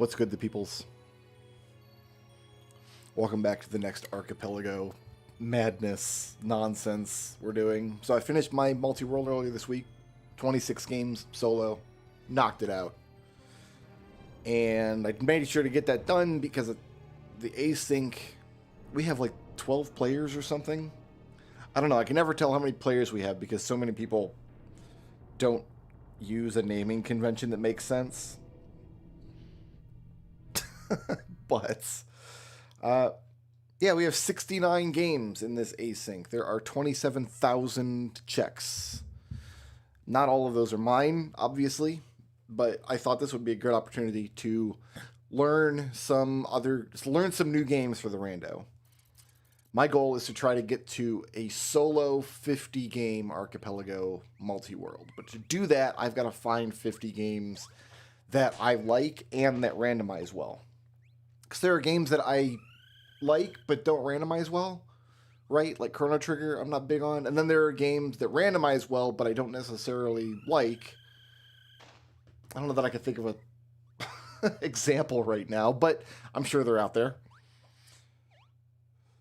What's good, the peoples? Welcome back to the next archipelago madness nonsense we're doing. So I finished my multi-world earlier this week. 26 games, solo. Knocked it out. And I made sure to get that done because of the async. We have like 12 players or something. I don't know. I can never tell how many players we have because so many people don't use a naming convention that makes sense. But yeah, we have 69 games in this async. There are 27,000 checks. Not all of those are mine, obviously, but I thought this would be a good opportunity to learn some new games for the rando. My goal is to try to get to a solo 50-game archipelago multi-world. But to do that, I've got to find 50 games that I like and that randomize well. Because there are games that I like but don't randomize well, right? Like Chrono Trigger, I'm not big on. And then there are games that randomize well but I don't necessarily like. I don't know that I could think of a example right now, but I'm sure they're out there.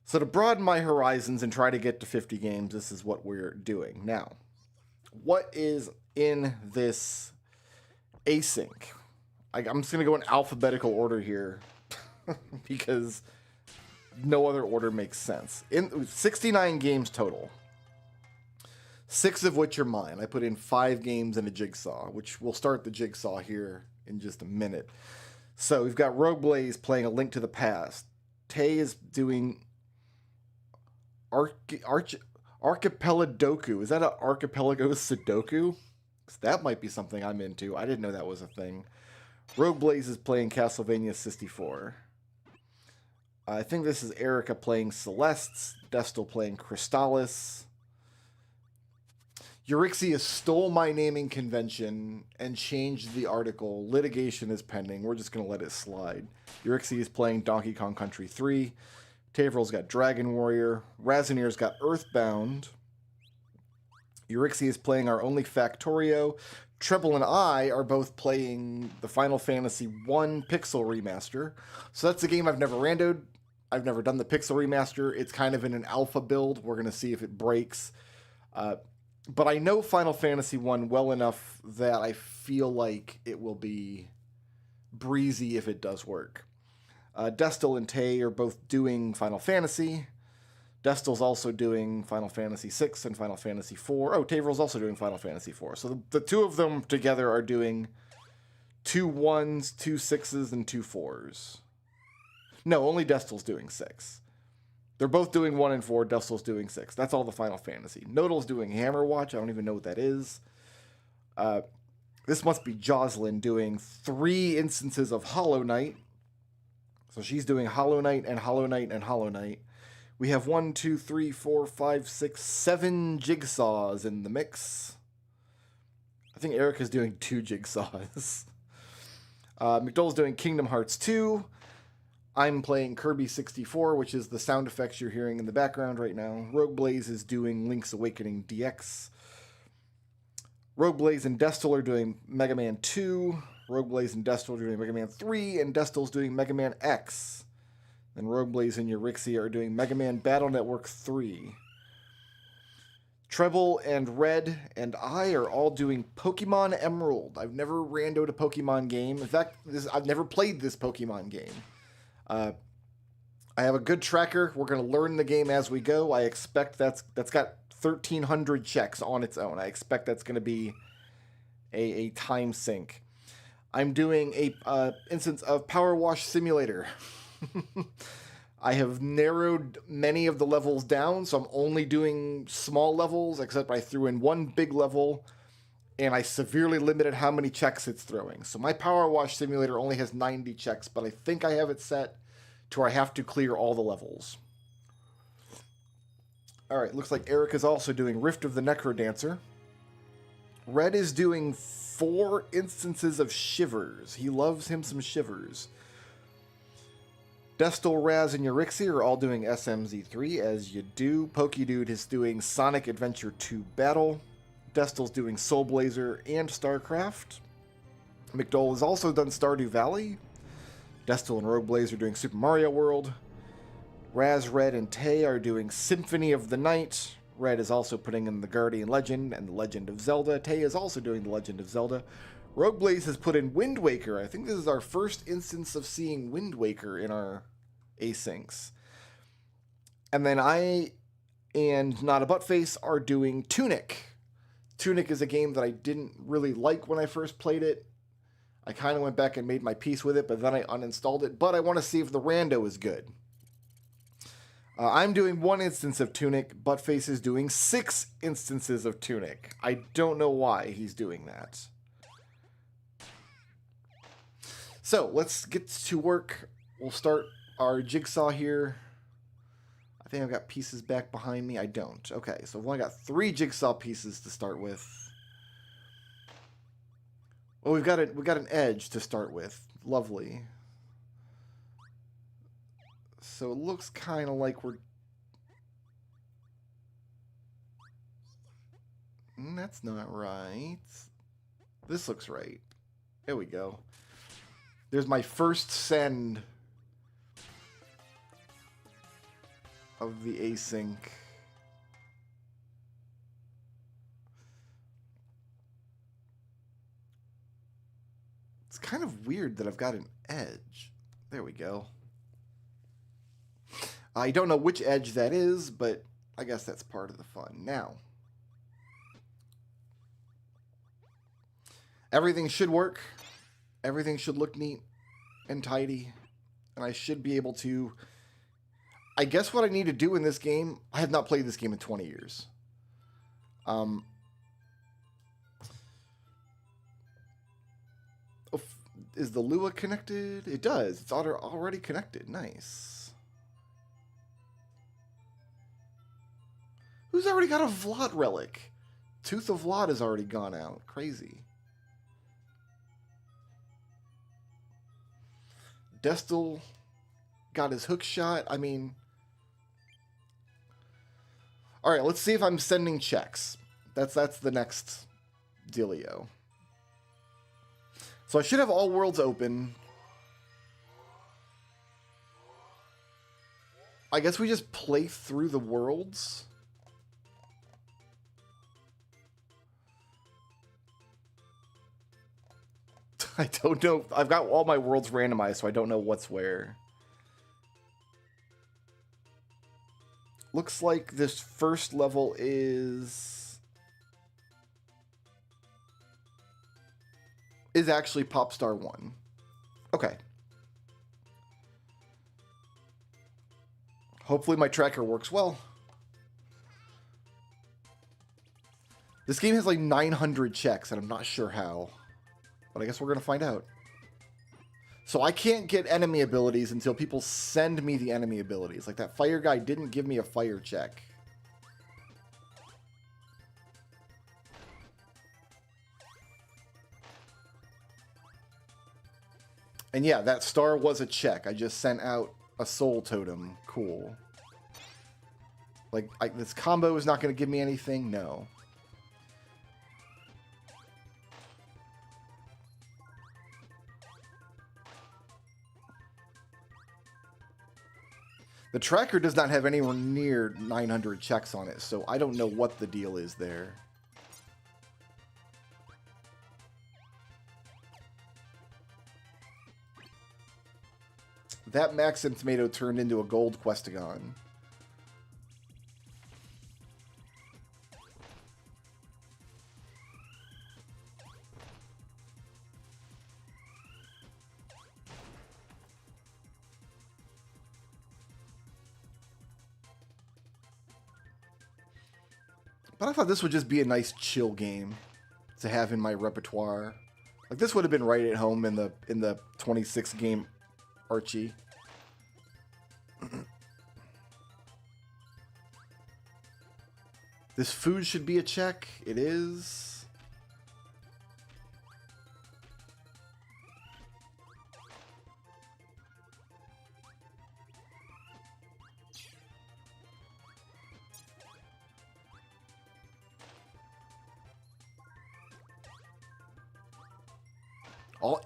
So to broaden my horizons and try to get to 50 games, this is what we're doing. Now, what is in this async? I'm just going to go in alphabetical order here because no other order makes sense. In 69 games total, 6 of which are mine. I put in 5 games and a jigsaw, which we'll start the jigsaw here in just a minute. So we've got Rogue Blaze playing A Link to the Past. Tay is doing Archipelago. Is that an Archipelago Sudoku? That might be something I'm into. I didn't know that was a thing. Rogue Blaze is playing Castlevania 64. I think this is Erica playing Celestes. Destel playing Crystallis. Euryxia stole my naming convention and changed the article. Litigation is pending. We're just going to let it slide. Euryxia is playing Donkey Kong Country 3. Tavrel's got Dragon Warrior. Razonier's got Earthbound. Euryxia is playing our only Factorio. Treble and I are both playing the Final Fantasy 1 Pixel Remaster. So that's a game I've never rando'd. I've never done the Pixel Remaster. It's kind of in an alpha build. We're going to see if it breaks. But I know Final Fantasy 1 well enough that I feel like it will be breezy if it does work. Destel and Tay are both doing Final Fantasy. Destel's also doing Final Fantasy 6 and Final Fantasy 4. Oh, Tavrel's also doing Final Fantasy 4. So the two of them together are doing 2 1s, 2 6s, and 2 4s. No, only Destel's doing 6. They're both doing 1 and 4. Destel's doing 6. That's all the Final Fantasy. Nodal's doing Hammer Watch. I don't even know what that is. This must be Jocelyn doing 3 instances of Hollow Knight. So she's doing Hollow Knight and Hollow Knight and Hollow Knight. We have 1, 2, 3, 4, 5, 6, 7 jigsaws in the mix. I think Erica's doing 2 jigsaws. McDowell's doing Kingdom Hearts 2. I'm playing Kirby 64, which is the sound effects you're hearing in the background right now. Rogue Blaze is doing Link's Awakening DX. Rogue Blaze and Destel are doing Mega Man 2. Rogue Blaze and Destel are doing Mega Man 3. And Destel's doing Mega Man X. Then Rogue Blaze and Euryxia are doing Mega Man Battle Network 3. Treble and Red and I are all doing Pokemon Emerald. I've never randoed a Pokemon game. In fact, I've never played this Pokemon game. I have a good tracker. We're going to learn the game as we go. I expect that's got 1,300 checks on its own. I expect that's going to be a time sink. I'm doing a instance of Power Wash Simulator. I have narrowed many of the levels down, so I'm only doing small levels, except I threw in 1 big level, and I severely limited how many checks it's throwing. So my Power Wash Simulator only has 90 checks, but I think I have it set to where I have to clear all the levels. Alright, looks like Eric is also doing Rift of the Necrodancer. Red is doing 4 instances of Shivers. He loves him some Shivers. Destel, Raz, and Euryxia are all doing SMZ3, as you do. Pokedude is doing Sonic Adventure 2 Battle. Destel's doing Soul Blazer and StarCraft. McDowell has also done Stardew Valley. Destil and Rogue Blaze are doing Super Mario World. Raz, Red, and Tay are doing Symphony of the Night. Red is also putting in the Guardian Legend and the Legend of Zelda. Tay is also doing the Legend of Zelda. Rogue Blaze has put in Wind Waker. I think this is our first instance of seeing Wind Waker in our asyncs. And then I and Not a Buttface are doing Tunic. Tunic is a game that I didn't really like when I first played it. I kind of went back and made my peace with it, but then I uninstalled it. But I want to see if the rando is good. I'm doing 1 instance of Tunic. Buttface is doing 6 instances of Tunic. I don't know why he's doing that. So, let's get to work. We'll start our jigsaw here. I think I've got pieces back behind me. I don't. Okay, so I've only got 3 jigsaw pieces to start with. Well, we've got an edge to start with. Lovely. So it looks kind of like we're... That's not right. This looks right. There we go. There's my first send of the async. It's kind of weird that I've got an edge. There we go. I don't know which edge that is, but I guess that's part of the fun. Now, everything should work. Everything should look neat and tidy. And I should be able to... I guess what I need to do in this game... I have not played this game in 20 years. Is the Lua connected? It does. It's already connected. Nice. Who's already got a Vlad relic? Tooth of Vlad has already gone out. Crazy. Destil got his hook shot. I mean... Alright, let's see if I'm sending checks. That's the next dealio. So I should have all worlds open. I guess we just play through the worlds. I don't know. I've got all my worlds randomized, so I don't know what's where. Looks like this first level is actually Popstar 1. Okay. Hopefully my tracker works well. This game has like 900 checks, and I'm not sure how. But I guess we're going to find out. So I can't get enemy abilities until people send me the enemy abilities. Like that fire guy didn't give me a fire check. And yeah, that star was a check. I just sent out a soul totem. Cool. Like, this combo is not going to give me anything? No. The tracker does not have anywhere near 900 checks on it, so I don't know what the deal is there. That Maxim tomato turned into a gold Questagon. But I thought this would just be a nice chill game to have in my repertoire. Like this would have been right at home in the 26 game Archie. This food should be a check. It is.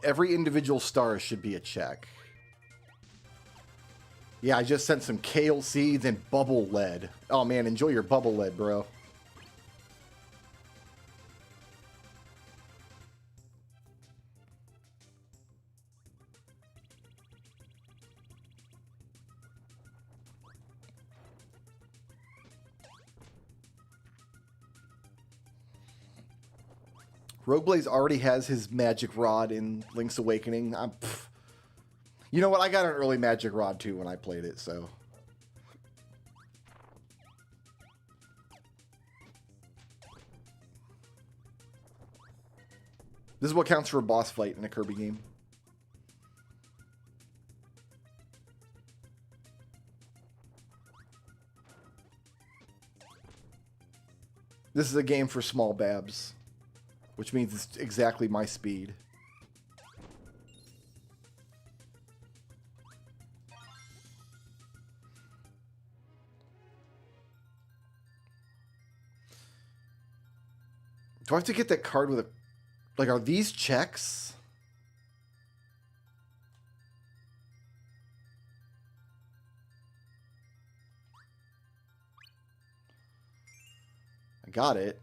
Every individual star should be a check. Yeah, I just sent some kale seeds and bubble lead. Oh man, enjoy your bubble lead, bro. Rogueblaze already has his magic rod in Link's Awakening. You know what? I got an early magic rod too when I played it, so. This is what counts for a boss fight in a Kirby game. This is a game for small babs, which means it's exactly my speed. Do I have to get that card with a... Like, are these checks? I got it.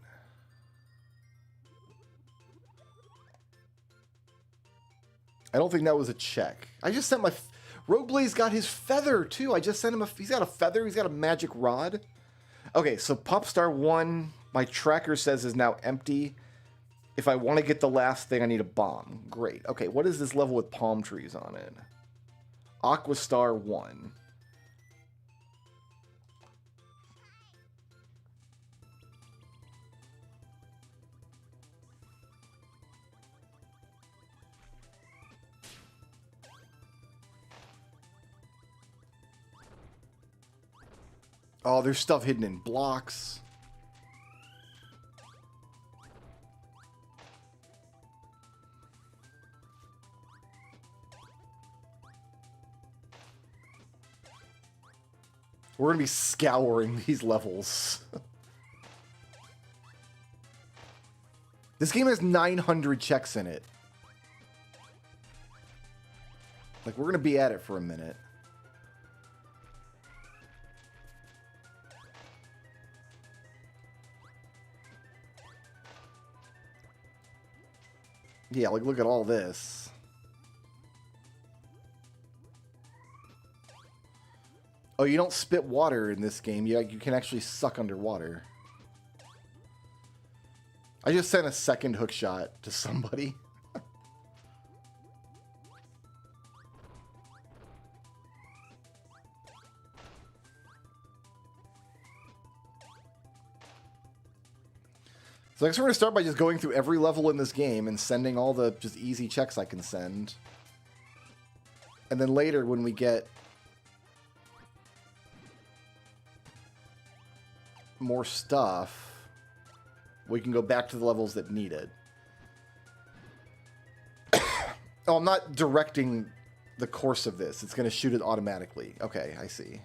I don't think that was a check. I just sent my... Rogueblaze got his feather, too. I just sent him a... He's got a feather. He's got a magic rod. Okay, so Popstar 1, my tracker says, is now empty. If I want to get the last thing, I need a bomb. Great. Okay, what is this level with palm trees on it? Aquastar 1. Oh, there's stuff hidden in blocks. We're going to be scouring these levels. This game has 900 checks in it. Like, we're going to be at it for a minute. Yeah, like, look at all this. Oh, you don't spit water in this game. You can actually suck underwater. I just sent a second hook shot to somebody. So I guess we're going to start by just going through every level in this game and sending all the just easy checks I can send. And then later when we get more stuff, we can go back to the levels that need it. Oh, I'm not directing the course of this. It's going to shoot it automatically. Okay, I see.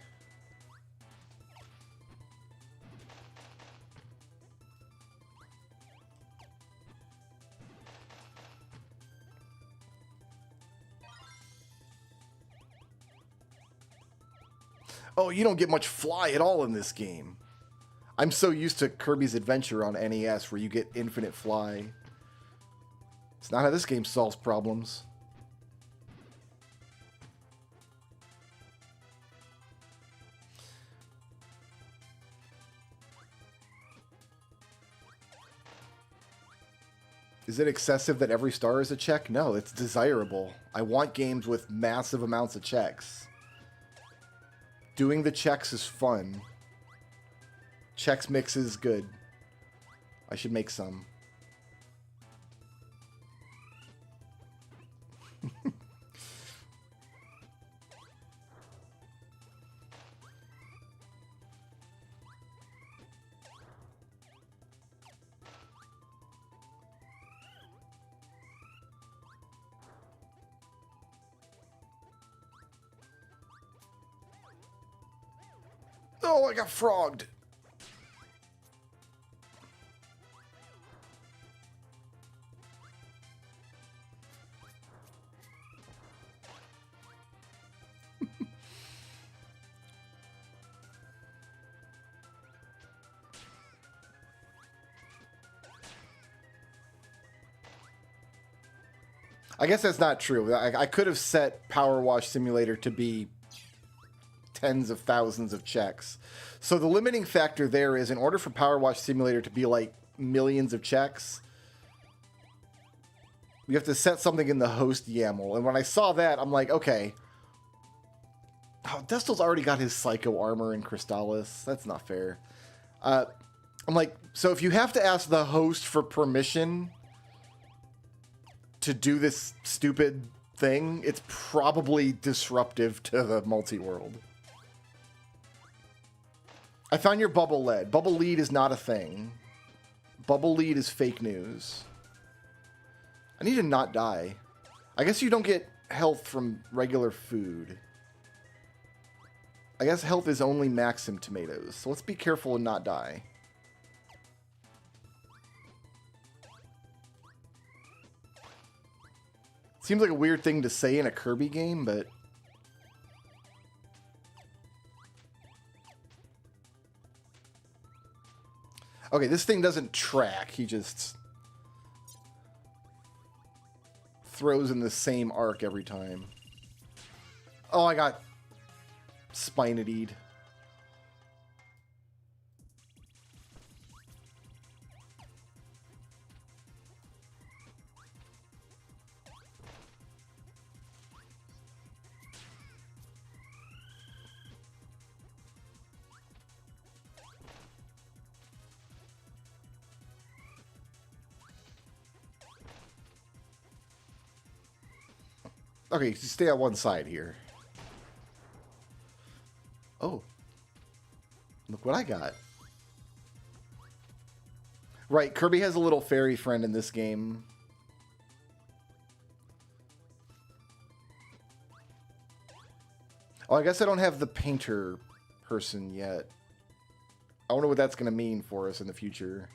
Oh, you don't get much fly at all in this game. I'm so used to Kirby's Adventure on NES where you get infinite fly. It's not how this game solves problems. Is it excessive that every star is a check? No, it's desirable. I want games with massive amounts of checks. Doing the checks is fun. Chex Mix is good. I should make some. Oh, I got frogged. I guess that's not true. I could have set Power Wash Simulator to be tens of thousands of checks. So the limiting factor there is in order for Power Wash Simulator to be like millions of checks, you have to set something in the host YAML. And when I saw that, I'm like, okay. Oh, Destel's already got his Psycho Armor in Crystallis. That's not fair. I'm like, so if you have to ask the host for permission to do this stupid thing, it's probably disruptive to the multi-world. I found your bubble lead. Bubble lead is not a thing. Bubble lead is fake news. I need to not die. I guess you don't get health from regular food. I guess health is only Maxim tomatoes. So let's be careful and not die. Seems like a weird thing to say in a Kirby game, but... Okay, this thing doesn't track. He just throws in the same arc every time. Oh, I got Spinodied. Okay, stay on one side here. Oh. Look what I got. Right, Kirby has a little fairy friend in this game. Oh, I guess I don't have the painter person yet. I wonder what that's going to mean for us in the future.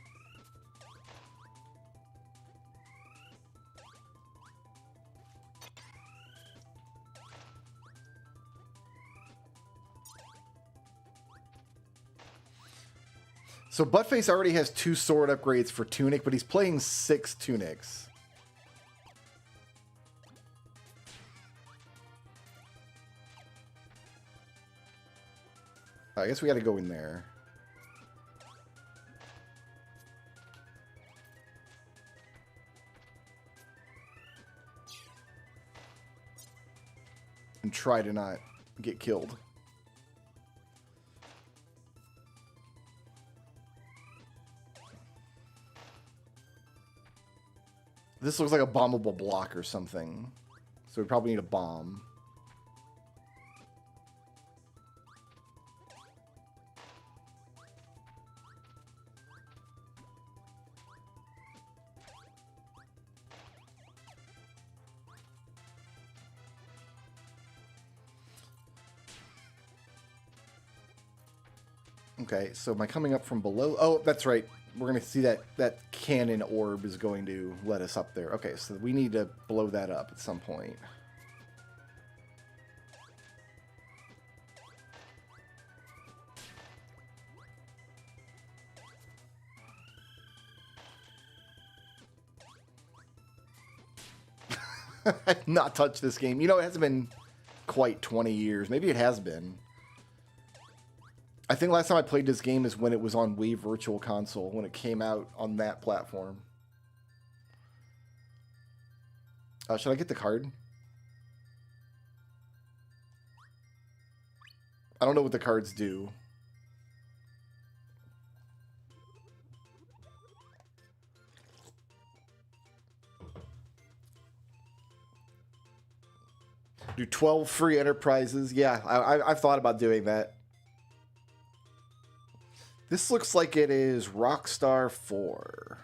So Buttface already has 2 sword upgrades for Tunic, but he's playing 6 Tunics. I guess we gotta go in there. And try to not get killed. This looks like a bombable block or something. So we probably need a bomb. Okay, so am I coming up from below? Oh, that's right. We're going to see that cannon orb is going to let us up there. Okay, so we need to blow that up at some point. I've not touched this game. You know, it hasn't been quite 20 years. Maybe it has been. I think last time I played this game is when it was on Wii Virtual Console, when it came out on that platform. Should I get the card? I don't know what the cards do. Do 12 free enterprises? Yeah, I've thought about doing that. This looks like it is Rockstar 4.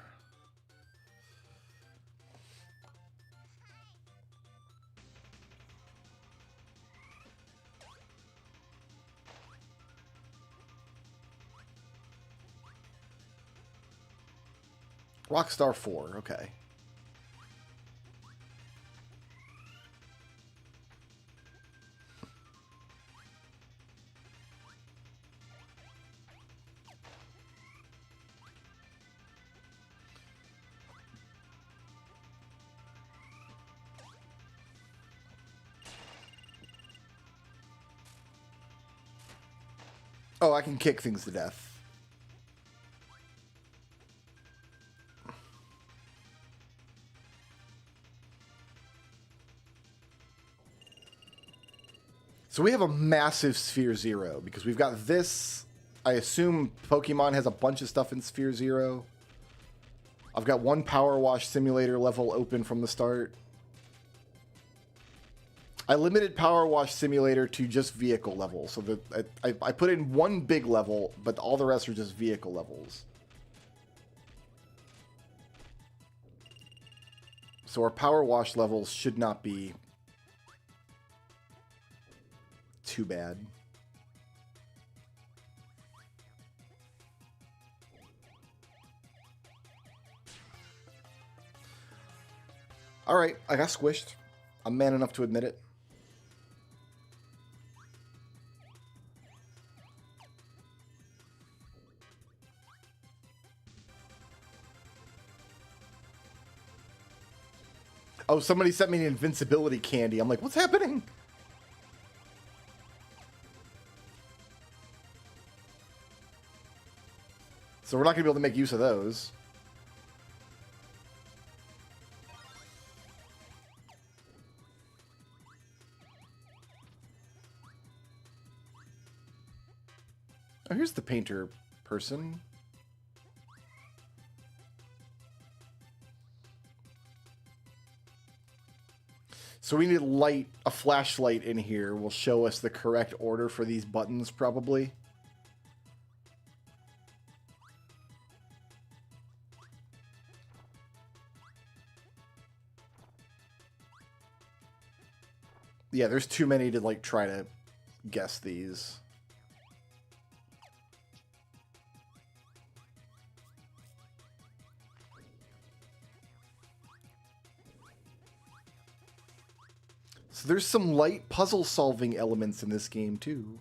Rockstar 4, okay. Oh, I can kick things to death. So we have a massive Sphere Zero because we've got this. I assume Pokemon has a bunch of stuff in Sphere Zero. I've got one Power Wash Simulator level open from the start. I limited Power Wash Simulator to just vehicle level. So that I put in one big level, but all the rest are just vehicle levels. So our Power Wash levels should not be too bad. Alright, I got squished. I'm man enough to admit it. Oh, somebody sent me an invincibility candy. I'm like, what's happening? So we're not going to be able to make use of those. Oh, here's the painter person. So we need light, a flashlight in here will show us the correct order for these buttons, probably. Yeah, there's too many to, like, try to guess these. So there's some light puzzle-solving elements in this game, too.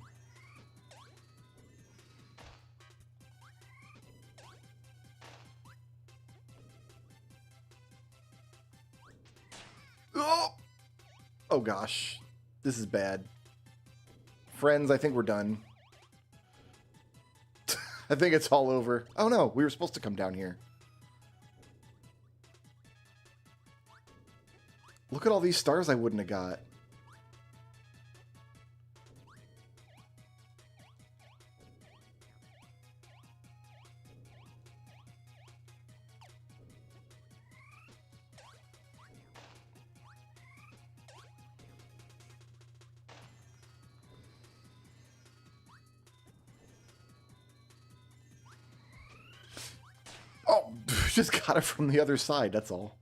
Oh! Oh, gosh. This is bad. Friends, I think we're done. I think it's all over. Oh, no. We were supposed to come down here. Look at all these stars I wouldn't have got. Oh, just got it from the other side, that's all.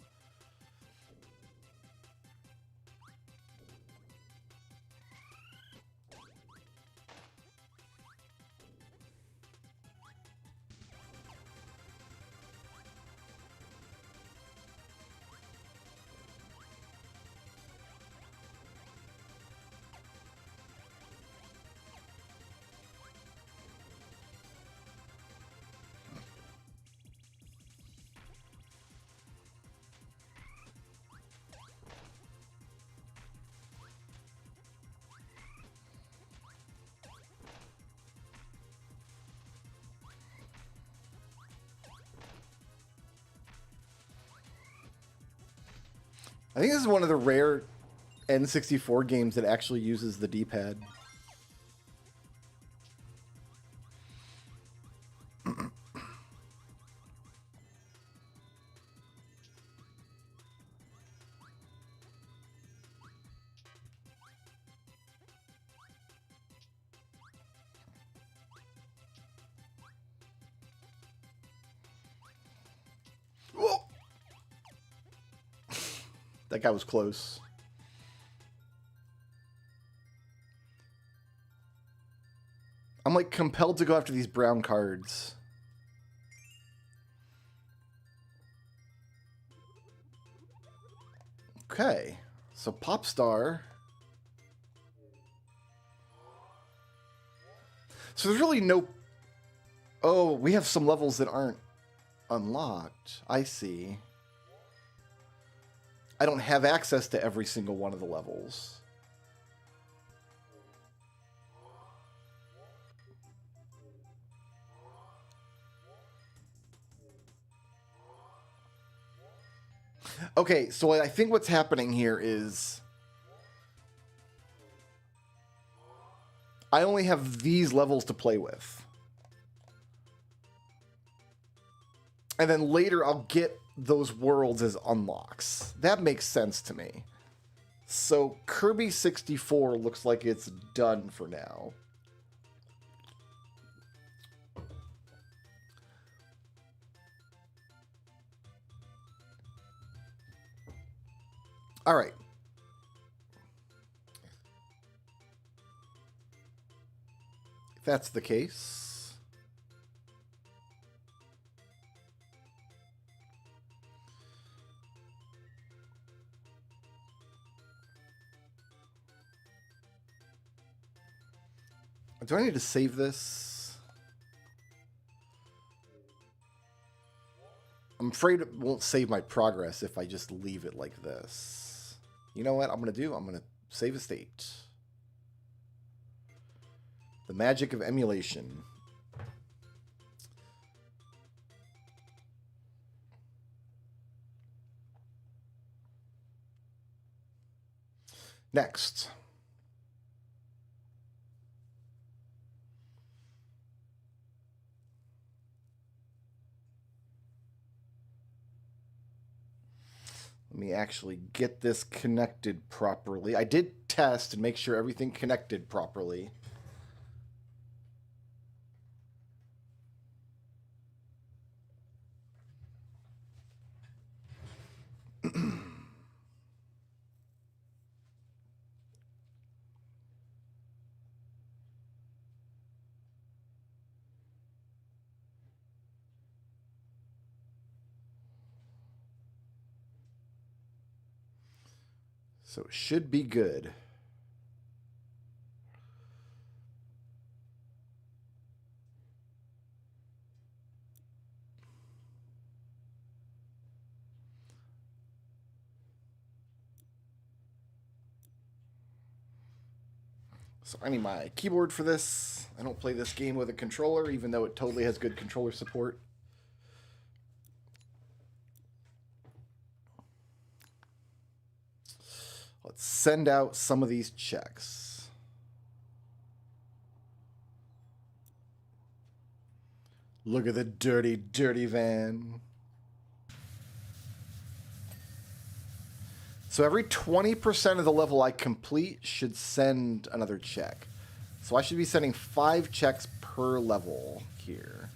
I think this is one of the rare N64 games that actually uses the D-pad. That guy was close. I'm like compelled to go after these brown cards. Okay, so Popstar. So there's really no... Oh, we have some levels that aren't unlocked. I see. I don't have access to every single one of the levels. Okay, so I think what's happening here is I only have these levels to play with. And then later I'll get those worlds as unlocks. That makes sense to me. So Kirby 64 looks like it's done for now. All right. If that's the case, do I need to save this? I'm afraid it won't save my progress if I just leave it like this. You know what I'm going to do? I'm going to save a state. The magic of emulation. Next. Let me actually get this connected properly. I did test and make sure everything connected properly. So it should be good. So I need my keyboard for this. I don't play this game with a controller, even though it totally has good controller support. Let's send out some of these checks. Look at the dirty, dirty van. So every 20% of the level I complete should send another check. So I should be sending 5 checks per level here.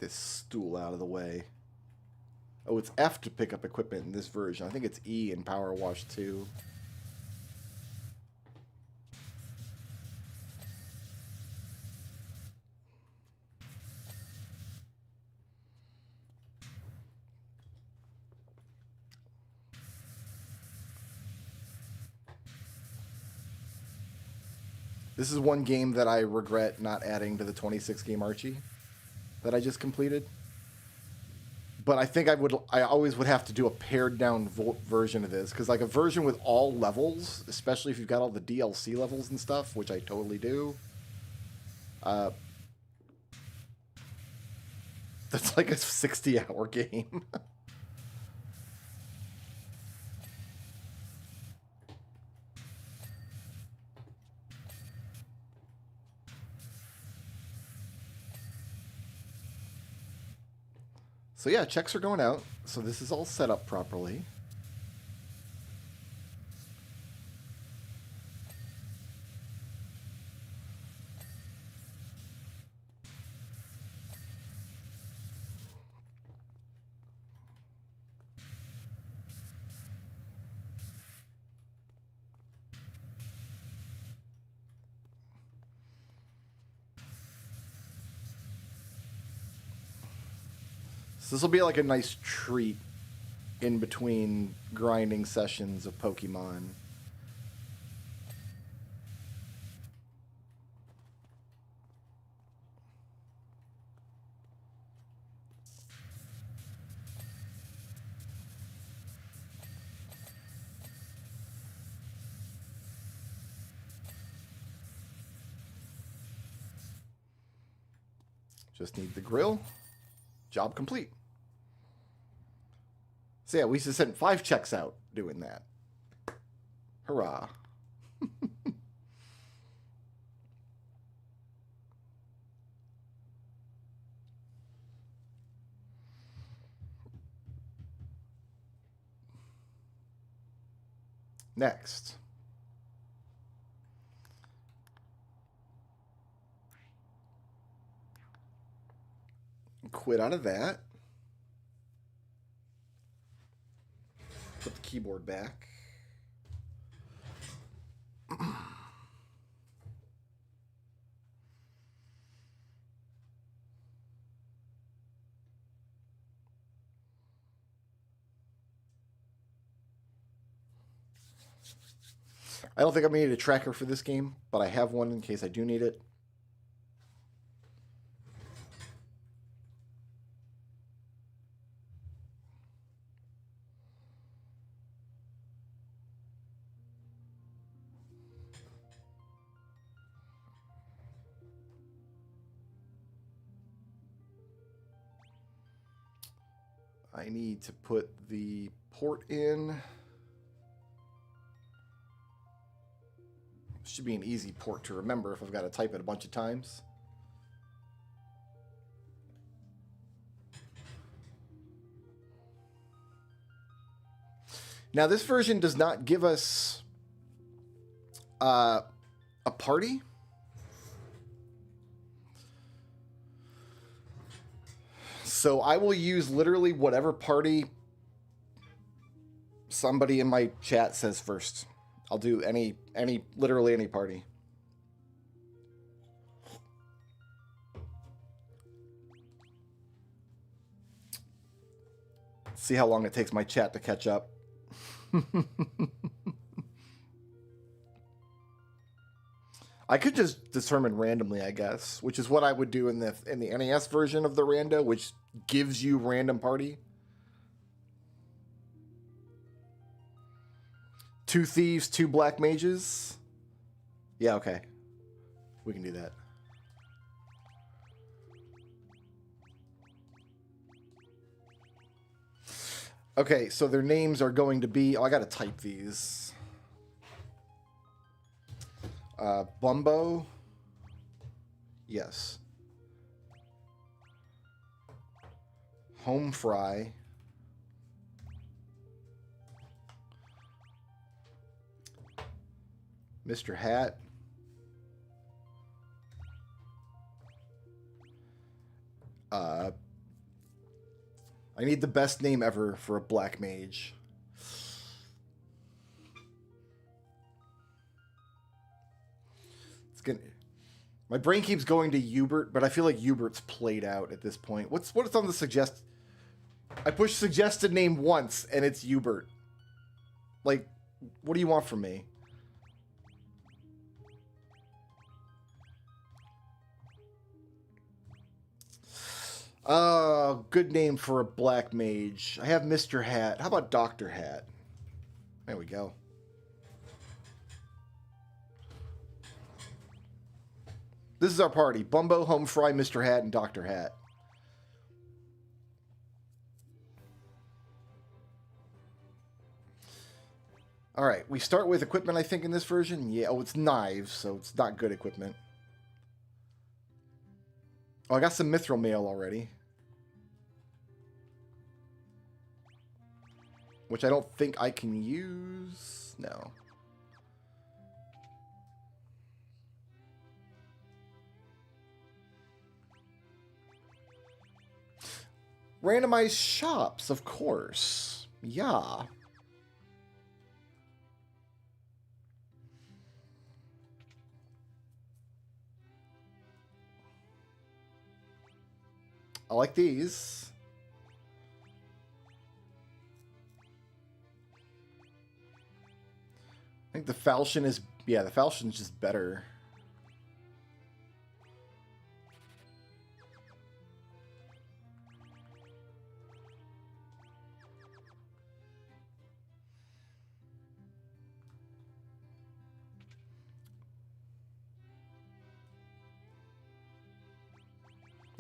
This stool out of the way. Oh, it's F to pick up equipment in this version. I think it's E in Power Wash 2. This is one game that I regret not adding to the 26 game Archie that I just completed. But I think I always would have to do a pared down version of this, because like a version with all levels, especially if you've got all the DLC levels and stuff, which I totally do. That's like a 60-hour game. So yeah, checks are going out. So this is all set up properly. So this will be like a nice treat in between grinding sessions of Pokemon. Just need the grill. Job complete. So yeah, we just sent 5 checks out doing that. Hurrah. Next. Quit out of that. Put the keyboard back. I don't think I'm going to need a tracker for this game, but I have one in case I do need it. I need to put the port in. Should be an easy port to remember if I've got to type it a bunch of times. Now, this version does not give us a party. So I will use literally whatever party somebody in my chat says first. I'll do literally any party. See how long it takes my chat to catch up. I could just determine randomly, I guess, which is what I would do in the NES version of the rando, which gives you random party. 2 thieves, 2 black mages. Yeah, okay. We can do that. Okay, so their names are going to be... Oh, I gotta type these. Bumbo. Yes. Home Fry. Mr. Hat. I need the best name ever for a black mage. It's gonna... My brain keeps going to Hubert, but I feel like Hubert's played out at this point. What's on the suggest? I push suggested name once, and it's Hubert. Like, what do you want from me? Good name for a black mage. I have Mr. Hat. How about Dr. Hat? There we go. This is our party. Bumbo, Home Fry, Mr. Hat, and Dr. Hat. All right, we start with equipment, I think, in this version. Yeah, oh, it's knives, so it's not good equipment. Oh, I got some mithril mail already. Which I don't think I can use. No. Randomized shops, of course. Yeah. I like these. I think the falchion is... Yeah, the falchion's just better.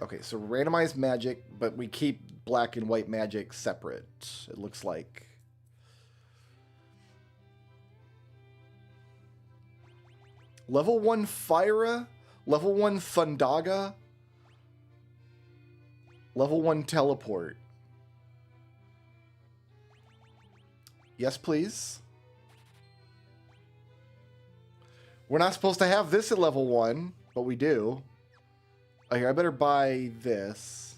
Okay, so randomized magic, but we keep black and white magic separate, it looks like. Level 1 Fyra, level 1 Thundaga, level 1 Teleport. Yes, please. We're not supposed to have this at level 1, but we do. Okay, I better buy this.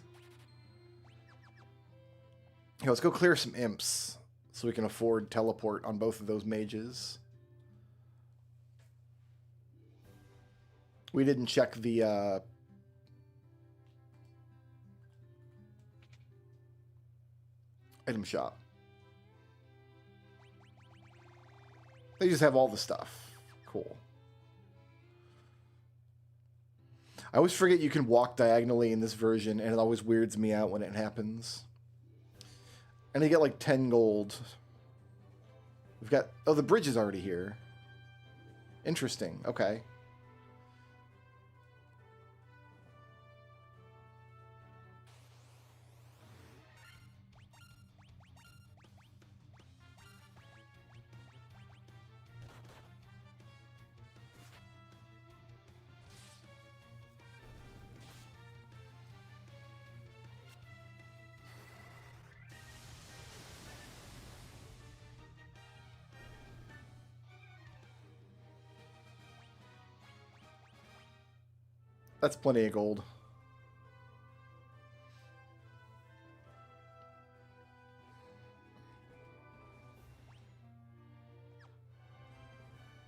Here, let's go clear some imps so we can afford teleport on both of those mages. We didn't check the item shop. They just have all the stuff. Cool. I always forget you can walk diagonally in this version, and it always weirds me out when it happens. And you get like 10 gold. We've got... Oh, the bridge is already here. Interesting. Okay. That's plenty of gold.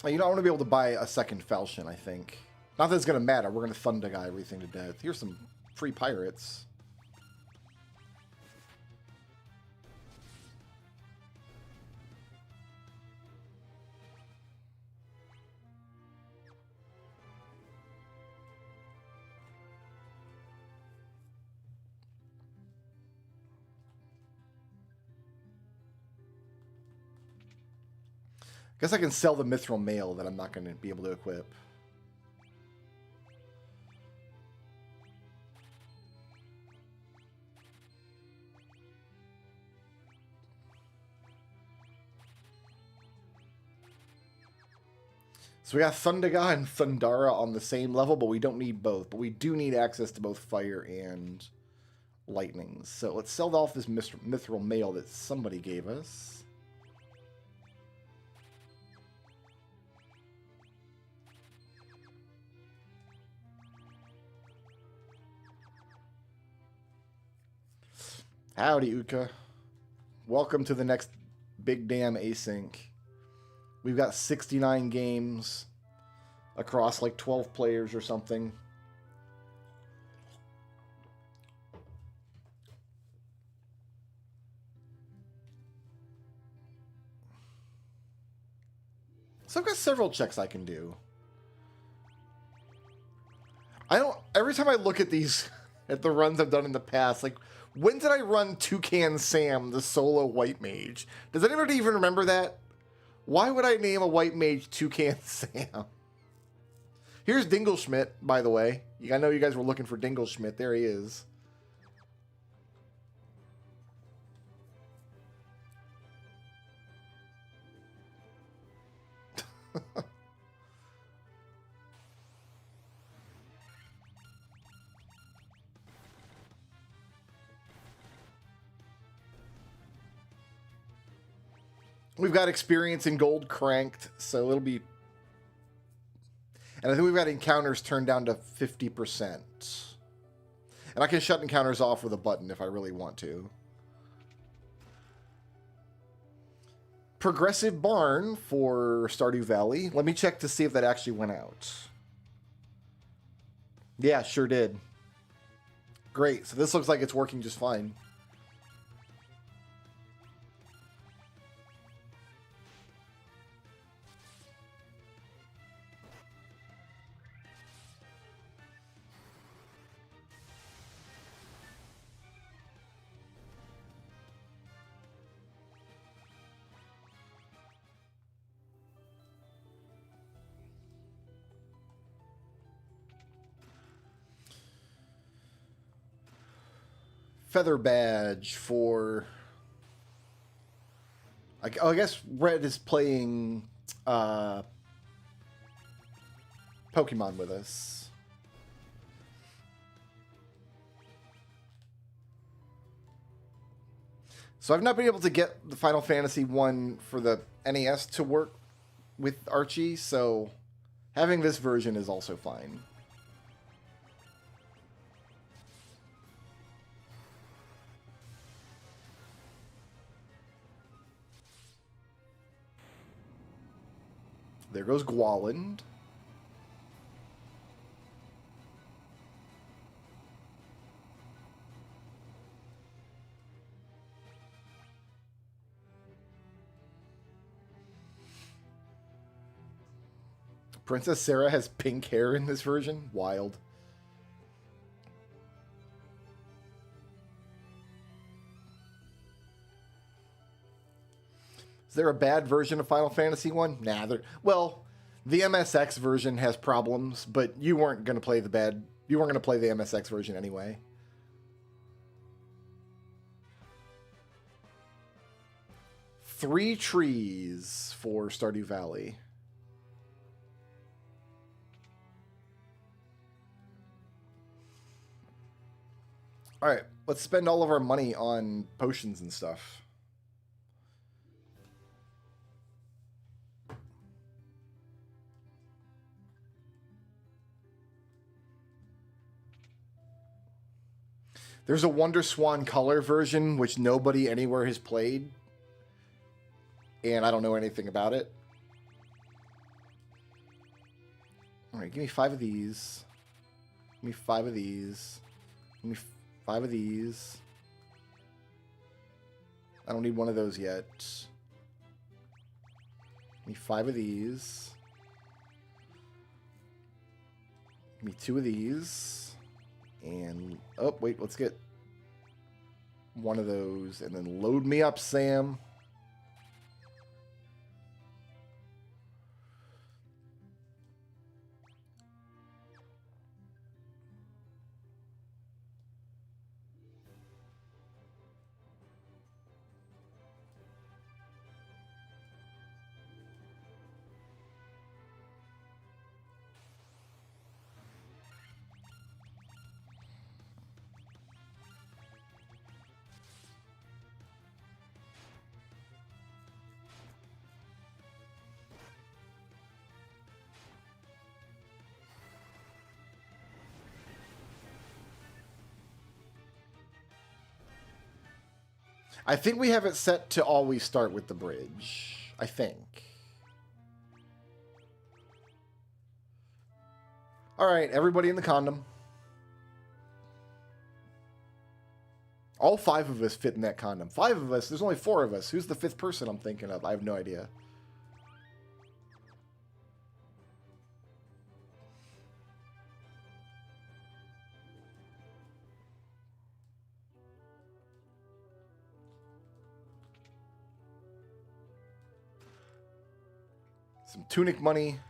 You know, I want to be able to buy a second falchion, I think. Not that it's going to matter. We're going to Thundaga everything to death. Here's some free pirates. Guess I can sell the mithril mail that I'm not going to be able to equip. So we got Thundaga and Thundara on the same level, but we don't need both. But we do need access to both fire and lightning. So let's sell off this mithril mail that somebody gave us. Howdy, Uka. Welcome to the next big damn async. We've got 69 games across like 12 players or something. So I've got several checks I can do. Every time I look at these, at the runs I've done in the past, like, when did I run Toucan Sam, the solo white mage? Does anybody even remember that? Why would I name a white mage Toucan Sam? Here's Dingle-Schmidt, by the way. I know you guys were looking for Dingle-Schmidt. There he is. We've got experience in gold cranked, so it'll be... And I think we've got encounters turned down to 50%. And I can shut encounters off with a button if I really want to. Progressive Barn for Stardew Valley. Let me check to see if that actually went out. Yeah, sure did. Great, so this looks like it's working just fine. feather badge for... I guess Red is playing Pokemon with us. So I've not been able to get the Final Fantasy 1 for the NES to work with Archie, so having this version is also fine. There goes Gwalland. Princess Sarah has pink hair in this version? Wild. Is there a bad version of Final Fantasy 1? Nah, well, the MSX version has problems, but you weren't going to play the MSX version anyway. Three trees for Stardew Valley. All right, let's spend all of our money on potions and stuff. There's a Wonder Swan Color version, which nobody anywhere has played. And I don't know anything about it. All right, give me 5 of these. Give me 5 of these. Give me 5 of these. I don't need one of those yet. Give me 5 of these. Give me 2 of these. And, oh, wait, let's get one of those. And then load me up, Sam. I think we have it set to always start with the bridge. I think. All right, everybody in the condom. All 5 of us fit in that condom. 5 of us. There's only 4 of us. Who's the 5th person I'm thinking of? I have no idea. Some tunic money.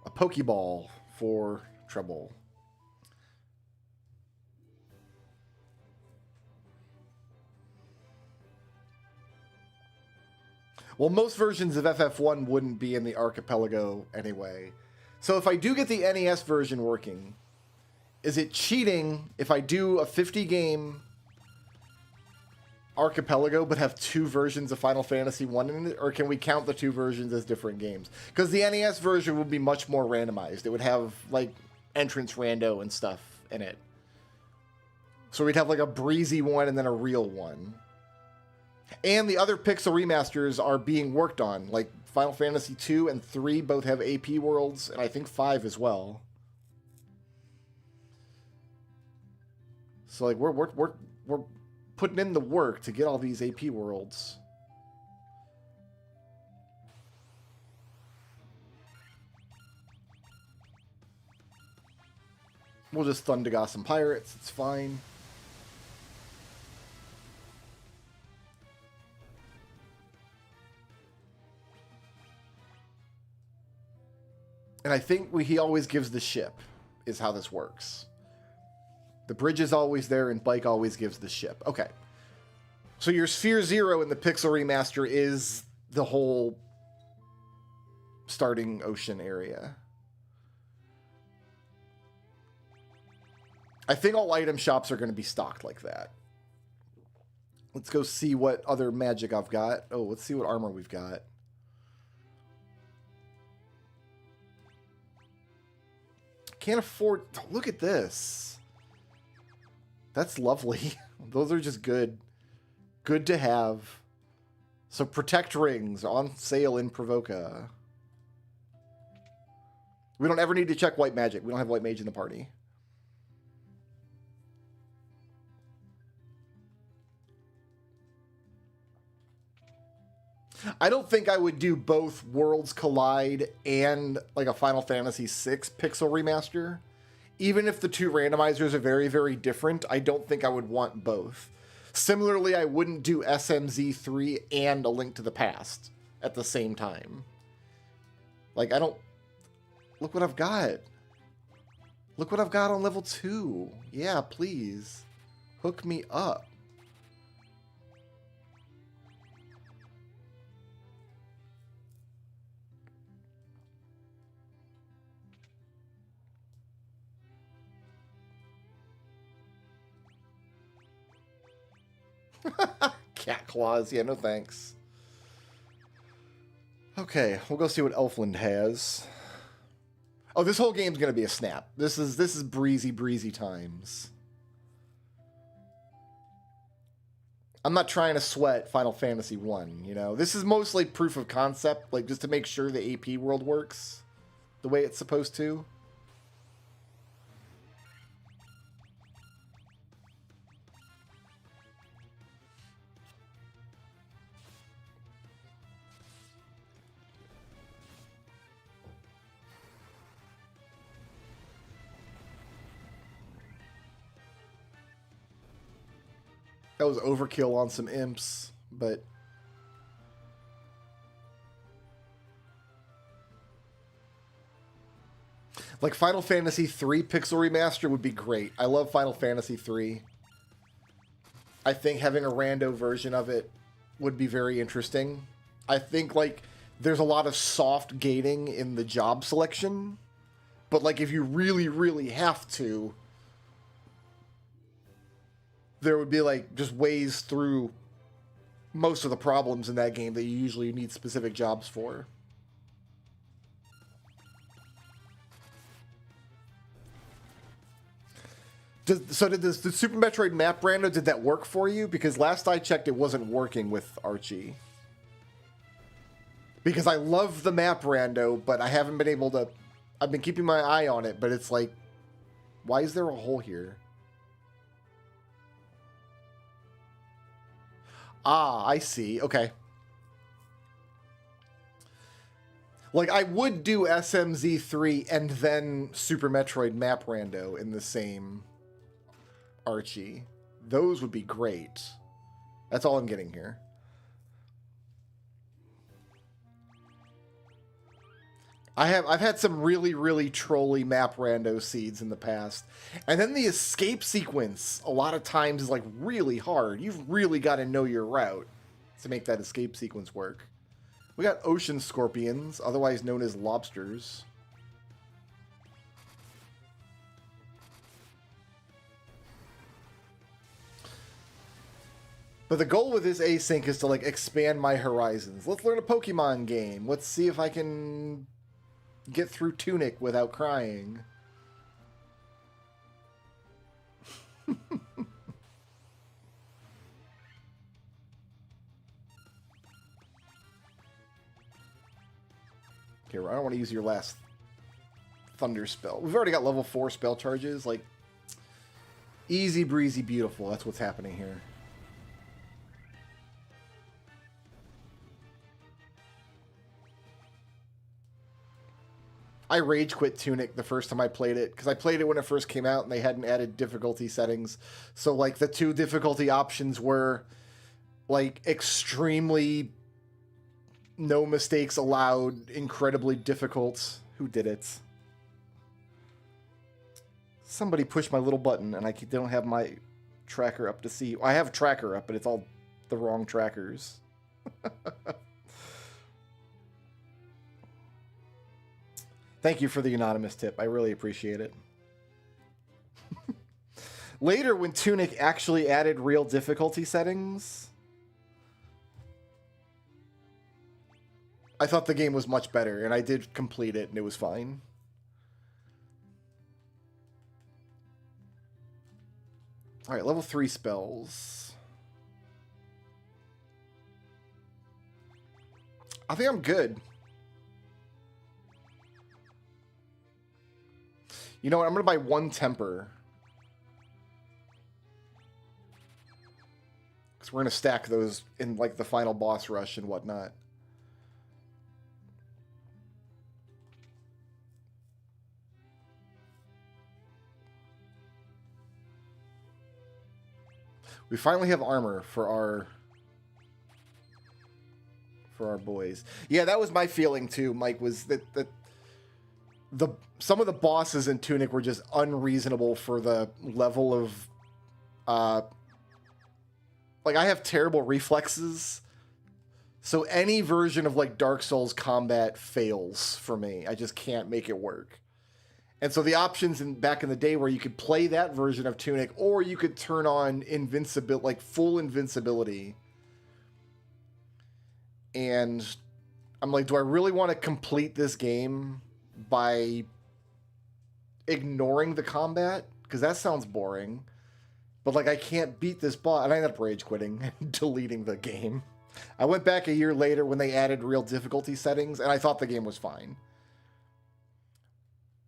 A Pokeball for Treble. Well, most versions of FF1 wouldn't be in the archipelago anyway. So if I do get the NES version working, is it cheating if I do a 50-game archipelago but have 2 versions of Final Fantasy 1 in it? Or can we count the 2 versions as different games? Because the NES version would be much more randomized. It would have, like, entrance rando and stuff in it. So we'd have, like, a breezy one and then a real one. And the other Pixel remasters are being worked on. Like, Final Fantasy 2 and 3 both have AP worlds, and I think 5 as well. So, like, we're putting in the work to get all these AP worlds. We'll just Thundergoss some pirates. It's fine. And I think he always gives the ship, is how this works. The bridge is always there, and bike always gives the ship. Okay. So your Sphere Zero in the Pixel Remaster is the whole starting ocean area. I think all item shops are going to be stocked like that. Let's go see what other magic I've got. Oh, let's see what armor we've got. Can't afford... Look at this. That's lovely. Those are just good. Good to have. So protect rings on sale in Provoca. We don't ever need to check white magic. We don't have white mage in the party. I don't think I would do both Worlds Collide and like a Final Fantasy VI pixel remaster. Even if the two randomizers are very, very different, I don't think I would want both. Similarly, I wouldn't do SMZ3 and A Link to the Past at the same time. Like, I don't... Look what I've got. Look what I've got on level 2. Yeah, please. Hook me up. Cat claws. Yeah, no thanks. Okay, we'll go see what Elfland has. Oh, this whole game's gonna be a snap. This is breezy times. I'm not trying to sweat Final Fantasy 1, you know? This is mostly proof of concept, like just to make sure the AP world works the way it's supposed to. That was overkill on some imps, but... Like, Final Fantasy 3 Pixel Remaster would be great. I love Final Fantasy 3. I think having a rando version of it would be very interesting. I think, like, there's a lot of soft gating in the job selection. But, like, if you really, really have to... there would be, like, just ways through most of the problems in that game that you usually need specific jobs for. So did the Super Metroid map rando, did that work for you? Because last I checked, it wasn't working with Archie. Because I love the map rando, but I haven't been able to... I've been keeping my eye on it, but it's like... Why is there a hole here? Ah, I see. Okay. Like, I would do SMZ3 and then Super Metroid map rando in the same Archie. Those would be great. That's all I'm getting here. I've had some really, really trolly map rando seeds in the past. And then the escape sequence, a lot of times, is like really hard. You've really got to know your route to make that escape sequence work. We got ocean scorpions, otherwise known as lobsters. But the goal with this async is to like expand my horizons. Let's learn a Pokemon game. Let's see if I can get through Tunic without crying. Here, I don't want to use your last thunder spell. We've already got level 4 spell charges. Like, easy breezy beautiful. That's what's happening here. I rage quit Tunic the first time I played it, because I played it when it first came out and they hadn't added difficulty settings. So, like, the two difficulty options were, like, extremely no mistakes allowed, incredibly difficult. Who did it? Somebody push my little button, and I don't have my tracker up to see. I have tracker up, but it's all the wrong trackers. Thank you for the anonymous tip. I really appreciate it. Later, when Tunic actually added real difficulty settings, I thought the game was much better, and I did complete it, and it was fine. Alright, level 3 spells. I think I'm good. You know what? I'm going to buy 1 temper. Because we're going to stack those in like the final boss rush and whatnot. We finally have armor for our boys. Yeah, that was my feeling too, Mike, was that some of the bosses in Tunic were just unreasonable for the level of like, I have terrible reflexes, so any version of like Dark Souls combat fails for me. I just can't make it work. And so the options back in the day where you could play that version of Tunic, or you could turn on invincibility, like full invincibility. And I'm like, do I really want to complete this game by ignoring the combat? Because that sounds boring. But like, I can't beat this boss. And I ended up rage quitting and deleting the game. I went back a year later when they added real difficulty settings, and I thought the game was fine.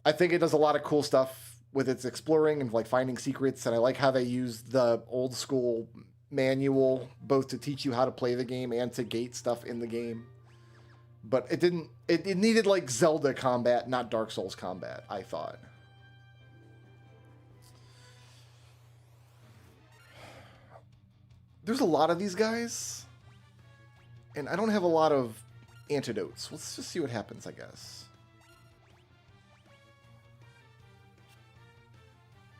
I think it does a lot of cool stuff with its exploring and like finding secrets, and I like how they use the old school manual both to teach you how to play the game and to gate stuff in the game. But it didn't. It needed like Zelda combat, not Dark Souls combat, I thought. There's a lot of these guys, and I don't have a lot of antidotes. Let's just see what happens, I guess.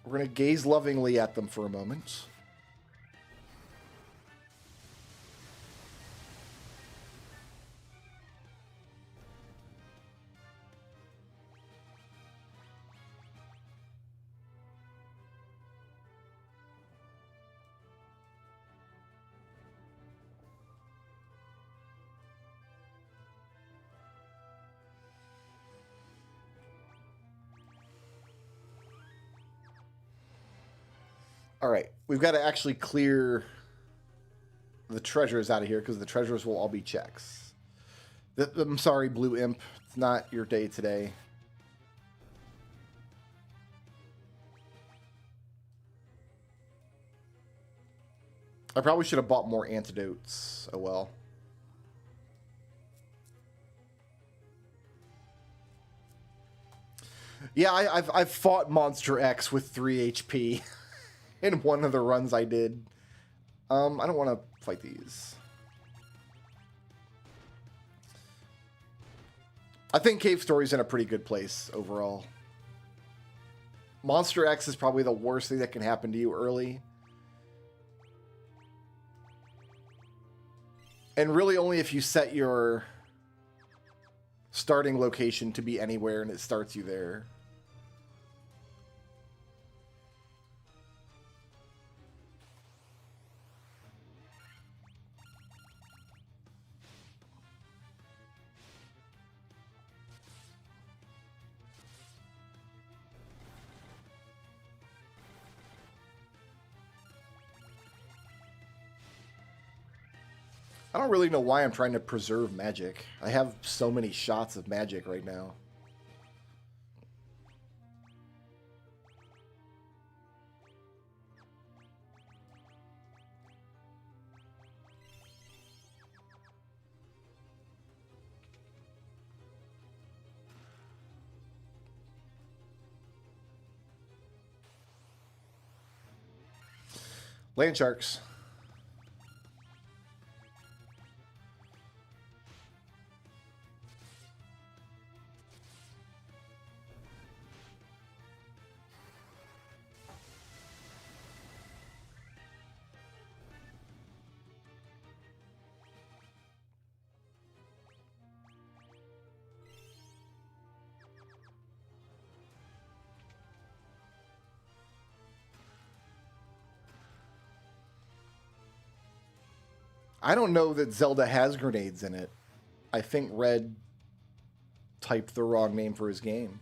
We're going to gaze lovingly at them for a moment. All right, we've got to actually clear the treasures out of here because the treasures will all be checks. I'm sorry, Blue Imp. It's not your day today. I probably should have bought more antidotes. Oh well. Yeah, I've fought Monster X with 3 HP. In one of the runs I did. I don't want to fight these. I think Cave Story's in a pretty good place overall. Monster X is probably the worst thing that can happen to you early. And really only if you set your starting location to be anywhere and it starts you there. I don't really know why I'm trying to preserve magic. I have so many shots of magic right now. Land sharks. I don't know that Zelda has grenades in it. I think Red typed the wrong name for his game.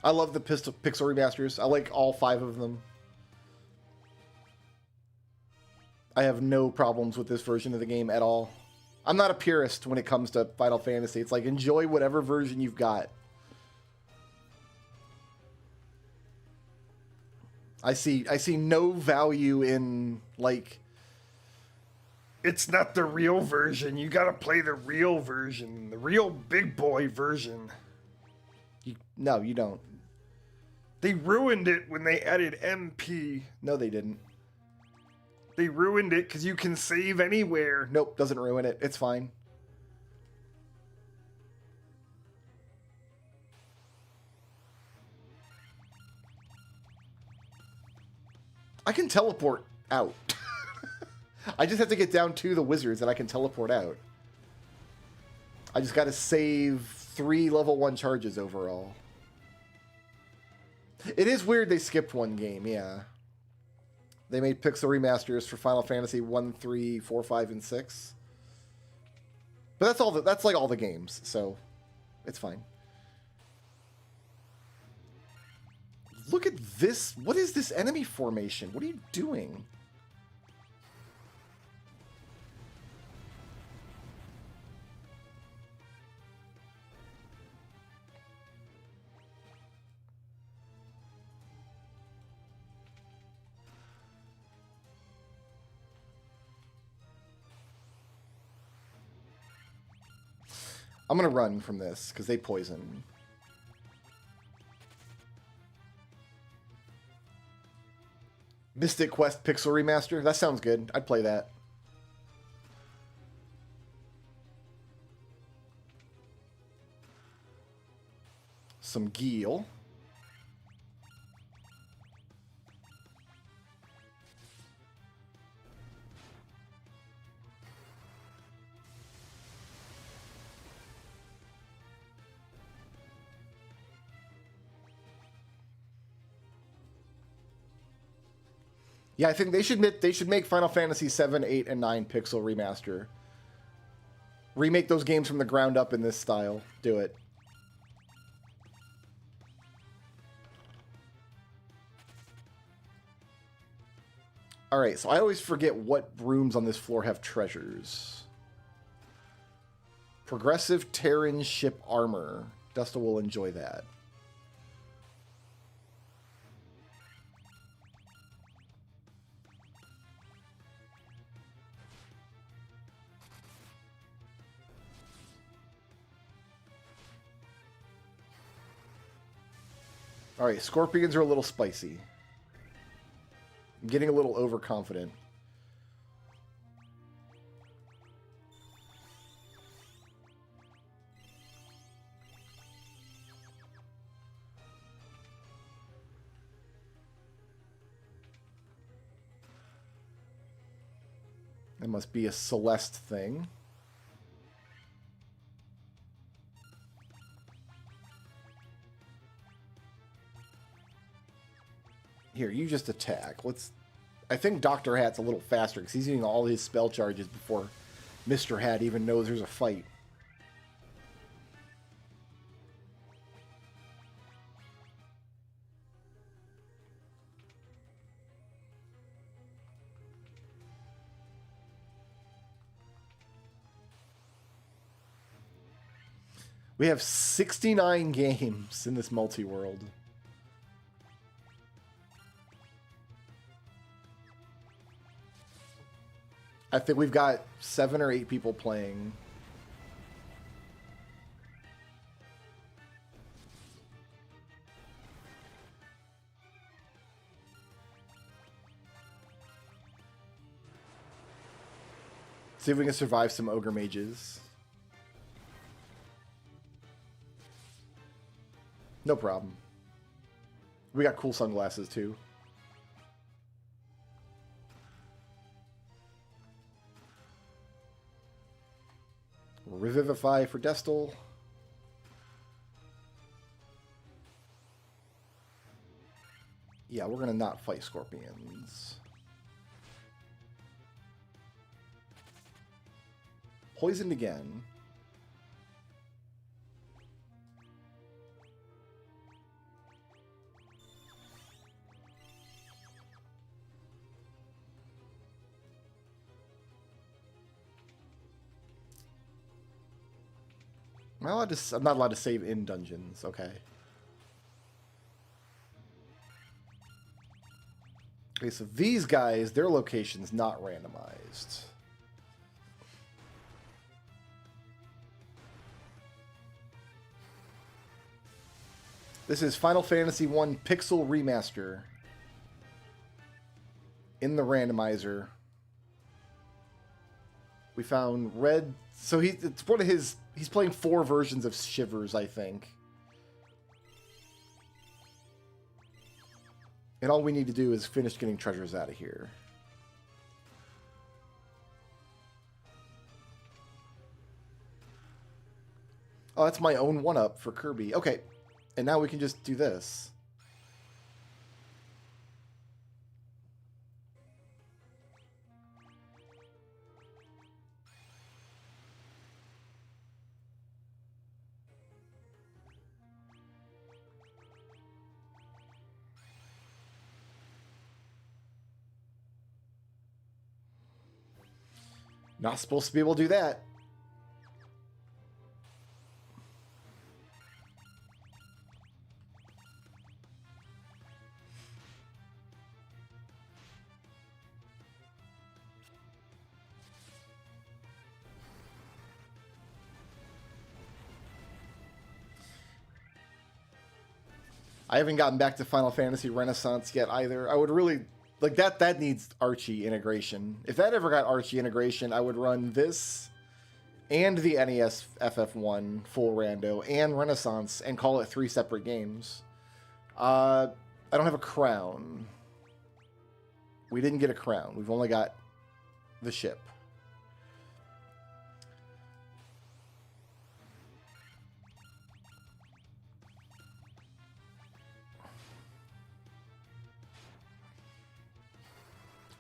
I love the pixel remasters. I like all 5 of them. I have no problems with this version of the game at all. I'm not a purist when it comes to Final Fantasy. It's like, enjoy whatever version you've got. I see no value in, like, it's not the real version. You gotta play the real version. The real big boy version. No, you don't. They ruined it when they added MP. No, they didn't. They ruined it because you can save anywhere. Nope, doesn't ruin it. It's fine. I can teleport out. I just have to get down to the wizards and I can teleport out. I just got to save 3 level 1 charges overall. It is weird they skipped one game, yeah. They made pixel remasters for Final Fantasy 1, 3, 4, 5, and 6. But that's all. That's like all the games, so it's fine. Look at this. What is this enemy formation? What are you doing? I'm going to run from this, because they poison. Mystic Quest Pixel Remaster? That sounds good. I'd play that. Some Geel. Yeah, I think they should make Final Fantasy 7, 8, and 9 pixel remaster. Remake those games from the ground up in this style. Do it. Alright, so I always forget what rooms on this floor have treasures. Progressive Terran ship armor. Dusta will enjoy that. Alright, scorpions are a little spicy. I'm getting a little overconfident. That must be a Celeste thing. Here, you just attack. I think Dr. Hat's a little faster because he's using all his spell charges before Mr. Hat even knows there's a fight. We have 69 games in this multi-world. I think we've got 7 or 8 people playing. See if we can survive some ogre mages. No problem. We got cool sunglasses too. Revivify for Destal. Yeah, we're going to not fight scorpions. Poisoned again. Am I allowed to, I'm not allowed to save in dungeons. Okay. Okay, so these guys, their location's not randomized. This is Final Fantasy I Pixel Remaster in the randomizer. We found Red. So it's one of his. He's playing 4 versions of Shivers, I think. And all we need to do is finish getting treasures out of here. Oh, that's my own 1-up for Kirby. Okay. And now we can just do this. Not supposed to be able to do that. I haven't gotten back to Final Fantasy Renaissance yet either. I would really like that. That needs Archie integration. If that ever got Archie integration, I would run this and the NES FF1 full rando and Renaissance and call it 3 separate games. I don't have a crown. We didn't get a crown. We've only got the ship.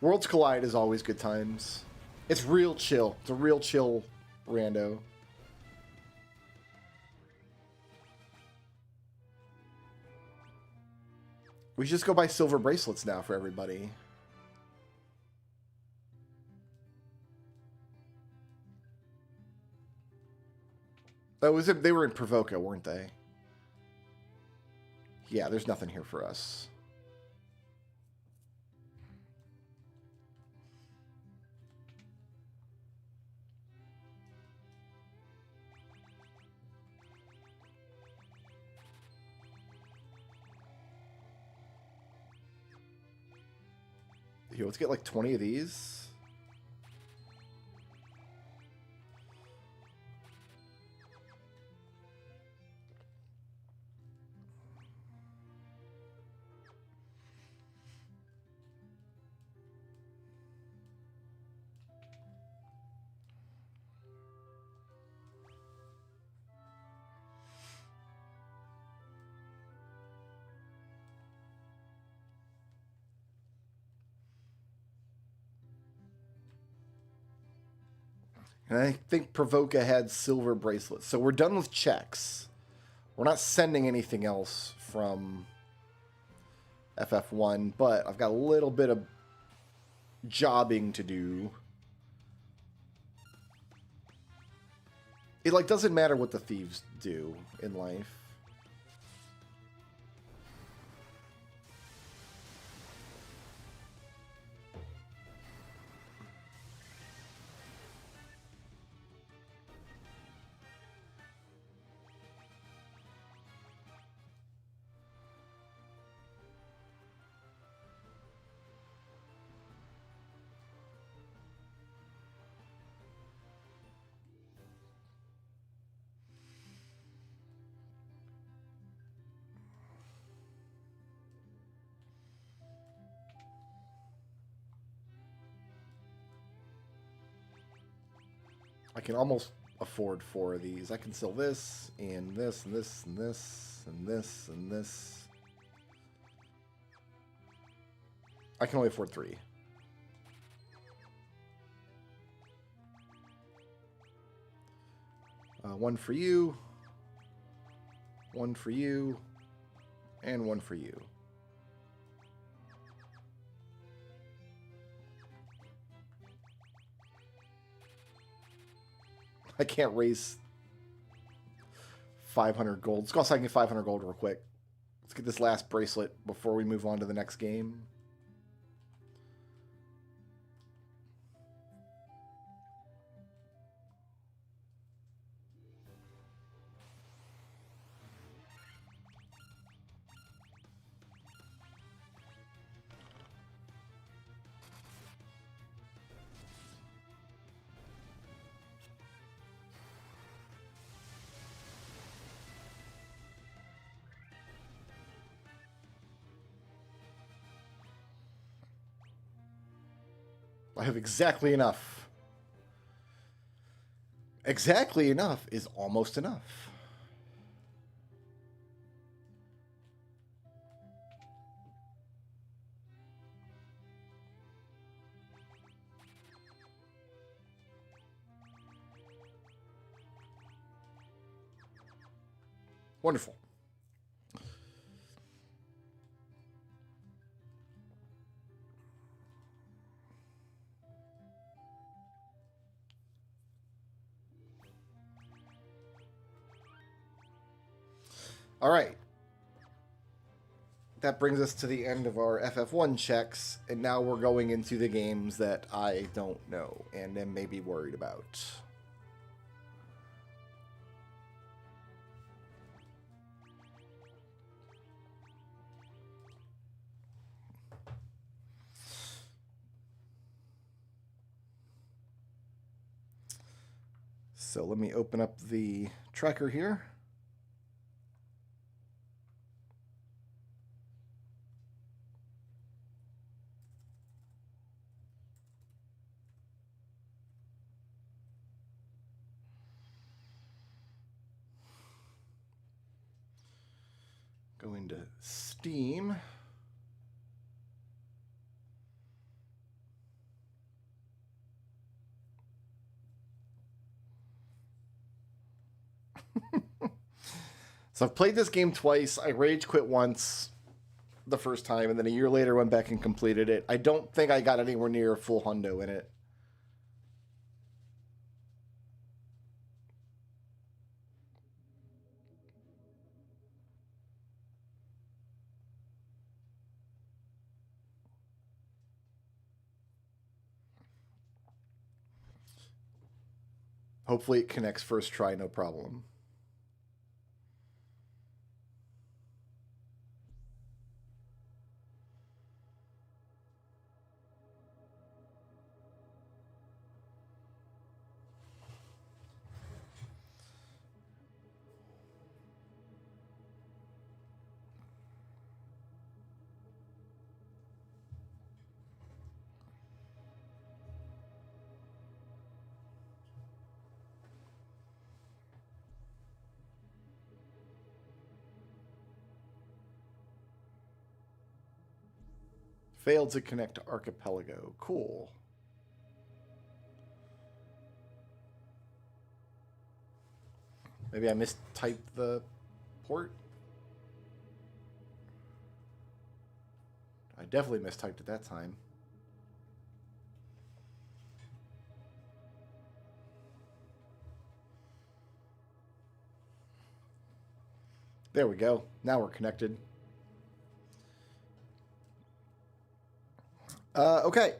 Worlds Collide is always good times. It's real chill. It's a real chill rando. We should just go buy silver bracelets now for everybody. Oh, was it? They were in Provoca, weren't they? Yeah, there's nothing here for us. Here, let's get like 20 of these. And I think Provoca had silver bracelets. So we're done with checks. We're not sending anything else from FF1, but I've got a little bit of jobbing to do. It like doesn't matter what the thieves do in life. I can almost afford 4 of these. I can sell this, and this, and this, and this, and this, and this. I can only afford 3. One for you, one for you, and one for you. I can't raise 500 gold. Let's go outside and get 500 gold real quick. Let's get this last bracelet before we move on to the next game. I have exactly enough. Exactly enough is almost enough. Wonderful. All right. That brings us to the end of our FF1 checks, and now we're going into the games that I don't know and am maybe worried about. So let me open up the tracker here. Go into Steam. So I've played this game twice. I rage quit once the first time, and then a year later went back and completed it. I don't think I got anywhere near full hundo in it. Hopefully it connects first try, no problem. Failed to connect to Archipelago. Cool. Maybe I mistyped the port? I definitely mistyped it that time. There we go. Now we're connected. Okay.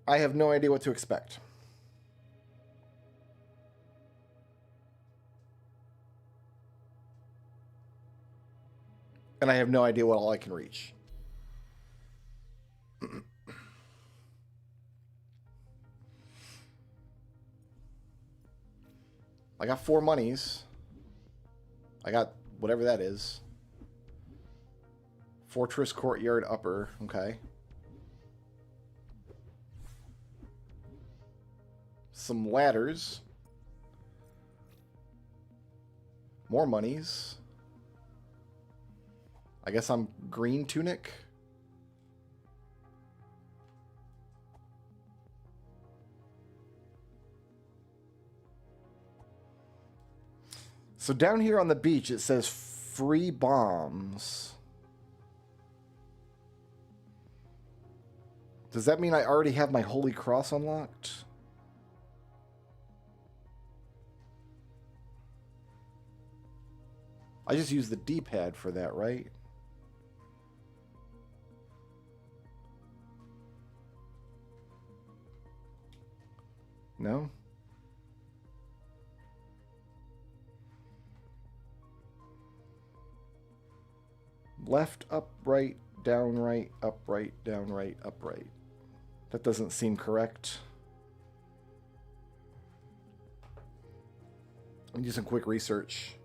I have no idea what to expect. And I have no idea what all I can reach. I got 4 monies. I got whatever that is. Fortress Courtyard Upper. Okay. Some ladders. More monies. I guess I'm green tunic. So down here on the beach, it says free bombs. Does that mean I already have my Holy Cross unlocked? I just used the D-pad for that, right? No? Left, up, right, down, right, up, right, down, right, up, right. That doesn't seem correct. Let me do some quick research.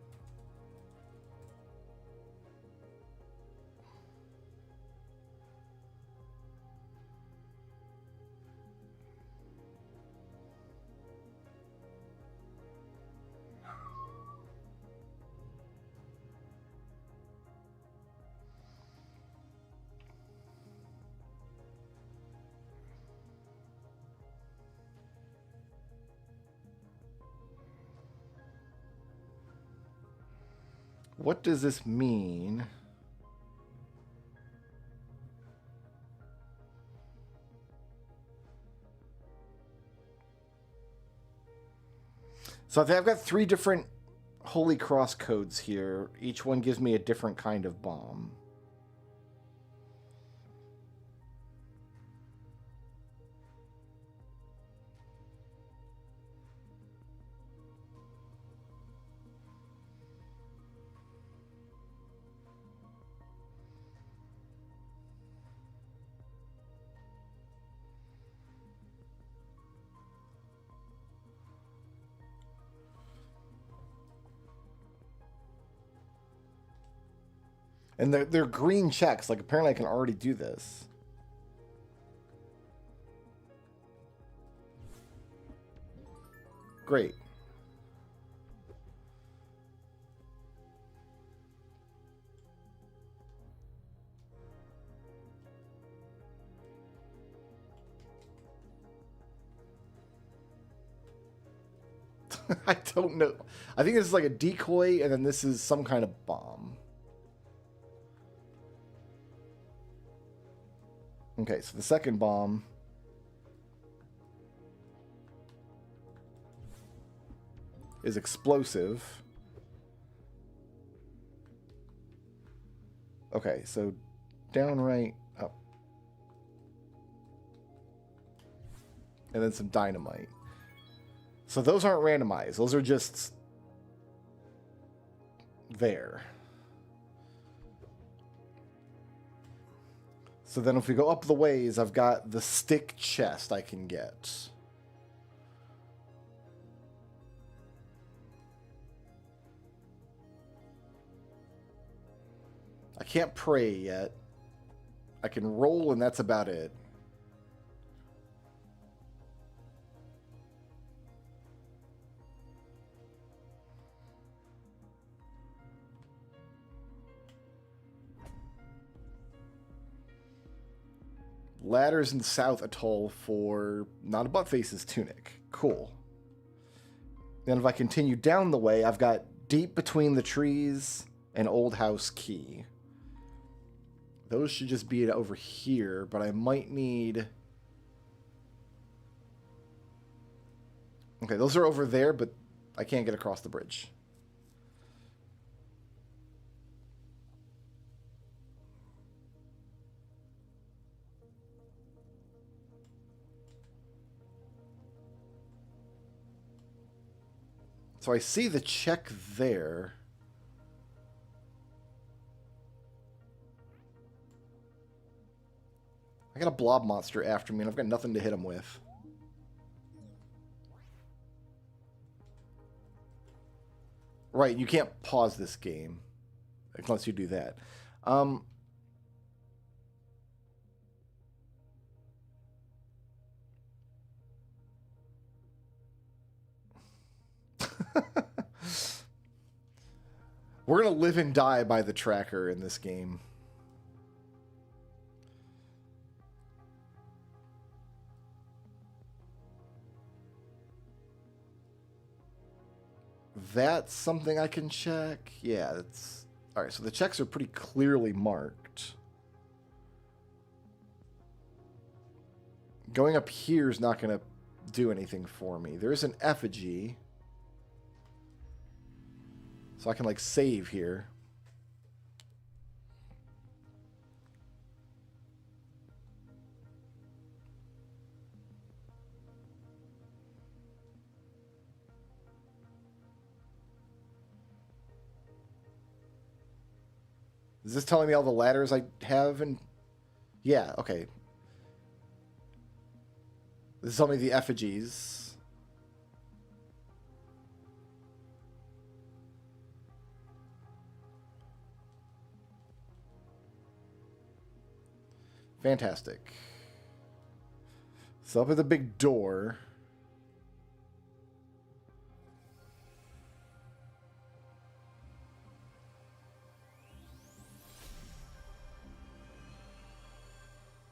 What does this mean? So I've got 3 different Holy Cross codes here. Each one gives me a different kind of bomb. And they're green checks. Like, apparently I can already do this. Great. I don't know. I think this is like a decoy, and then this is some kind of bomb. Okay, so the second bomb is explosive. Okay, so down, right, up. And then some dynamite. So those aren't randomized. Those are just there. So then if we go up the ways, I've got the stick chest I can get. I can't pray yet. I can roll, and that's about it. Ladders in South Atoll for not a Buttface's tunic. Cool. Then if I continue down the way, I've got Deep Between the Trees and Old House Key. Those should just be over here, but I might need... Okay, those are over there, but I can't get across the bridge. So I see the check there. I got a blob monster after me, and I've got nothing to hit him with. Right, you can't pause this game unless you do that. We're going to live and die by the tracker in this game. That's something I can check. Yeah, that's... All right, so the checks are pretty clearly marked. Going up here is not going to do anything for me. There is an effigy. So I can, like, save here. Is this telling me all the ladders I have? And yeah, okay. This is telling me the effigies. Fantastic. So up at the big door.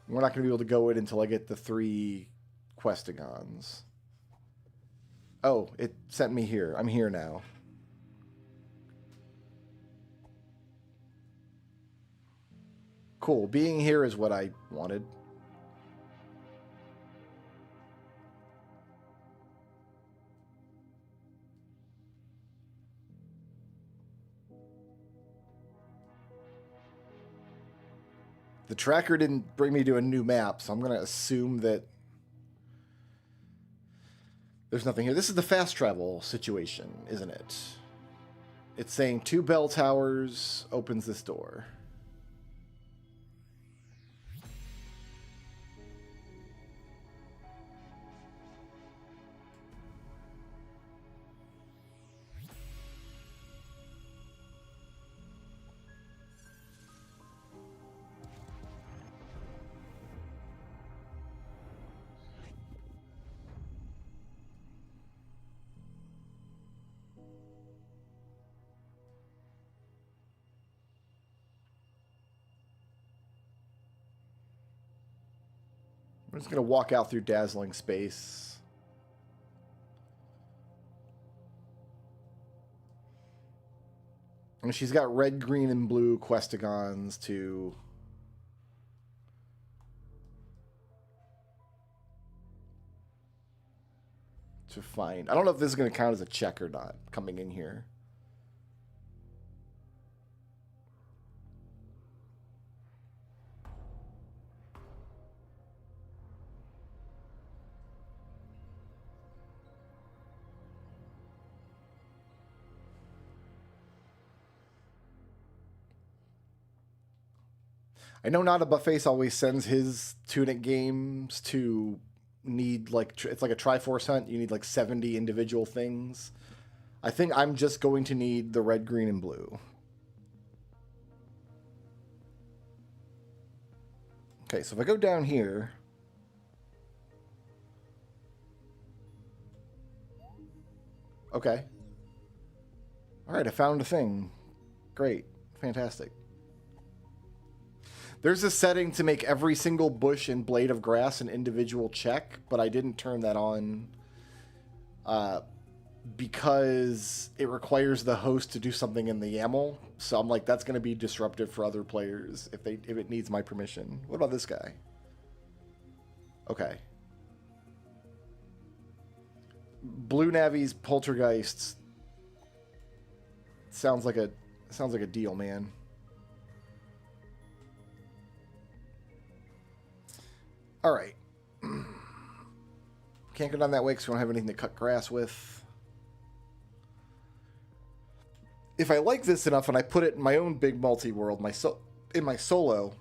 We're not going to be able to go in until I get the 3 questigons. Oh, it sent me here. I'm here now. Cool. Being here is what I wanted. The tracker didn't bring me to a new map, so I'm going to assume that there's nothing here. This is the fast travel situation, isn't it? It's saying 2 bell towers opens this door. I'm just going to walk out through dazzling space. And she's got red, green, and blue questigons to find. I don't know if this is going to count as a check or not, coming in here. I know Not a Buffet always sends his Tunic games to need, like, it's like a Triforce hunt. You need like 70 individual things. I think I'm just going to need the red, green, and blue. Okay, so if I go down here... Okay. Alright, I found a thing. Great. Fantastic. There's a setting to make every single bush and blade of grass an individual check, but I didn't turn that on because it requires the host to do something in the YAML. So I'm like, that's going to be disruptive for other players if it needs my permission. What about this guy? Okay. Blue Navi's Poltergeist sounds like a deal, man. All right. Can't go down that way because we don't have anything to cut grass with. If I like this enough and I put it in my own big multi-world, in my solo,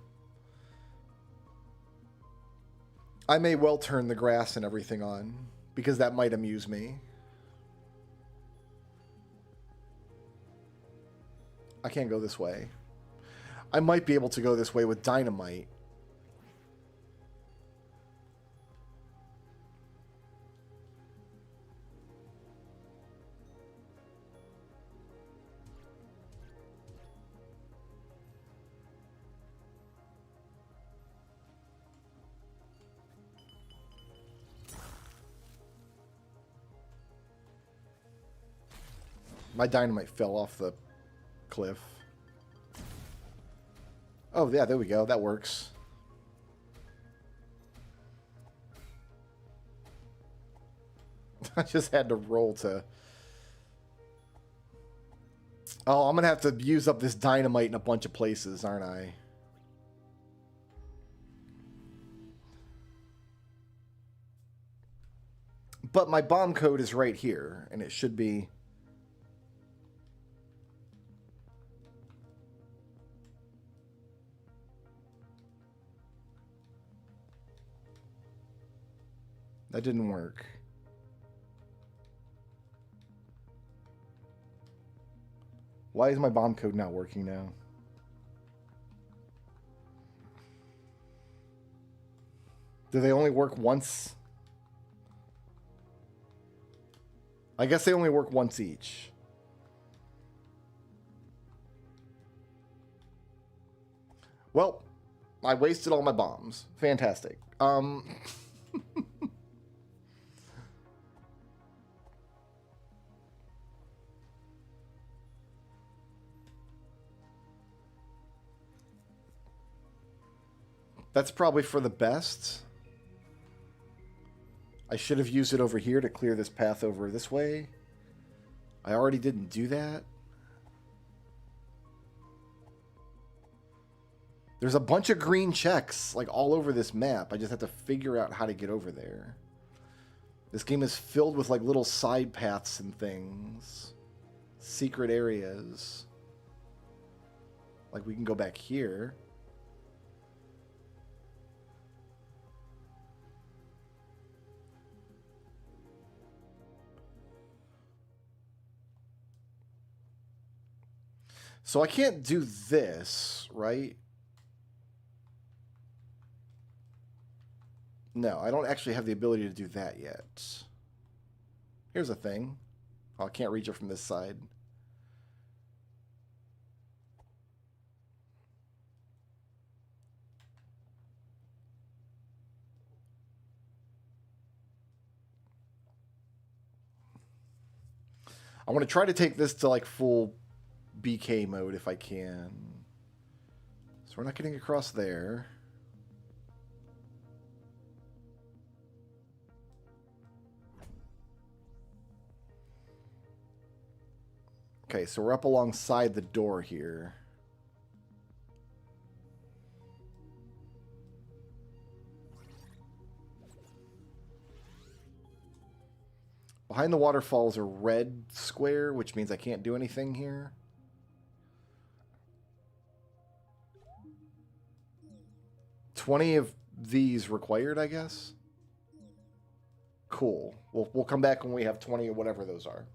I may well turn the grass and everything on because that might amuse me. I can't go this way. I might be able to go this way with dynamite. My dynamite fell off the cliff. Oh, yeah, there we go. That works. I just had to roll to... Oh, I'm going to have to use up this dynamite in a bunch of places, aren't I? But my bomb code is right here, and it should be... That didn't work. Why is my bomb code not working now? Do they only work once? I guess they only work once each. Well, I wasted all my bombs. Fantastic. That's probably for the best. I should have used it over here to clear this path over this way. I already didn't do that. There's a bunch of green checks, like, all over this map. I just have to figure out how to get over there. This game is filled with, like, little side paths and things. Secret areas. Like, we can go back here. So I can't do this, right? No, I don't actually have the ability to do that yet. Here's a thing. Oh, I can't reach it from this side. I want to try to take this to, like, full BK mode if I can. So we're not getting across there. Okay, so we're up alongside the door here. Behind the waterfall is a red square, which means I can't do anything here. $20 of these required, I guess. Cool. We'll come back when we have 20 or whatever those are.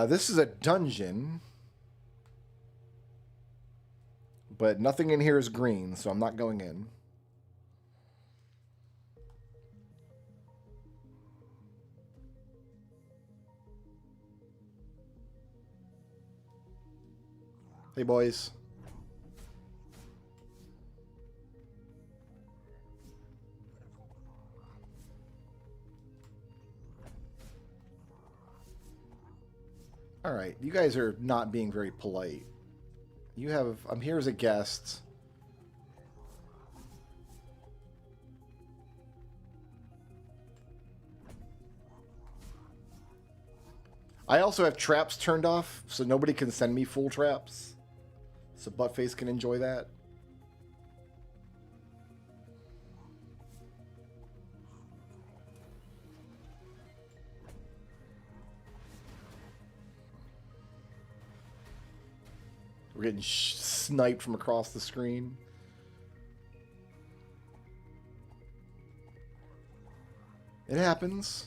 This is a dungeon. But nothing in here is green, so I'm not going in. Hey, boys. All right, you guys are not being very polite. You have... I'm here as a guest. I also have traps turned off, so nobody can send me full traps. So Buttface can enjoy that. We're getting sniped from across the screen. It happens.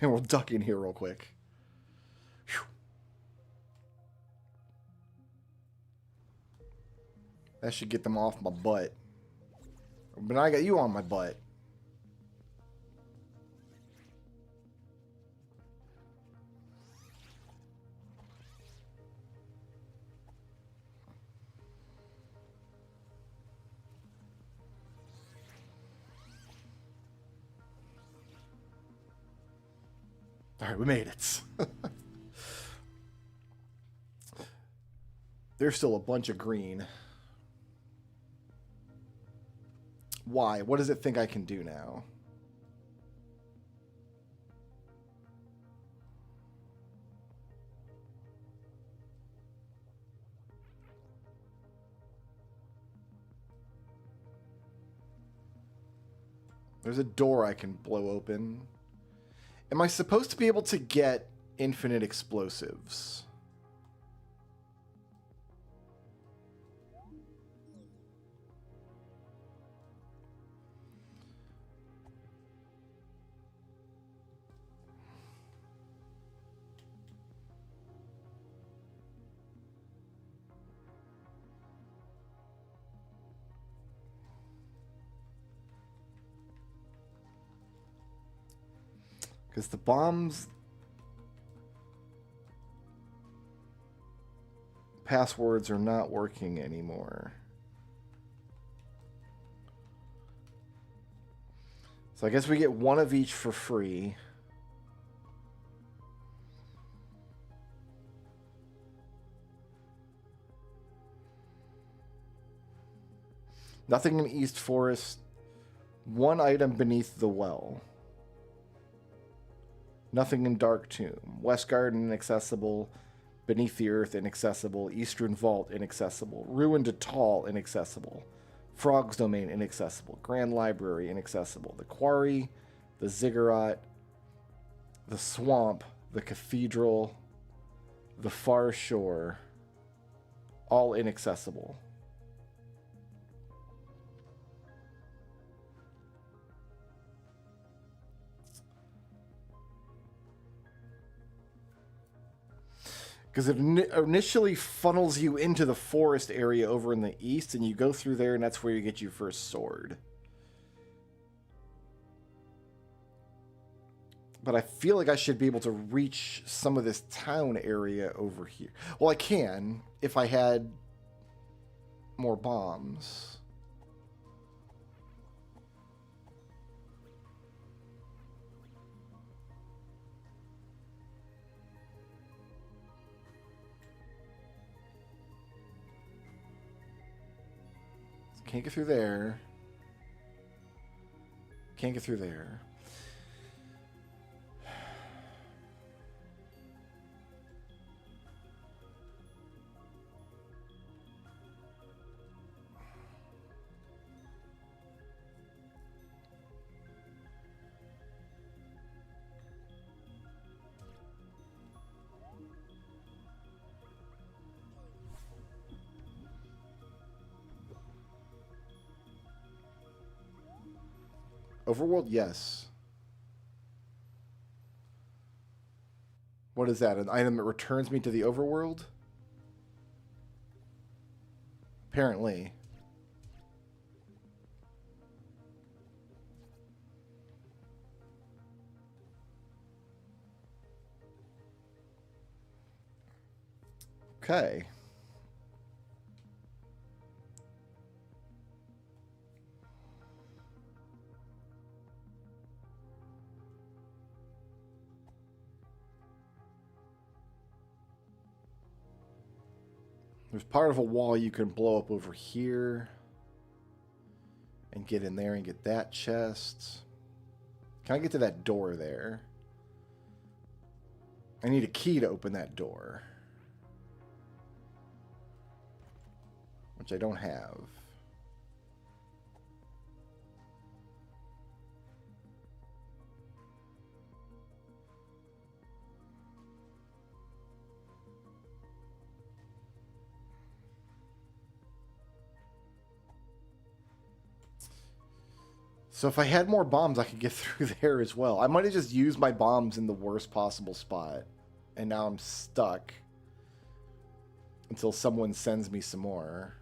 And we'll duck in here real quick. Whew. That should get them off my butt. But I got you on my butt. All right, we made it. There's still a bunch of green. Why? What does it think I can do now? There's a door I can blow open. Am I supposed to be able to get infinite explosives? Because the bombs... passwords are not working anymore. So I guess we get one of each for free. Nothing in East Forest. One item beneath the well. Nothing in Dark Tomb. West Garden inaccessible. Beneath the Earth inaccessible. Eastern Vault inaccessible. Ruined Atoll inaccessible. Frog's Domain inaccessible. Grand Library inaccessible. The Quarry. The Ziggurat. The Swamp. The Cathedral. The Far Shore. All inaccessible. Because it initially funnels you into the forest area over in the east, and you go through there, and that's where you get your first sword. But I feel like I should be able to reach some of this town area over here. Well, I can, if I had more bombs. Can't get through there. Can't get through there. Overworld, yes. What is that? An item that returns me to the overworld? Apparently. Okay. There's part of a wall you can blow up over here and get in there and get that chest. Can I get to that door there? I need a key to open that door, which I don't have. So if I had more bombs, I could get through there as well. I might have just used my bombs in the worst possible spot. And now I'm stuck until someone sends me some more.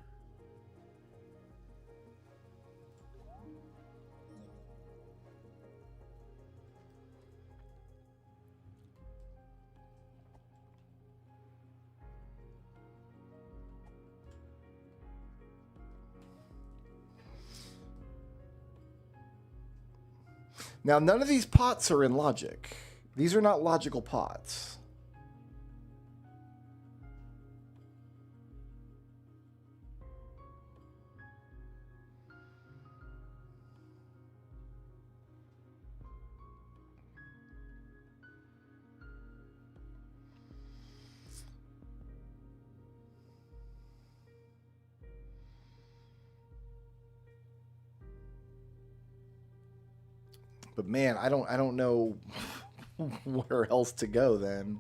Now, none of these pots are in logic. These are not logical pots. But man, I don't know where else to go then.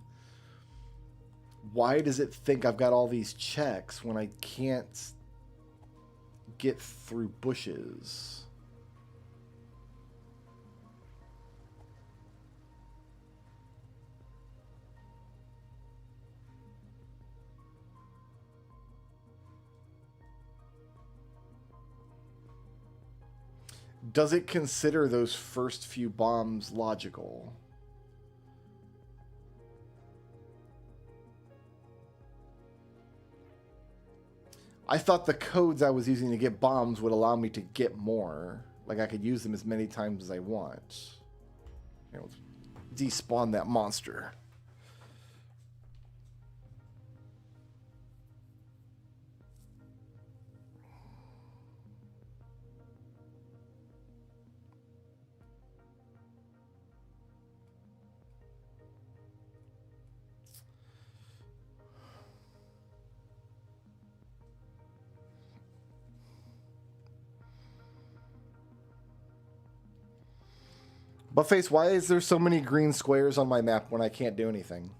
Why does it think I've got all these checks when I can't get through bushes? Does it consider those first few bombs logical? I thought the codes I was using to get bombs would allow me to get more. Like I could use them as many times as I want. Here, let's despawn that monster. Buttface, why is there so many green squares on my map when I can't do anything?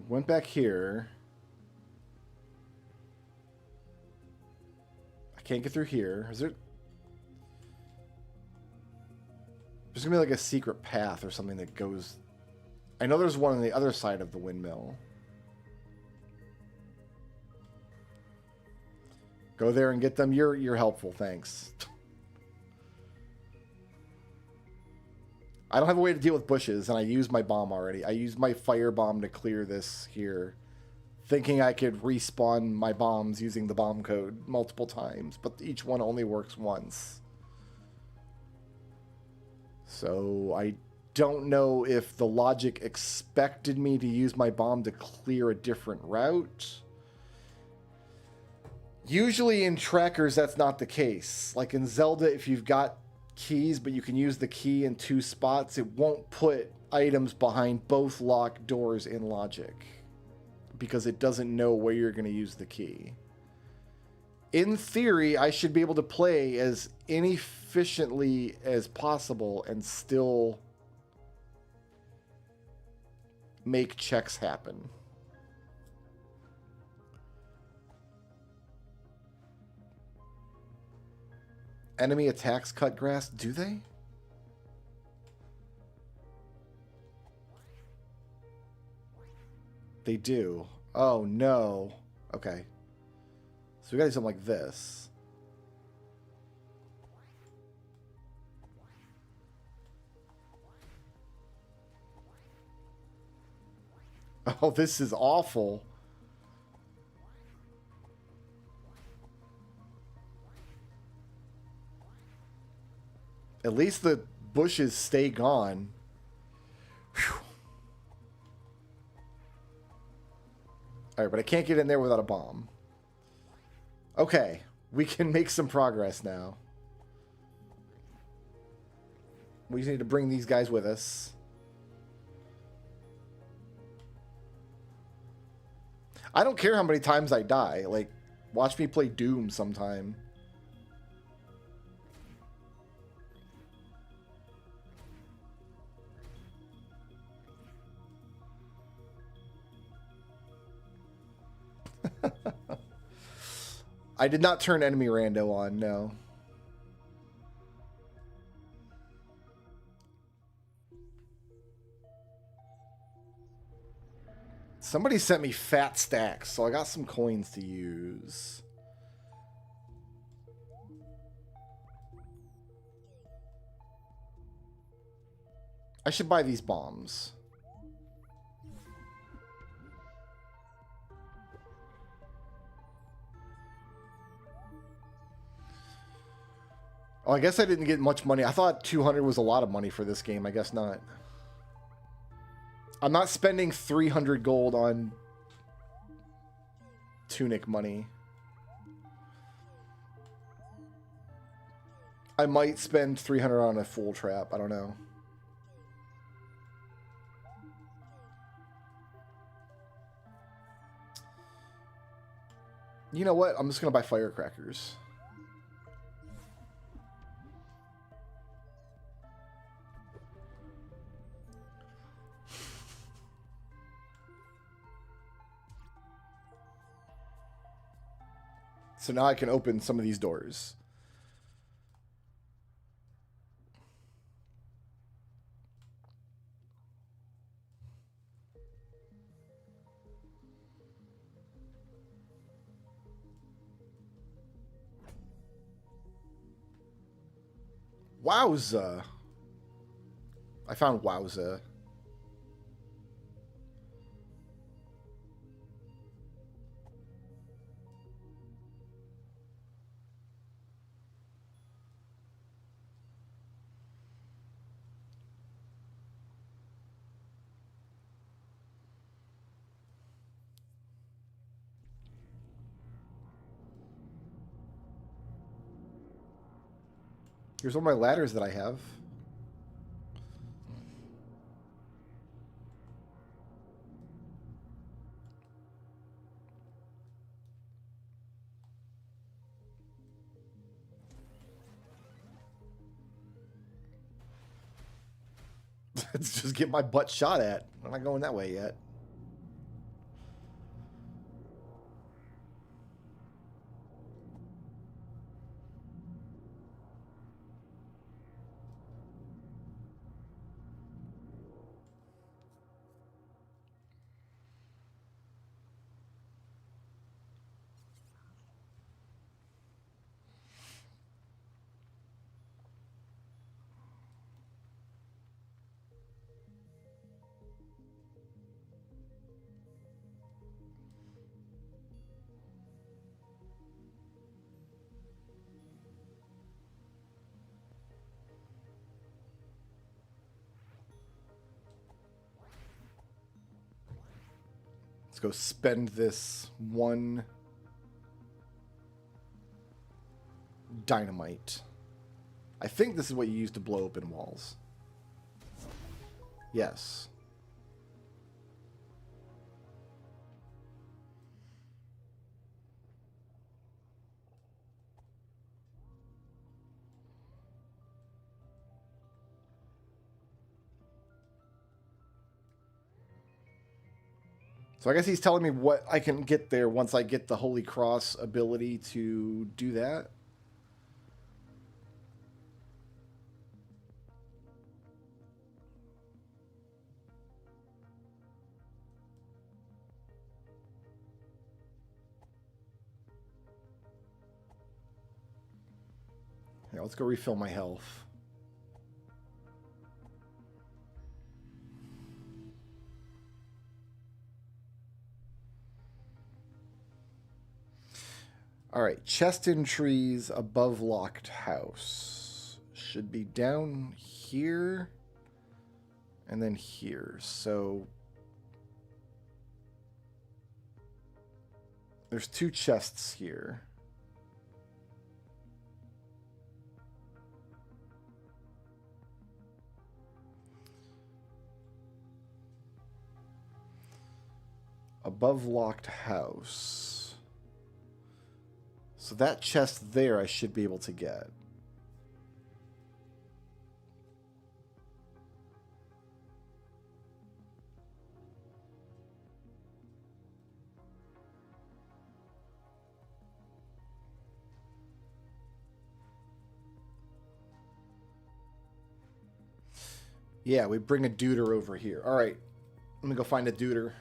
Went back here. I can't get through here. Is there... There's gonna be like a secret path or something that goes... I know there's one on the other side of the windmill. Go there and get them. You're helpful, thanks. I don't have a way to deal with bushes, and I used my bomb already. I used my fire bomb to clear this here, thinking I could respawn my bombs using the bomb code multiple times, but each one only works once. So I don't know if the logic expected me to use my bomb to clear a different route. Usually in trackers, that's not the case. Like in Zelda, if you've got keys, but you can use the key in 2 spots, it won't put items behind both locked doors in logic because it doesn't know where you're going to use the key. In theory, I should be able to play as inefficiently as possible and still make checks happen. Enemy attacks cut grass, do they? They do. Oh no. Okay. So we gotta do something like this. Oh, this is awful. At least the bushes stay gone. Whew. All right, but I can't get in there without a bomb. Okay, we can make some progress now. We just need to bring these guys with us. I don't care how many times I die. Like, watch me play Doom sometime. I did not turn enemy rando on, no. Somebody sent me fat stacks, so I got some coins to use. I should buy these bombs. Oh, I guess I didn't get much money. I thought 200 was a lot of money for this game. I guess not. I'm not spending 300 gold on tunic money. I might spend 300 on a full trap. I don't know. You know what? I'm just going to buy firecrackers. So now I can open some of these doors. Wowza. I found wowza. Here's all my ladders that I have. Let's just get my butt shot at. I'm not going that way yet. Let's go spend this one dynamite. I think this is what you use to blow open walls. Yes. So I guess he's telling me what I can get there once I get the Holy Cross ability to do that. Yeah, let's go refill my health. All right, chest in trees above locked house. Should be down here and then here. So there's two chests here. Above locked house. So that chest there I should be able to get. Yeah, we bring a duder over here. All right, let me go find a duder.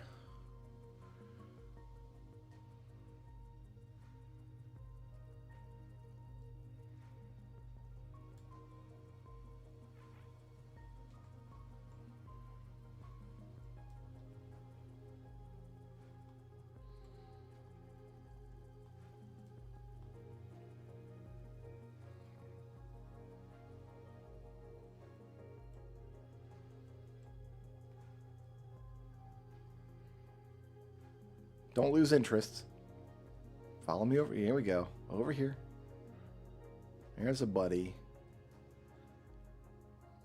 Don't lose interest. Follow me over. Here we go. Over here. There's a buddy.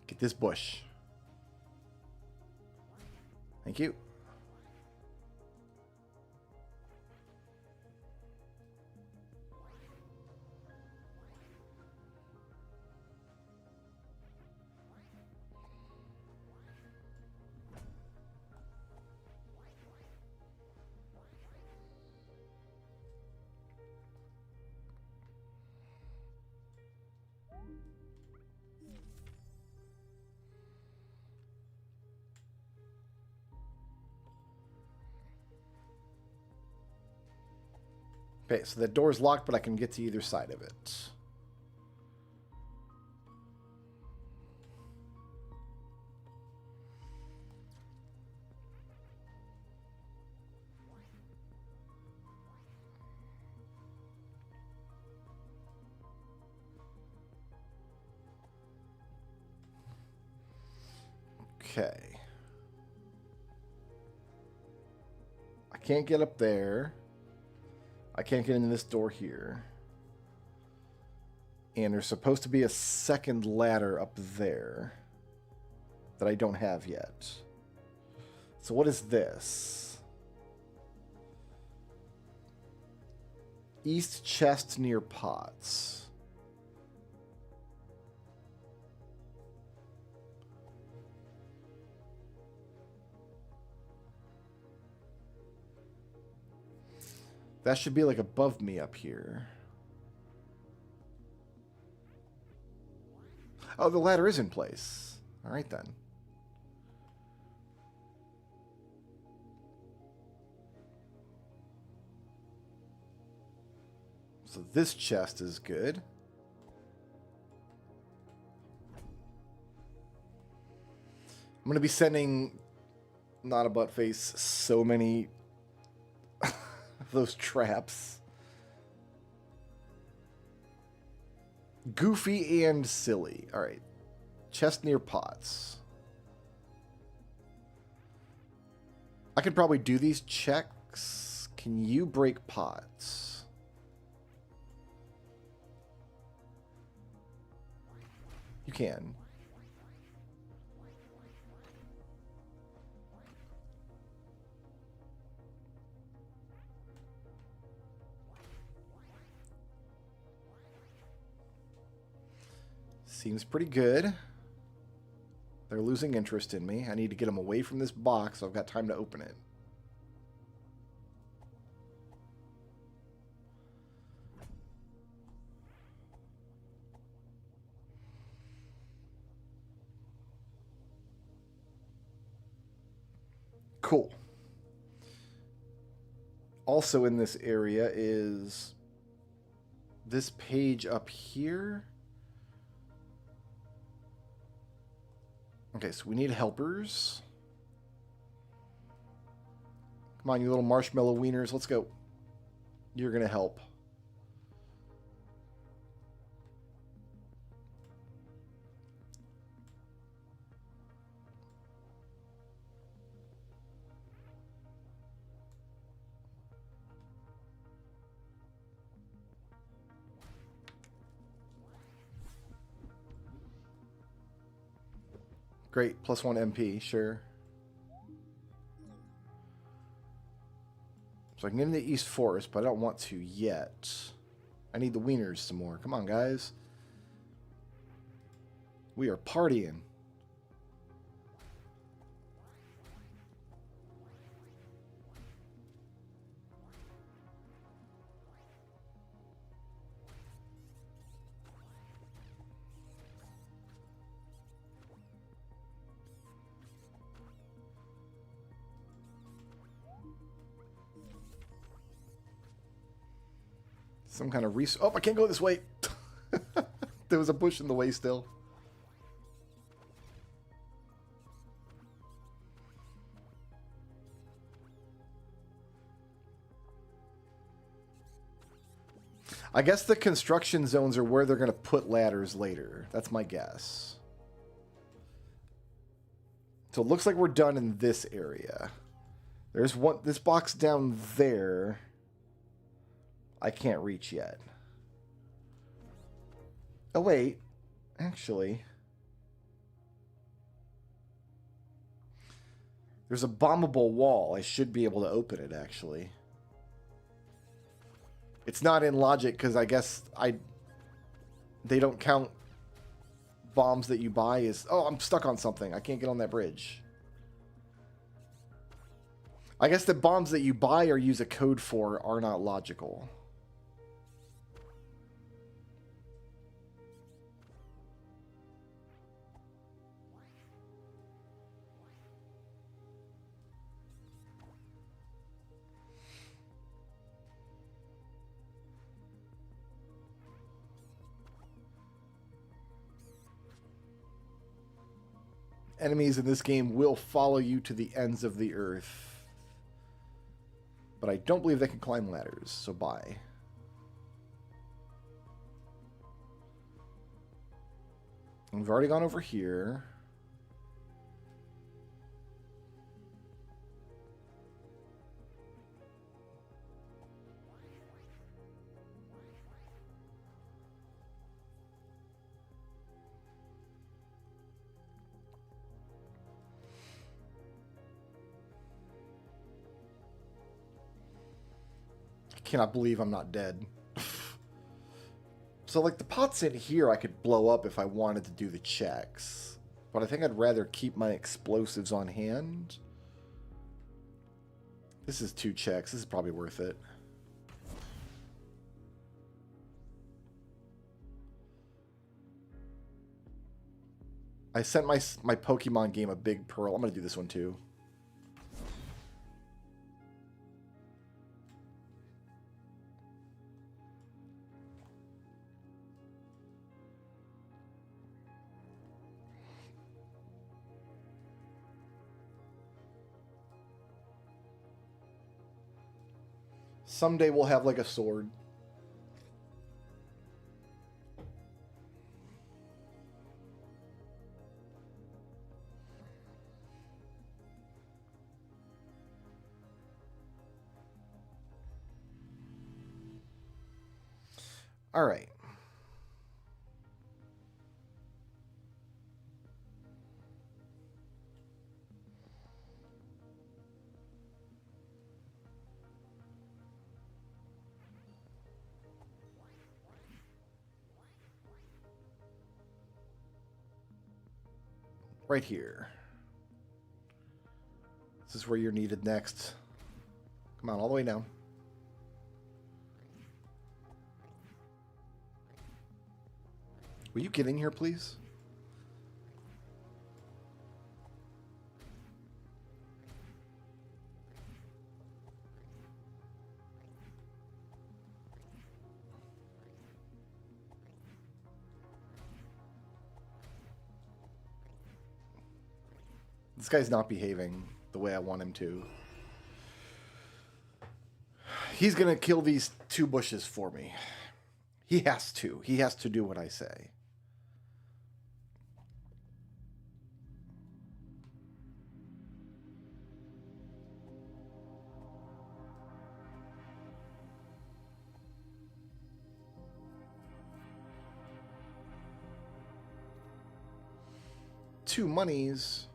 Get this bush. Thank you. Okay, so the door's locked, but I can get to either side of it. Okay. I can't get up there. I can't get into this door here. And there's supposed to be a second ladder up there that I don't have yet. So what is this? East chest near pots. That should be like above me up here. Oh, the ladder is in place. All right, then. So this chest is good. I'm going to be sending, not a butt face, so many those traps. Goofy and silly. All right. Chest near pots. I could probably do these checks. Can you break pots? You can. Seems pretty good. They're losing interest in me. I need to get them away from this box so I've got time to open it. Cool. Also in this area is this page up here. Okay, so we need helpers. Come on, you little marshmallow wieners. Let's go. You're going to help. Great, +1 MP, sure. So I can get in the East Forest, but I don't want to yet. I need the wieners some more. Come on, guys. We are partying. Some kind of Oh, I can't go this way. There was a bush in the way still. I guess the construction zones are where they're going to put ladders later. That's my guess. So it looks like we're done in this area. There's one. This box down there I can't reach yet. Oh, wait. Actually, there's a bombable wall. I should be able to open it, actually. It's not in logic because I guess they don't count bombs that you buy as... Oh, I'm stuck on something. I can't get on that bridge. I guess the bombs that you buy or use a code for are not logical. Enemies in this game will follow you to the ends of the earth. But I don't believe they can climb ladders, so bye. We've already gone over here. Cannot believe I'm not dead. So, like, the pots in here I could blow up if I wanted to do the checks. But I think I'd rather keep my explosives on hand. This is 2 checks. This is probably worth it. I sent my Pokemon game a big pearl. I'm going to do this one too. Someday we'll have like a sword. All right. Right here. This is where you're needed next. Come on, all the way down. Will you get in here, please? This guy's not behaving the way I want him to. He's going to kill these 2 bushes for me. He has to. He has to do what I say. Two monies.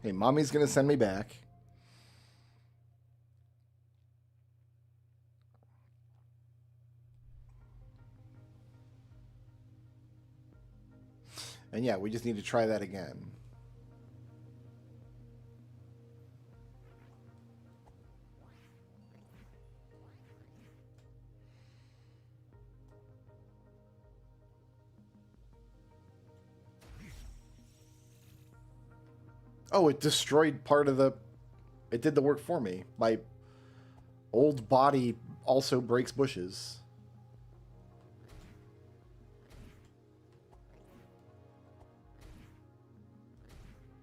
Hey, mommy's gonna send me back. And yeah, we just need to try that again. Oh, it destroyed part of the... It did the work for me. My old body also breaks bushes.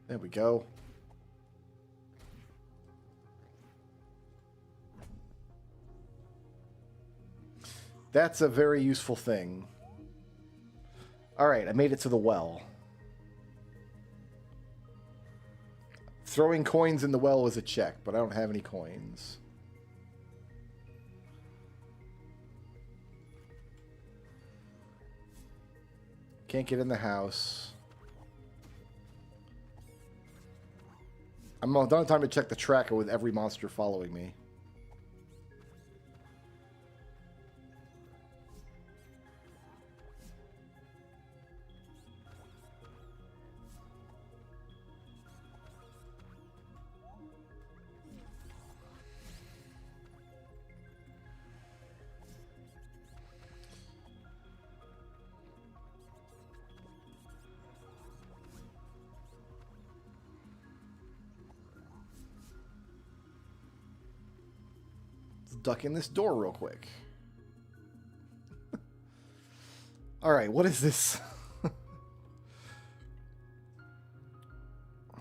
There we go. That's a very useful thing. Alright, I made it to the well. Throwing coins in the well was a check, but I don't have any coins. Can't get in the house. I don't have time to check the tracker with every monster following me. Duck in this door real quick. Alright, what is this?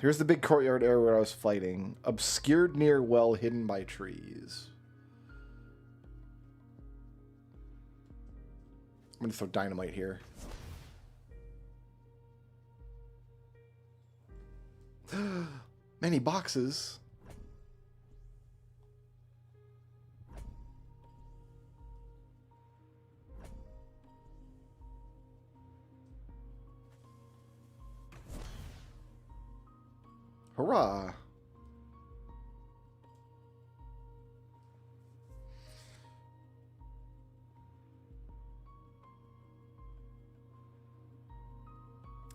Here's the big courtyard area where I was fighting. Obscured near well, hidden by trees. I'm gonna throw dynamite here. Many boxes. Hurrah!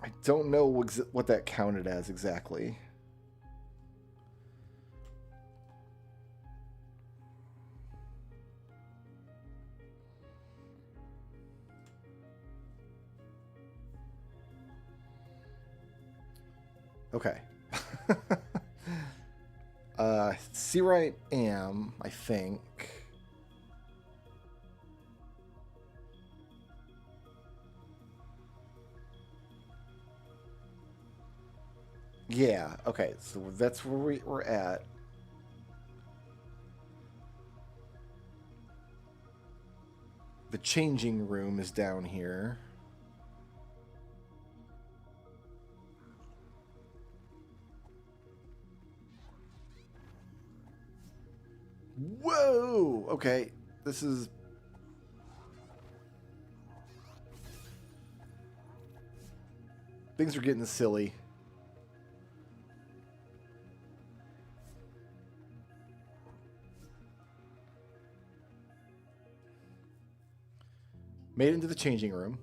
I don't know what that counted as exactly. Okay. See where I am, I think. Yeah, okay, so that's where we're at. The changing room is down here. Whoa! Okay, this is... Things are getting silly. Made it into the changing room.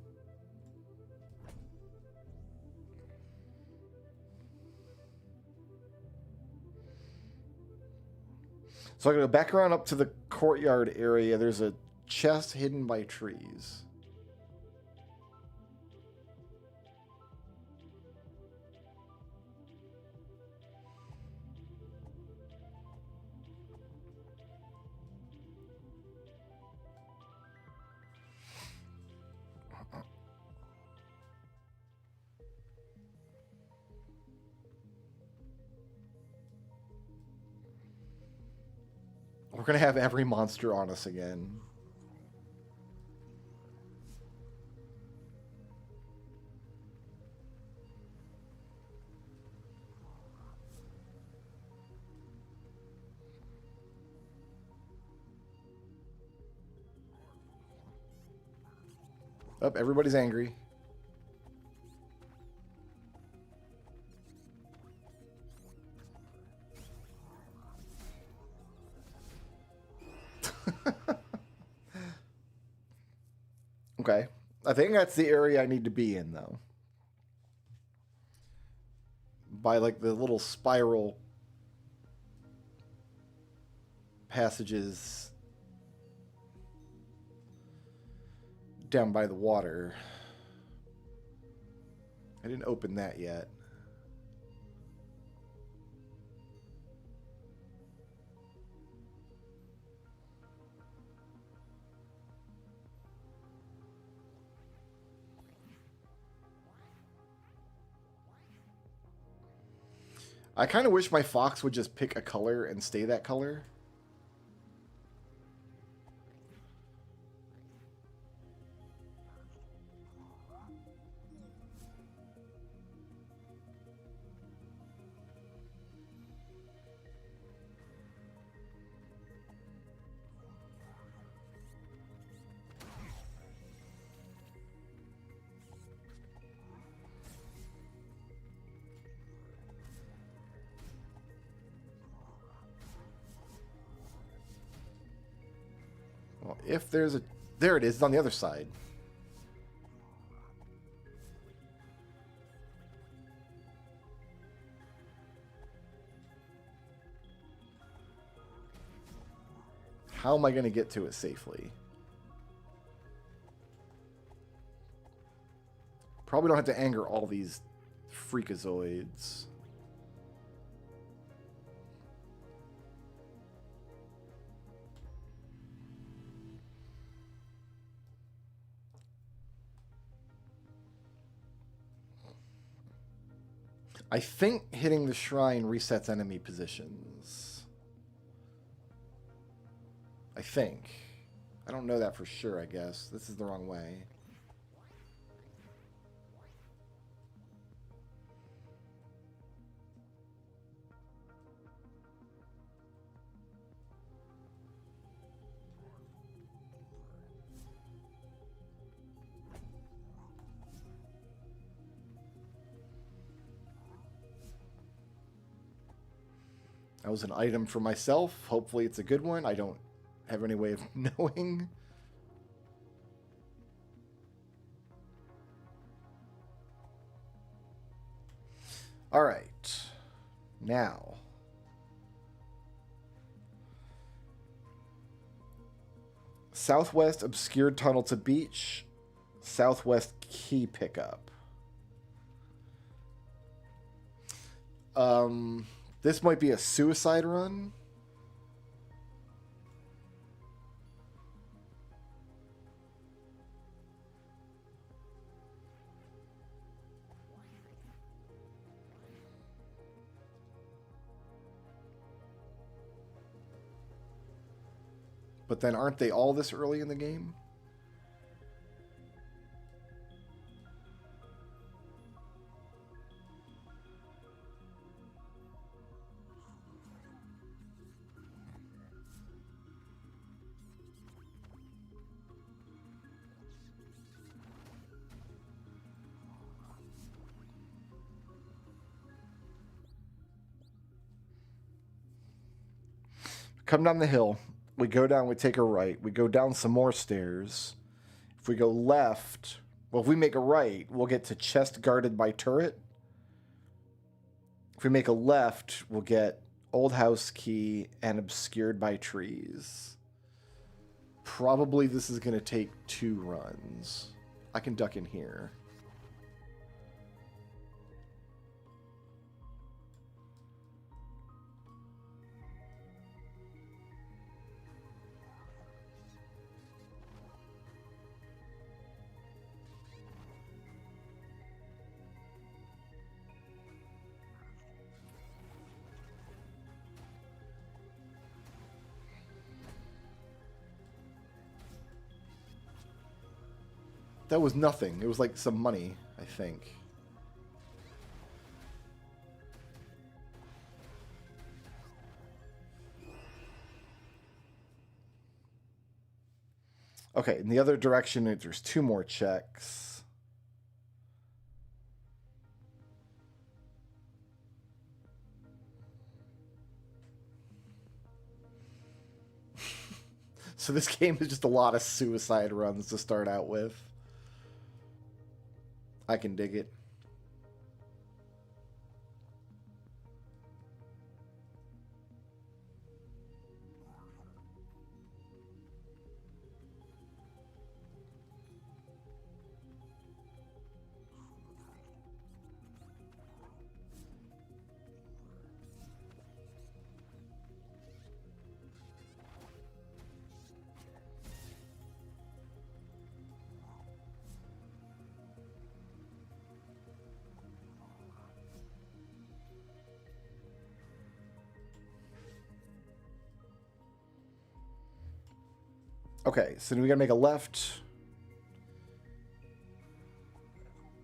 So I'm going to go back around up to the courtyard area. There's a chest hidden by trees. We're going to have every monster on us again. Oh, everybody's angry. Okay. I think that's the area I need to be in, though. By, like, the little spiral passages down by the water. I didn't open that yet. I kind of wish my fox would just pick a color and stay that color. If there's a... There it is. It's on the other side. How am I going to get to it safely? Probably don't have to anger all these freakazoids. I think hitting the shrine resets enemy positions. I think. I don't know that for sure, I guess. This is the wrong way. That was an item for myself. Hopefully it's a good one. I don't have any way of knowing. All right. Now. Southwest obscured tunnel to beach. Southwest key pickup. This might be a suicide run. But then aren't they all this early in the game? Come down the hill. We go down, we take a right. We go down some more stairs. If we go left, well, if we make a right, we'll get to chest guarded by turret. If we make a left, we'll get old house key and obscured by trees. Probably this is going to take 2 runs. I can duck in here. That was nothing. It was like some money, I think. Okay, in the other direction, there's 2 more checks. So this game is just a lot of suicide runs to start out with. I can dig it. Okay, so we gotta make a left.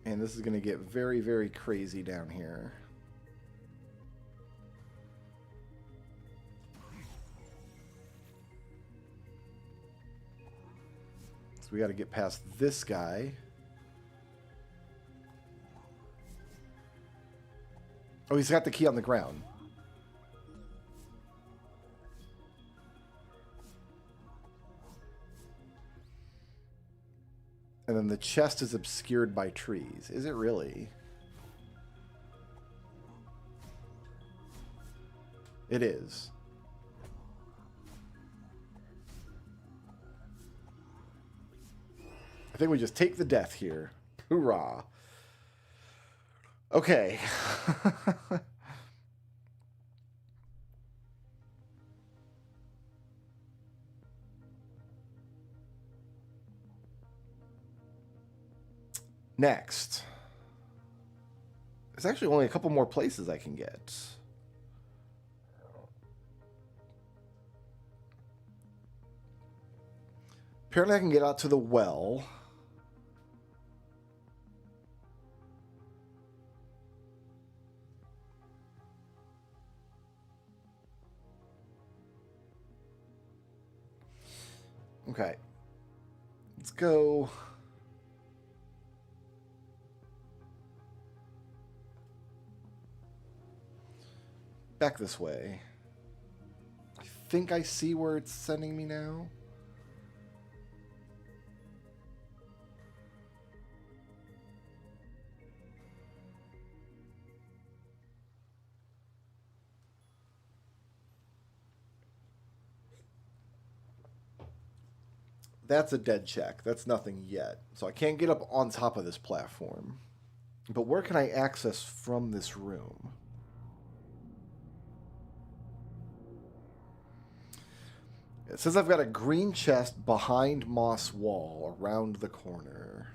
And this is gonna get very, very crazy down here. So we gotta get past this guy. Oh, he's got the key on the ground. And then the chest is obscured by trees. Is it really? It is. I think we just take the death here. Hoorah. Okay. Next. There's actually only a couple more places I can get. Apparently I can get out to the well. Okay. Let's go. Back this way. I think I see where it's sending me now. That's a dead check. That's nothing yet. So I can't get up on top of this platform. But where can I access from this room? It says I've got a green chest behind moss wall around the corner.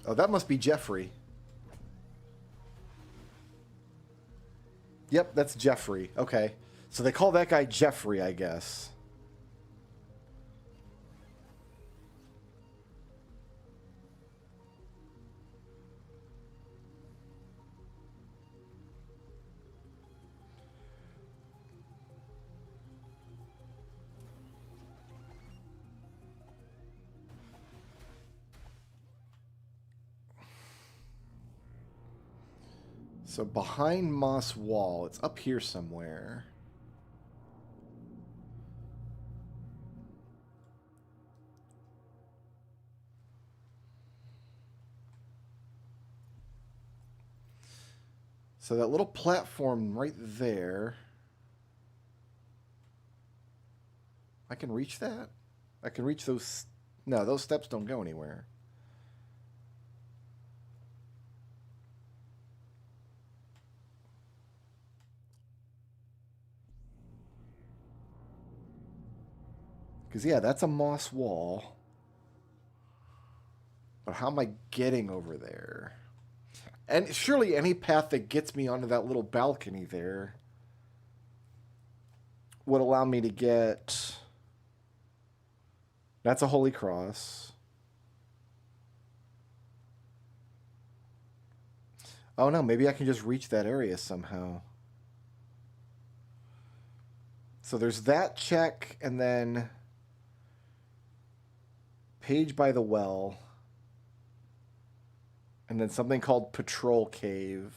Oh, that must be Jeffrey. Yep, that's Jeffrey. Okay. So they call that guy Jeffrey, I guess. So behind moss wall, it's up here somewhere. So that little platform right there. I can reach that? I can reach those. No, those steps don't go anywhere. Because, yeah, that's a moss wall. But how am I getting over there? And surely any path that gets me onto that little balcony there would allow me to get... That's a holy cross. Oh no, maybe I can just reach that area somehow. So there's that check, and then page by the well, and then something called Patrol Cave.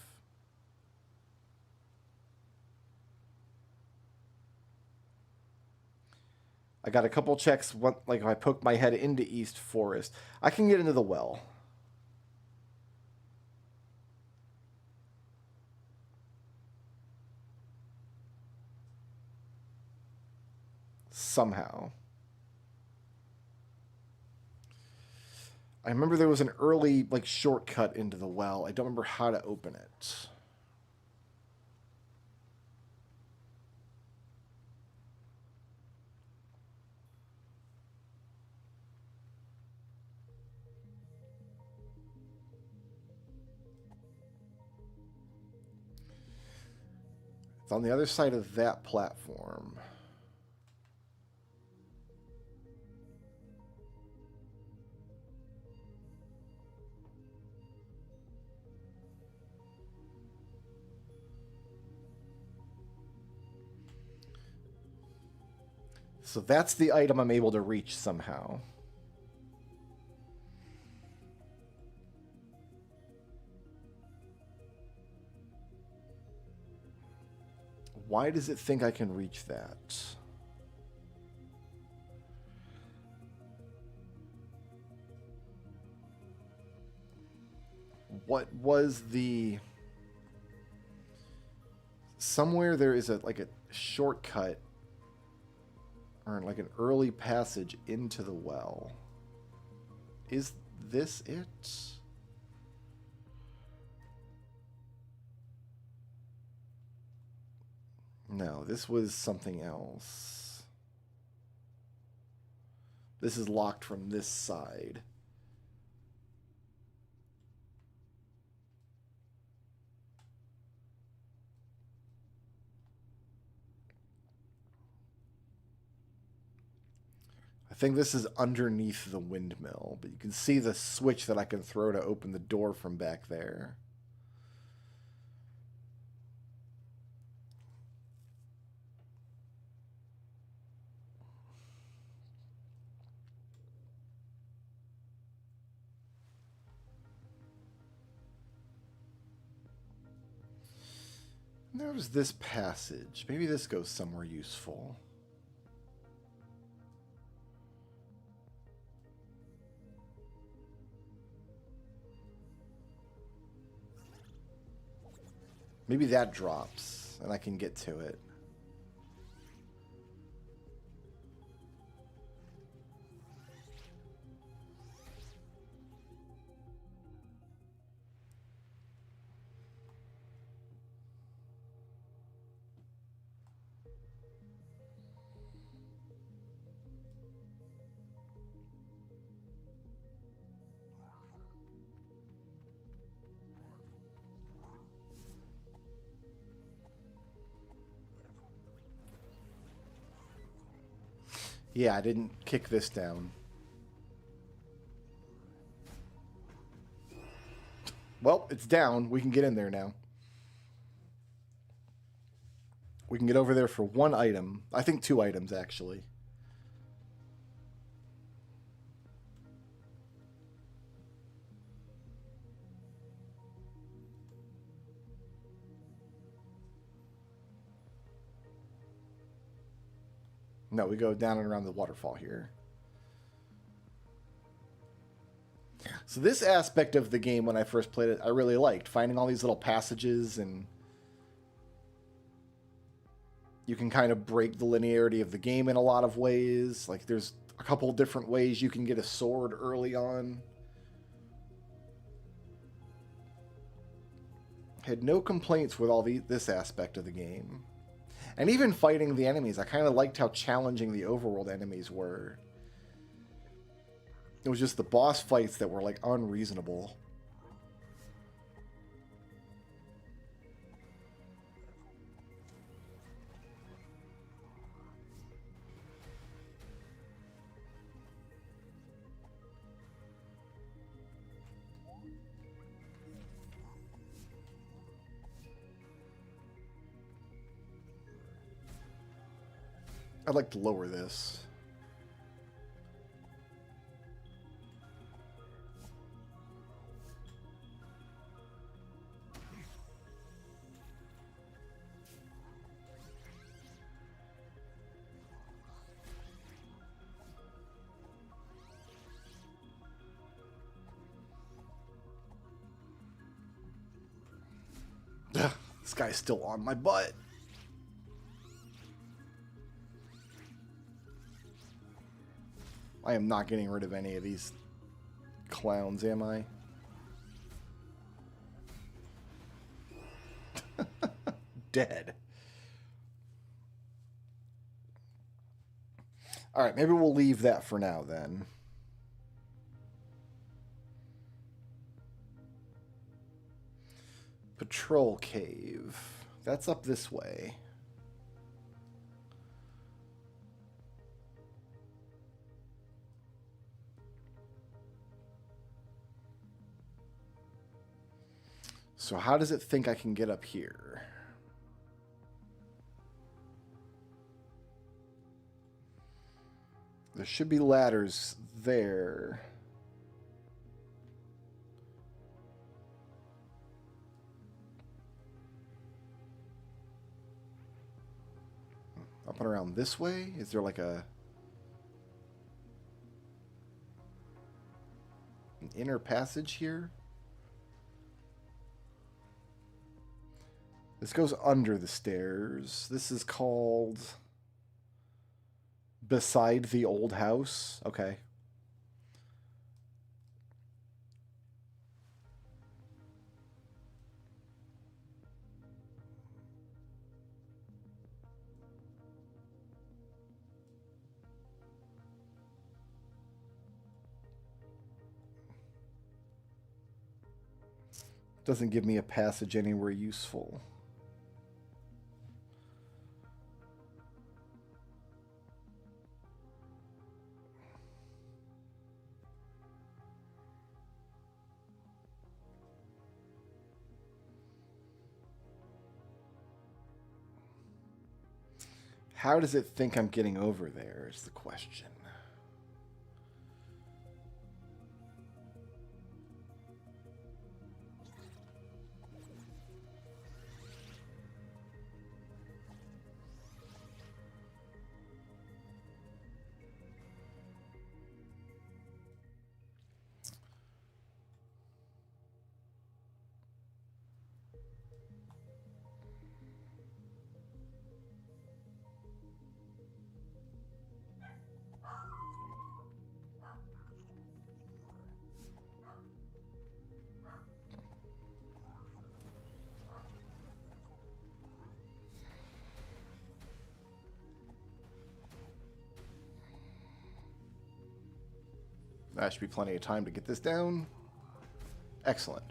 I got a couple checks, like if I poke my head into East Forest. I can get into the well. Somehow. I remember there was an early, like, shortcut into the well. I don't remember how to open it. It's on the other side of that platform. So that's the item I'm able to reach somehow. Why does it think I can reach that? What was the... Somewhere there is like a shortcut or like an early passage into the well. Is this it? No, this was something else. This is locked from this side. I think this is underneath the windmill, but you can see the switch that I can throw to open the door from back there. There's this passage. Maybe this goes somewhere useful. Maybe that drops, and I can get to it. Yeah, I didn't kick this down. Well, it's down. We can get in there now. We can get over there for one item. I think 2 items, actually. No, we go down and around the waterfall here. So this aspect of the game, when I first played it, I really liked. Finding all these little passages, and you can kind of break the linearity of the game in a lot of ways. Like, there's a couple different ways you can get a sword early on. Had no complaints with all this aspect of the game. And even fighting the enemies, I kind of liked how challenging the overworld enemies were. It was just the boss fights that were, like, unreasonable. I'd like to lower this. Ugh, this guy's still on my butt. I am not getting rid of any of these clowns, am I? Dead. Alright, maybe we'll leave that for now then. Patrol Cave. That's up this way. So how does it think I can get up here? There should be ladders there. up and around this way? Is there like an inner passage here? This goes under the stairs. This is called Beside the Old House. Okay. Doesn't give me a passage anywhere useful. How does it think I'm getting over there is the question. That should be plenty of time to get this down. Excellent.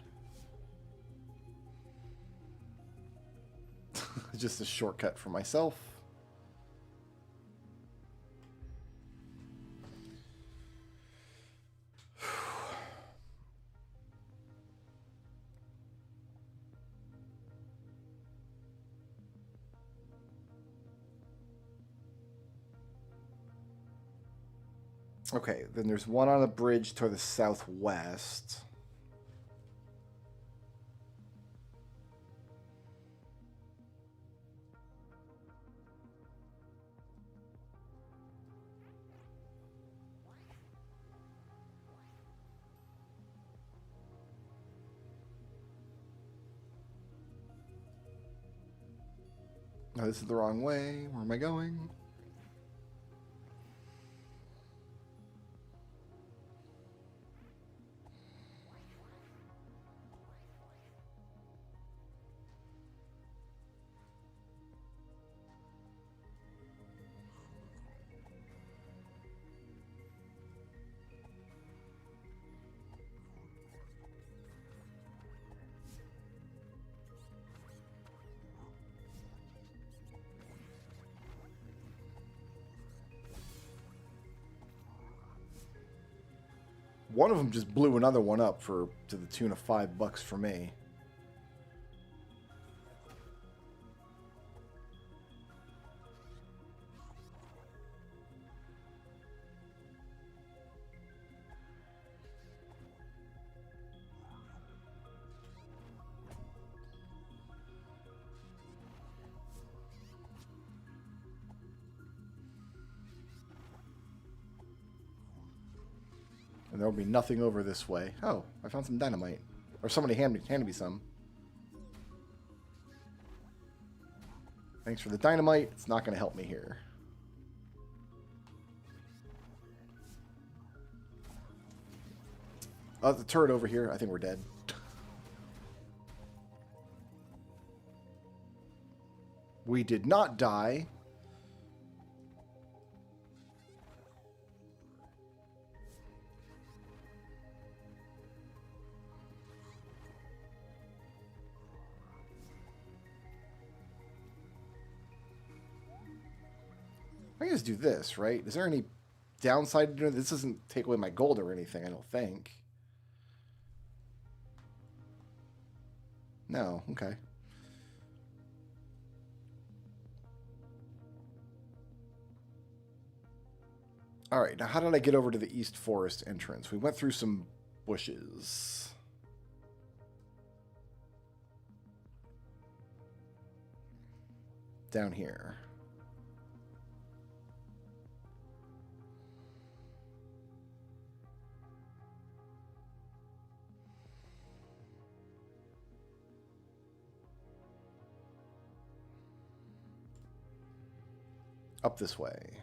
Just a shortcut for myself. Okay, then there's one on a bridge to the southwest. No, this is the wrong way. Where am I going? One of them just blew another one up to the tune of $5 for me. And there will be nothing over this way. Oh, I found some dynamite. Or somebody handed me some. Thanks for the dynamite. It's not going to help me here. Oh, the turret over here. I think we're dead. We did not die. I can just do this, right? Is there any downside to doing this? This doesn't take away my gold or anything, I don't think. No, okay. Alright, now how did I get over to the East Forest entrance? We went through some bushes. Down here. Up this way.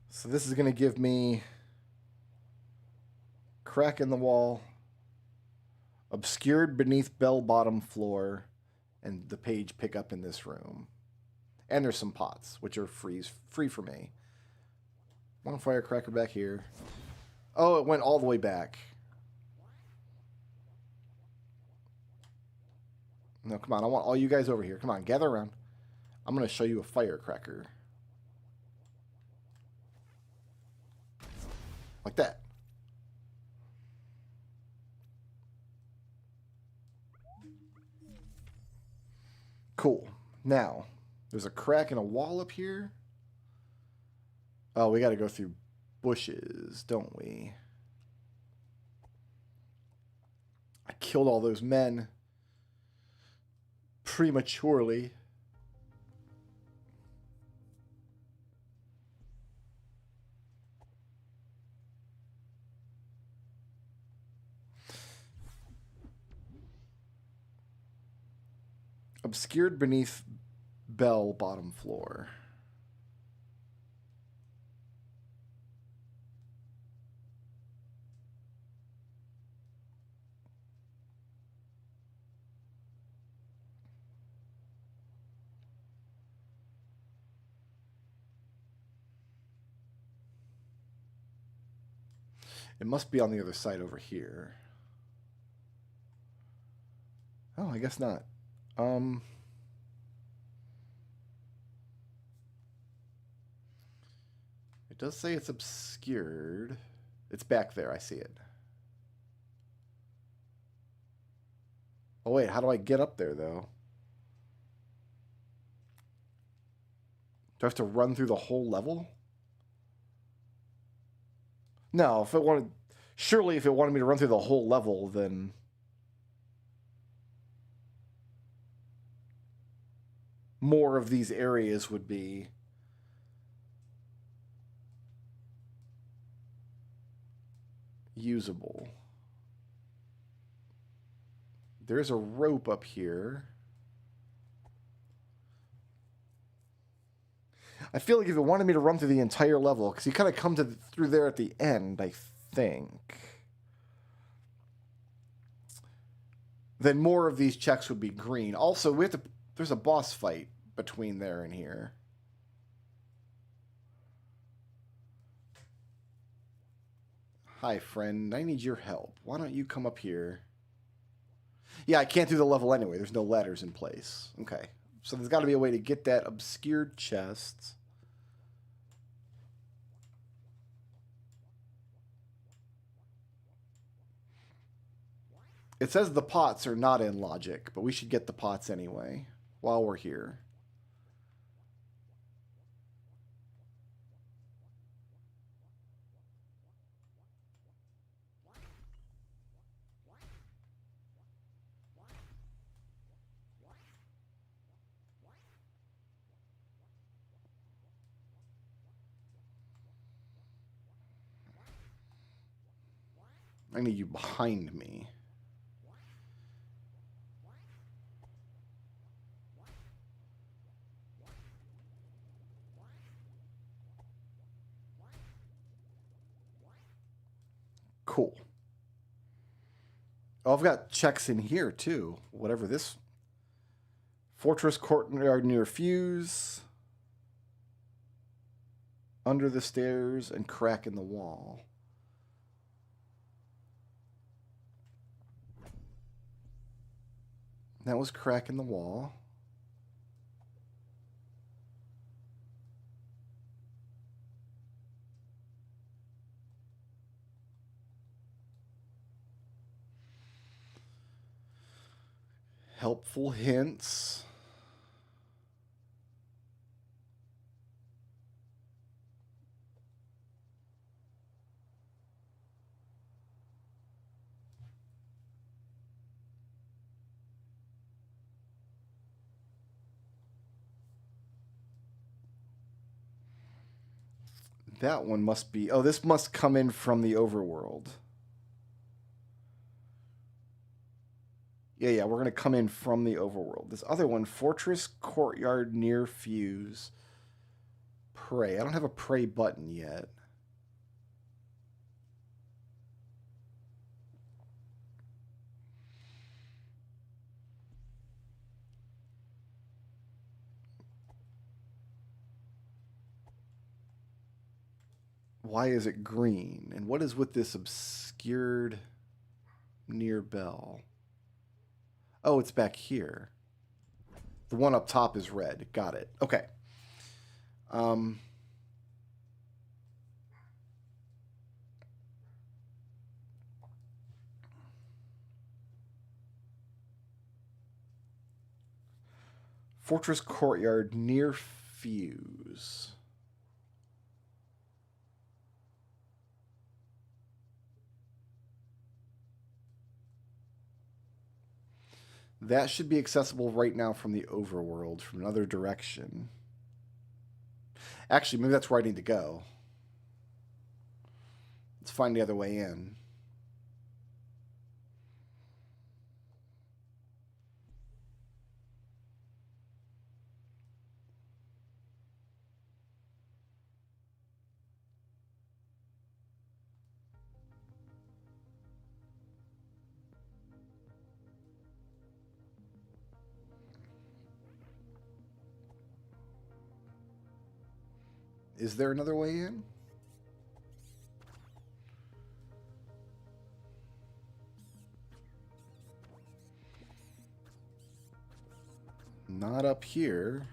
So this is going to give me crack in the wall, obscured beneath bell bottom floor, and the page pickup in this room. And there's some pots, which are free for me. One firecracker back here. Oh, it went all the way back. No, come on. I want all you guys over here. Come on, gather around. I'm going to show you a firecracker. Like that. Cool. Now, there's a crack in a wall up here. Oh, we got to go through bushes, don't we? I killed all those men prematurely. Obscured beneath bell bottom floor. It must be on the other side over here. Oh, I guess not. It does say it's obscured. It's back there. I see it. Oh, wait. How do I get up there, though? Do I have to run through the whole level? No, if it wanted... Surely if it wanted me to run through the whole level, then... more of these areas would be... usable. There's a rope up here. I feel like if it wanted me to run through the entire level, because you kind of come through there at the end, I think, then more of these checks would be green. Also, we have to. There's a boss fight between there and here. Hi, friend. I need your help. Why don't you come up here? Yeah, I can't do the level anyway. There's no ladders in place. Okay. So there's got to be a way to get that obscured chest. It says the pots are not in logic, but we should get the pots anyway while we're here. I need you behind me. Cool. Oh, I've got checks in here too. Whatever this. Fortress courtyard near fuse. Under the stairs and crack in the wall. That was crack in the wall. Helpful hints. That one must be... Oh, this must come in from the overworld. Yeah, we're going to come in from the overworld. This other one, Fortress Courtyard near Fuse. Pray. I don't have a pray button yet. Why is it green? And what is with this obscured near bell? Oh, it's back here. The one up top is red. Got it. Okay. Fortress Courtyard near Fuse. That should be accessible right now from the overworld, from another direction. Actually, maybe that's where I need to go. Let's find the other way in. Is there another way in? Not up here.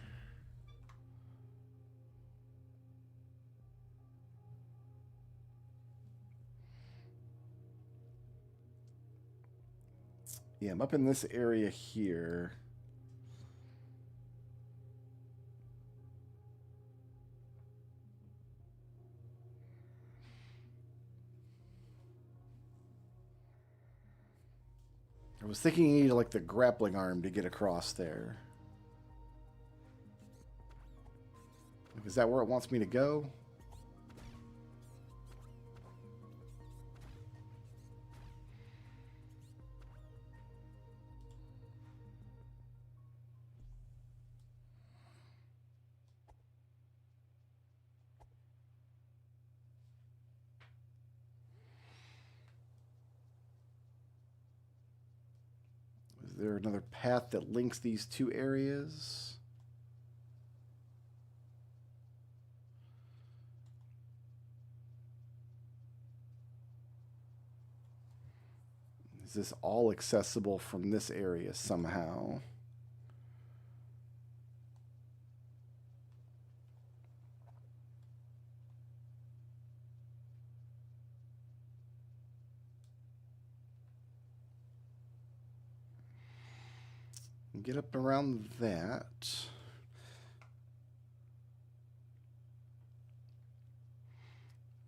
Yeah, I'm up in this area here. I was thinking you needed like the grappling arm to get across there. Is that where it wants me to go? Is there another path that links these two areas? Is this all accessible from this area somehow? Get up around that.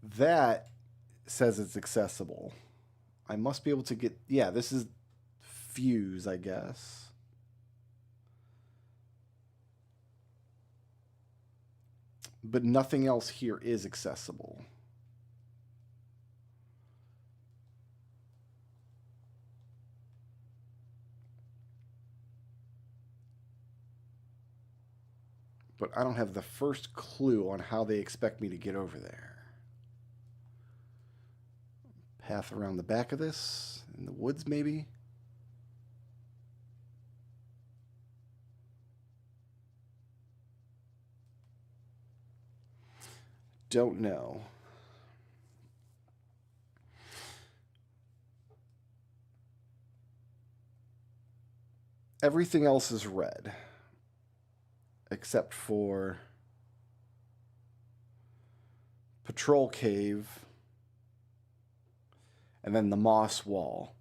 That says it's accessible. I must be able to get... Yeah, this is Fuse, I guess. But nothing else here is accessible. But I don't have the first clue on how they expect me to get over there. Path around the back of this, in the woods maybe? Don't know. Everything else is red. Except for Patrol Cave and then the Moss Wall.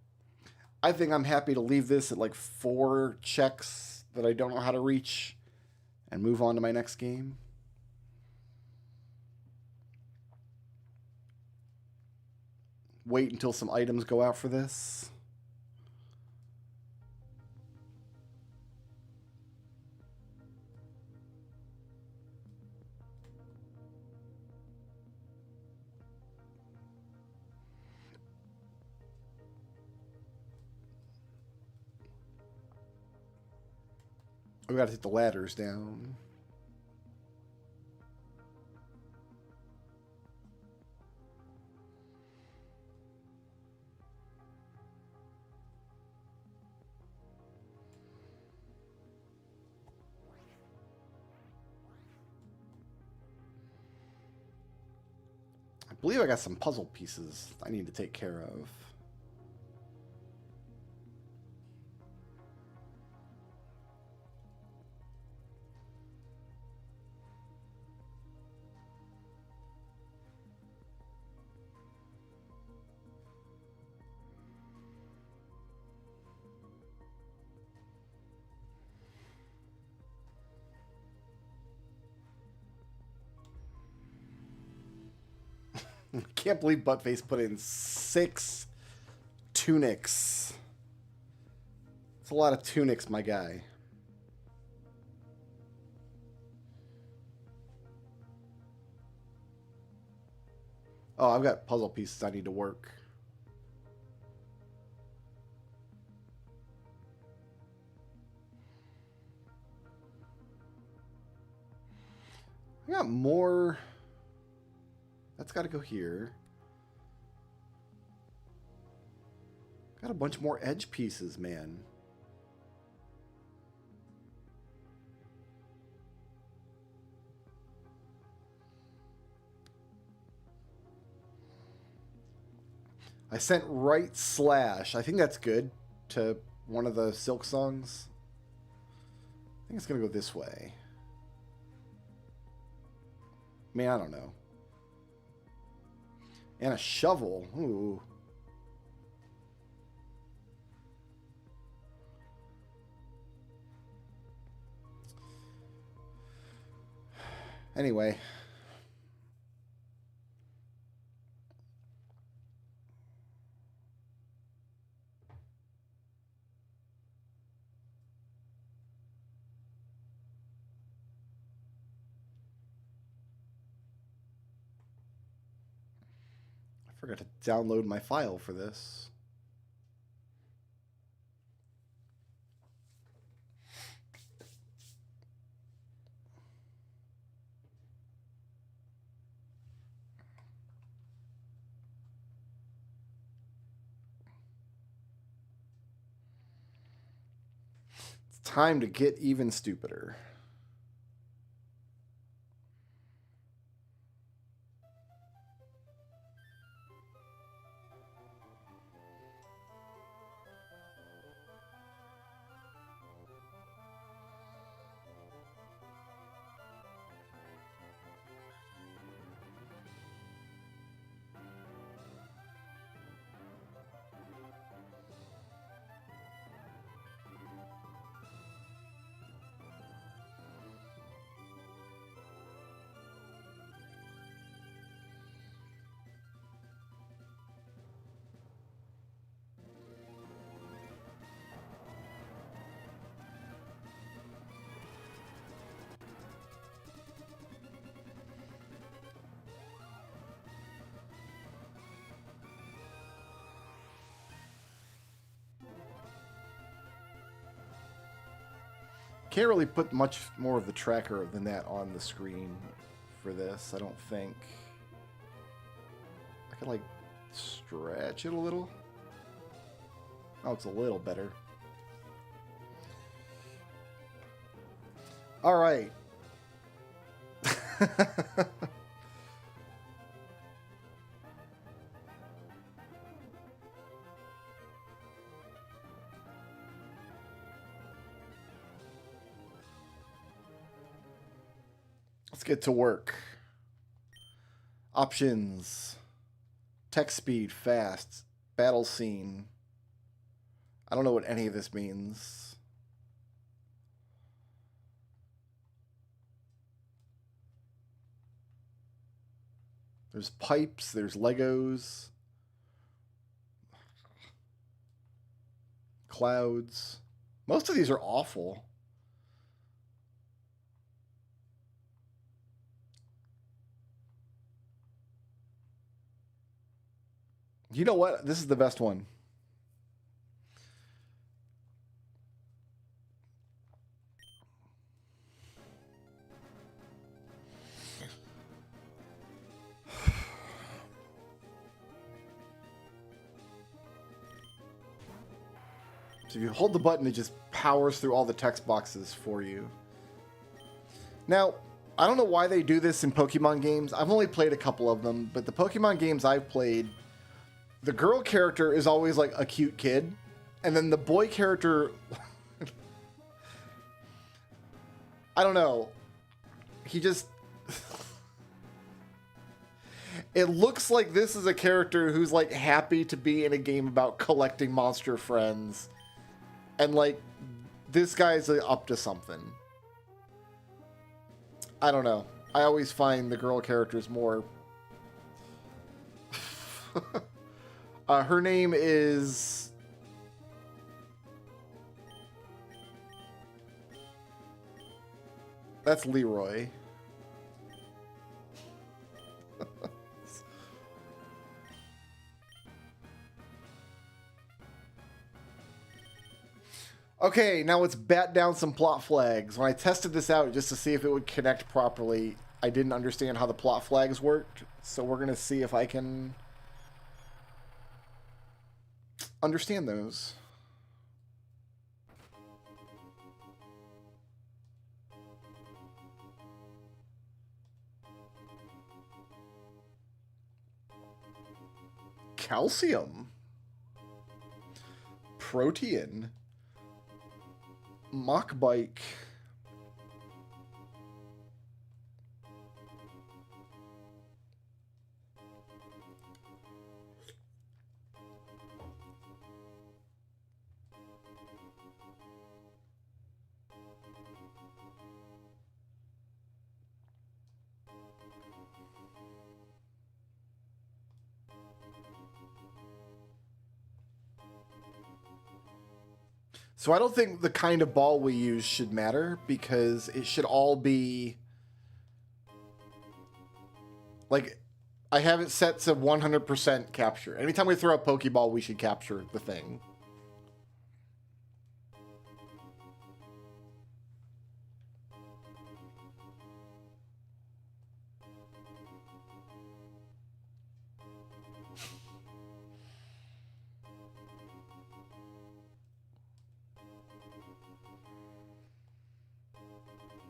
I think I'm happy to leave this at like 4 checks that I don't know how to reach and move on to my next game. Wait until some items go out for this. We gotta take the ladders down. I believe I got some puzzle pieces I need to take care of. I can't believe Buttface put in 6 tunics. It's a lot of tunics, my guy. Oh, I've got puzzle pieces I need to work. I got more. That's got to go here. Got a bunch more edge pieces, man. I sent right slash. I think that's good to one of the Silk songs. I think it's going to go this way. Man, I don't know. And a shovel. Ooh. Anyway. I forgot to download my file for this. It's time to get even stupider. Can't really put much more of the tracker than that on the screen for this, I don't think. I could, like, stretch it a little. Oh, it's a little better. All right. Let's get to work. Options. Text speed, fast. Battle scene. I don't know what any of this means. There's pipes, there's Legos. Clouds. Most of these are awful. You know what? This is the best one. So if you hold the button, it just powers through all the text boxes for you. Now, I don't know why they do this in Pokemon games. I've only played a couple of them, but the Pokemon games I've played, the girl character is always like a cute kid, and then the boy character, I don't know, he just, it looks like this is a character who's like happy to be in a game about collecting monster friends, and like this guy's up to something. I don't know. I always find the girl characters more... her name is... That's Leroy. Okay, now let's bat down some plot flags. When I tested this out just to see if it would connect properly, I didn't understand how the plot flags worked. So we're going to see if I can understand those. Calcium. Protein. Mock bike. So I don't think the kind of ball we use should matter, because it should all be... Like, I have it set to 100% capture. Anytime we throw a Pokeball, we should capture the thing.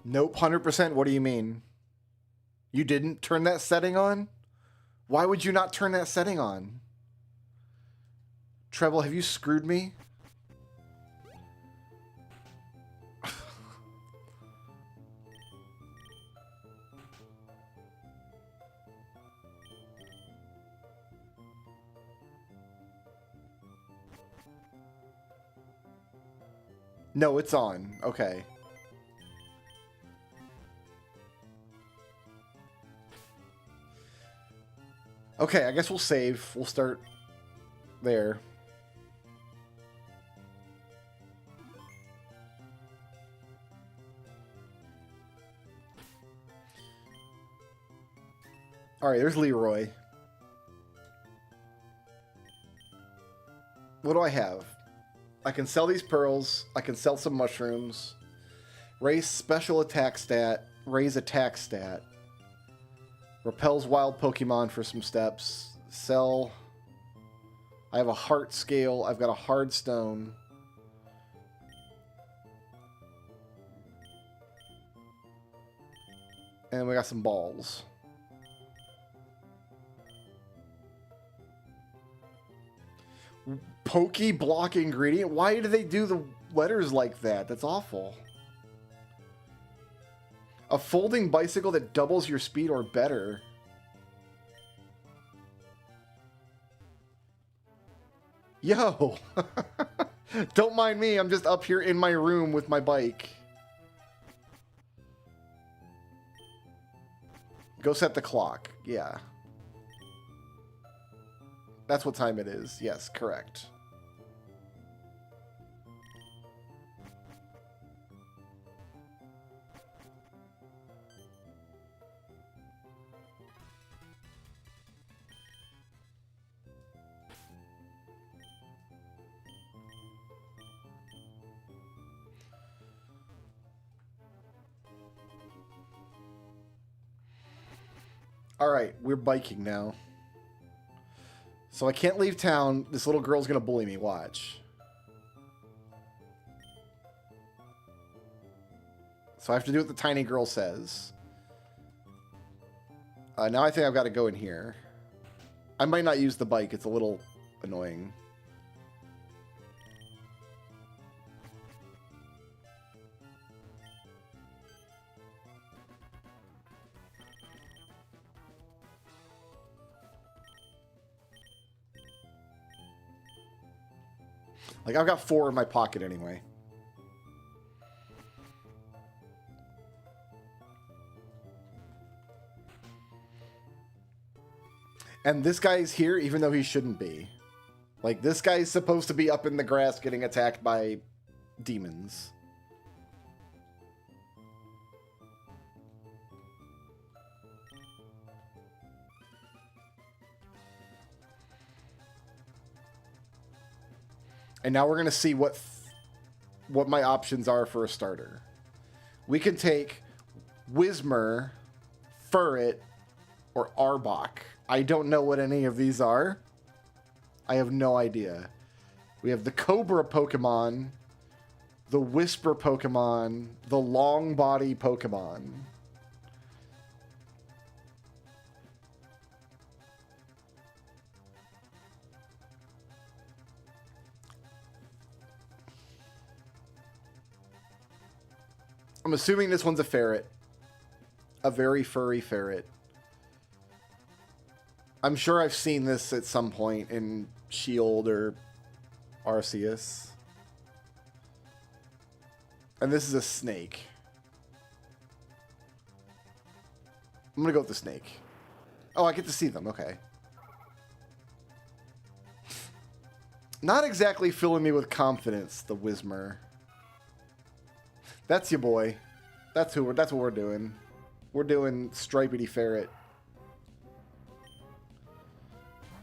Nope, 100%. What do you mean? You didn't turn that setting on? Why would you not turn that setting on? Treble, have you screwed me? No, it's on. Okay. Okay, I guess we'll save. We'll start there. Alright, there's Leroy. What do I have? I can sell these pearls. I can sell some mushrooms. Raise special attack stat. Raise attack stat. Repels wild Pokemon for some steps. Sell. I have a heart scale. I've got a hard stone. And we got some balls. Poke block ingredient? Why do they do the letters like that? That's awful. A folding bicycle that doubles your speed or better. Yo! Don't mind me, I'm just up here in my room with my bike. Go set the clock. Yeah. That's what time it is. Yes, correct. Alright, we're biking now. So I can't leave town. This little girl's gonna bully me. Watch. So I have to do what the tiny girl says. Now I think I've got to go in here. I might not use the bike. It's a little annoying. Like, I've got 4 in my pocket anyway. And this guy's here even though he shouldn't be. Like, this guy's supposed to be up in the grass getting attacked by demons. And now we're going to see what my options are for a starter. We can take Whismer, Furret, or Arbok. I don't know what any of these are. I have no idea. We have the Cobra Pokemon, the Whisper Pokemon, the Long Body Pokemon. I'm assuming this one's a ferret. A very furry ferret. I'm sure I've seen this at some point in Shield or Arceus. And this is a snake. I'm gonna go with the snake. Oh, I get to see them. Okay. Not exactly filling me with confidence, the Whismer. That's your boy. That's what we're doing. We're doing Stripedy Ferret.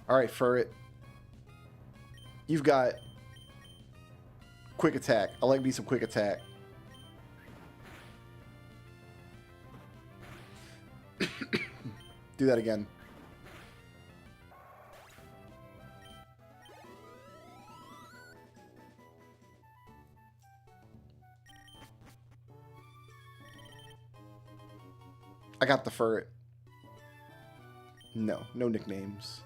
Alright, Furret. You've got Quick Attack. I like me some Quick Attack. Do that again. I got the Furret. No nicknames.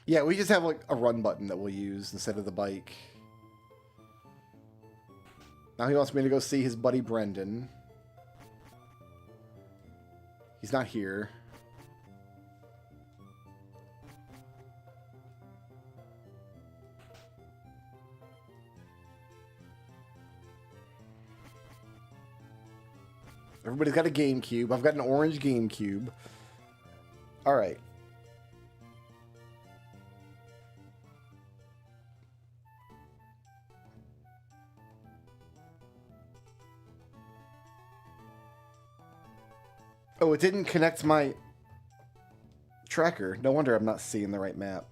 Yeah, we just have like a run button that we'll use instead of the bike. Now he wants me to go see his buddy Brendan. He's not here. Everybody's got a GameCube. I've got an orange GameCube. All right. Oh, it didn't connect my tracker. No wonder I'm not seeing the right map.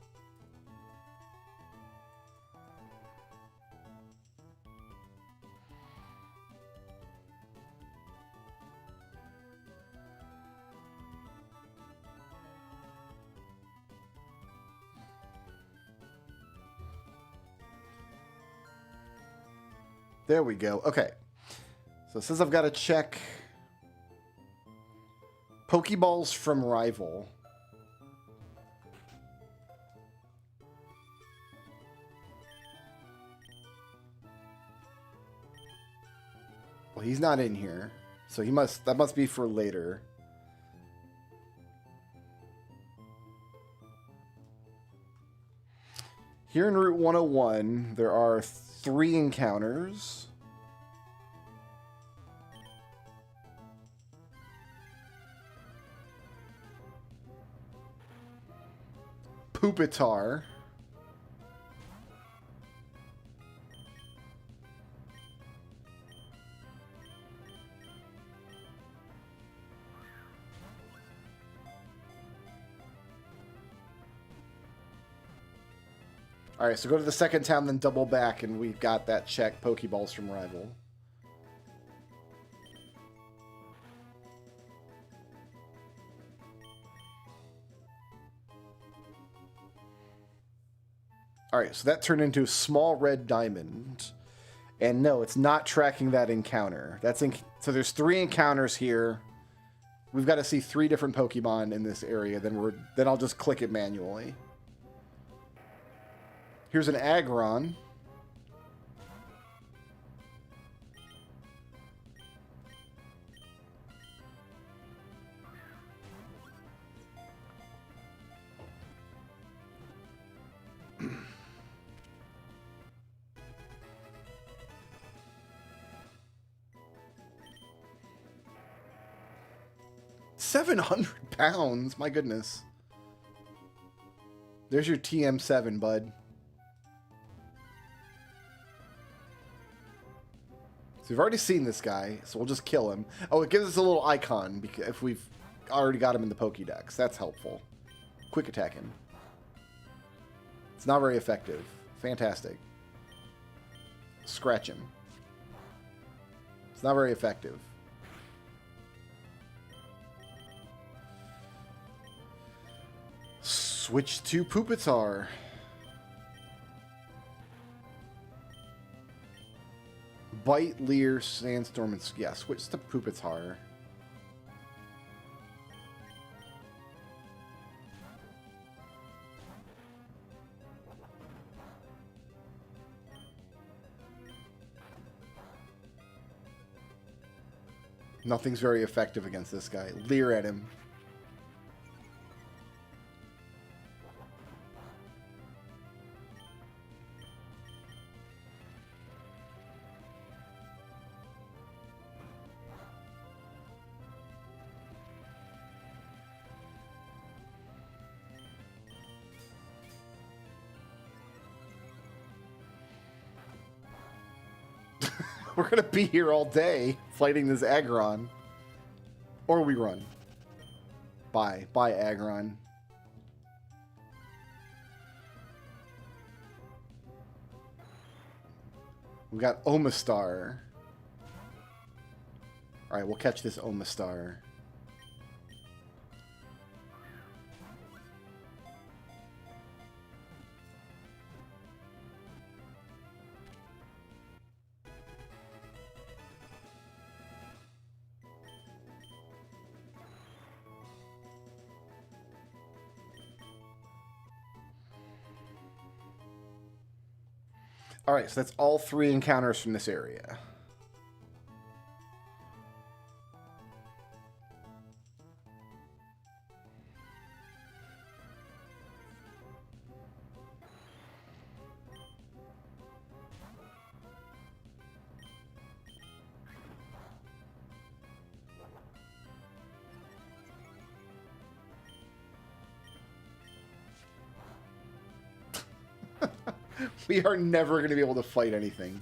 There we go. Okay. So it says I've got to check Pokeballs from Rival. Well, he's not in here. So that must be for later. Here in Route 101, there are 3 encounters. Pupitar. Alright, so go to the second town, then double back, and we've got that check, Pokeballs from Rival. All right, so that turned into a small red diamond. And no, it's not tracking that encounter. So there's 3 encounters here. We've got to see 3 different Pokemon in this area. Then I'll just click it manually. Here's an Aggron. £700, my goodness. There's your TM7, bud. So we've already seen this guy, so we'll just kill him. Oh, it gives us a little icon because if we've already got him in the Pokédex. That's helpful. Quick attack him. It's not very effective. Fantastic. Scratch him. It's not very effective. Switch to Pupitar. Bite, Leer, Sandstorm, and... Yeah, switch to Pupitar. Nothing's very effective against this guy. Leer at him. We're going to be here all day fighting this Aggron. Or we run. Bye. Bye, Aggron. We got Omastar. Alright, we'll catch this Omastar. Alright, so that's all 3 encounters from this area. We are never going to be able to fight anything.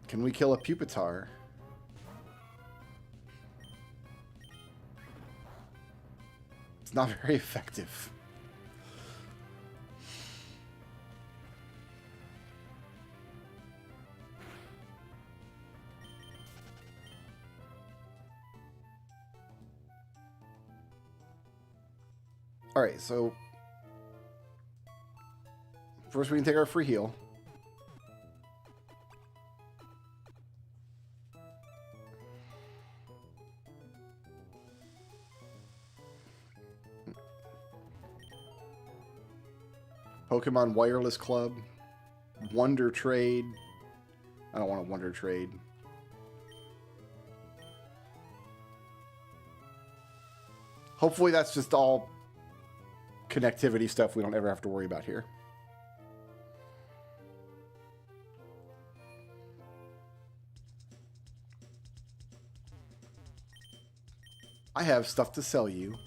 Can we kill a Pupitar? It's not very effective. Alright, so first we can take our free heal. Pokemon Wireless Club. Wonder Trade. I don't want a Wonder Trade. Hopefully that's just all connectivity stuff we don't ever have to worry about here. I have stuff to sell you.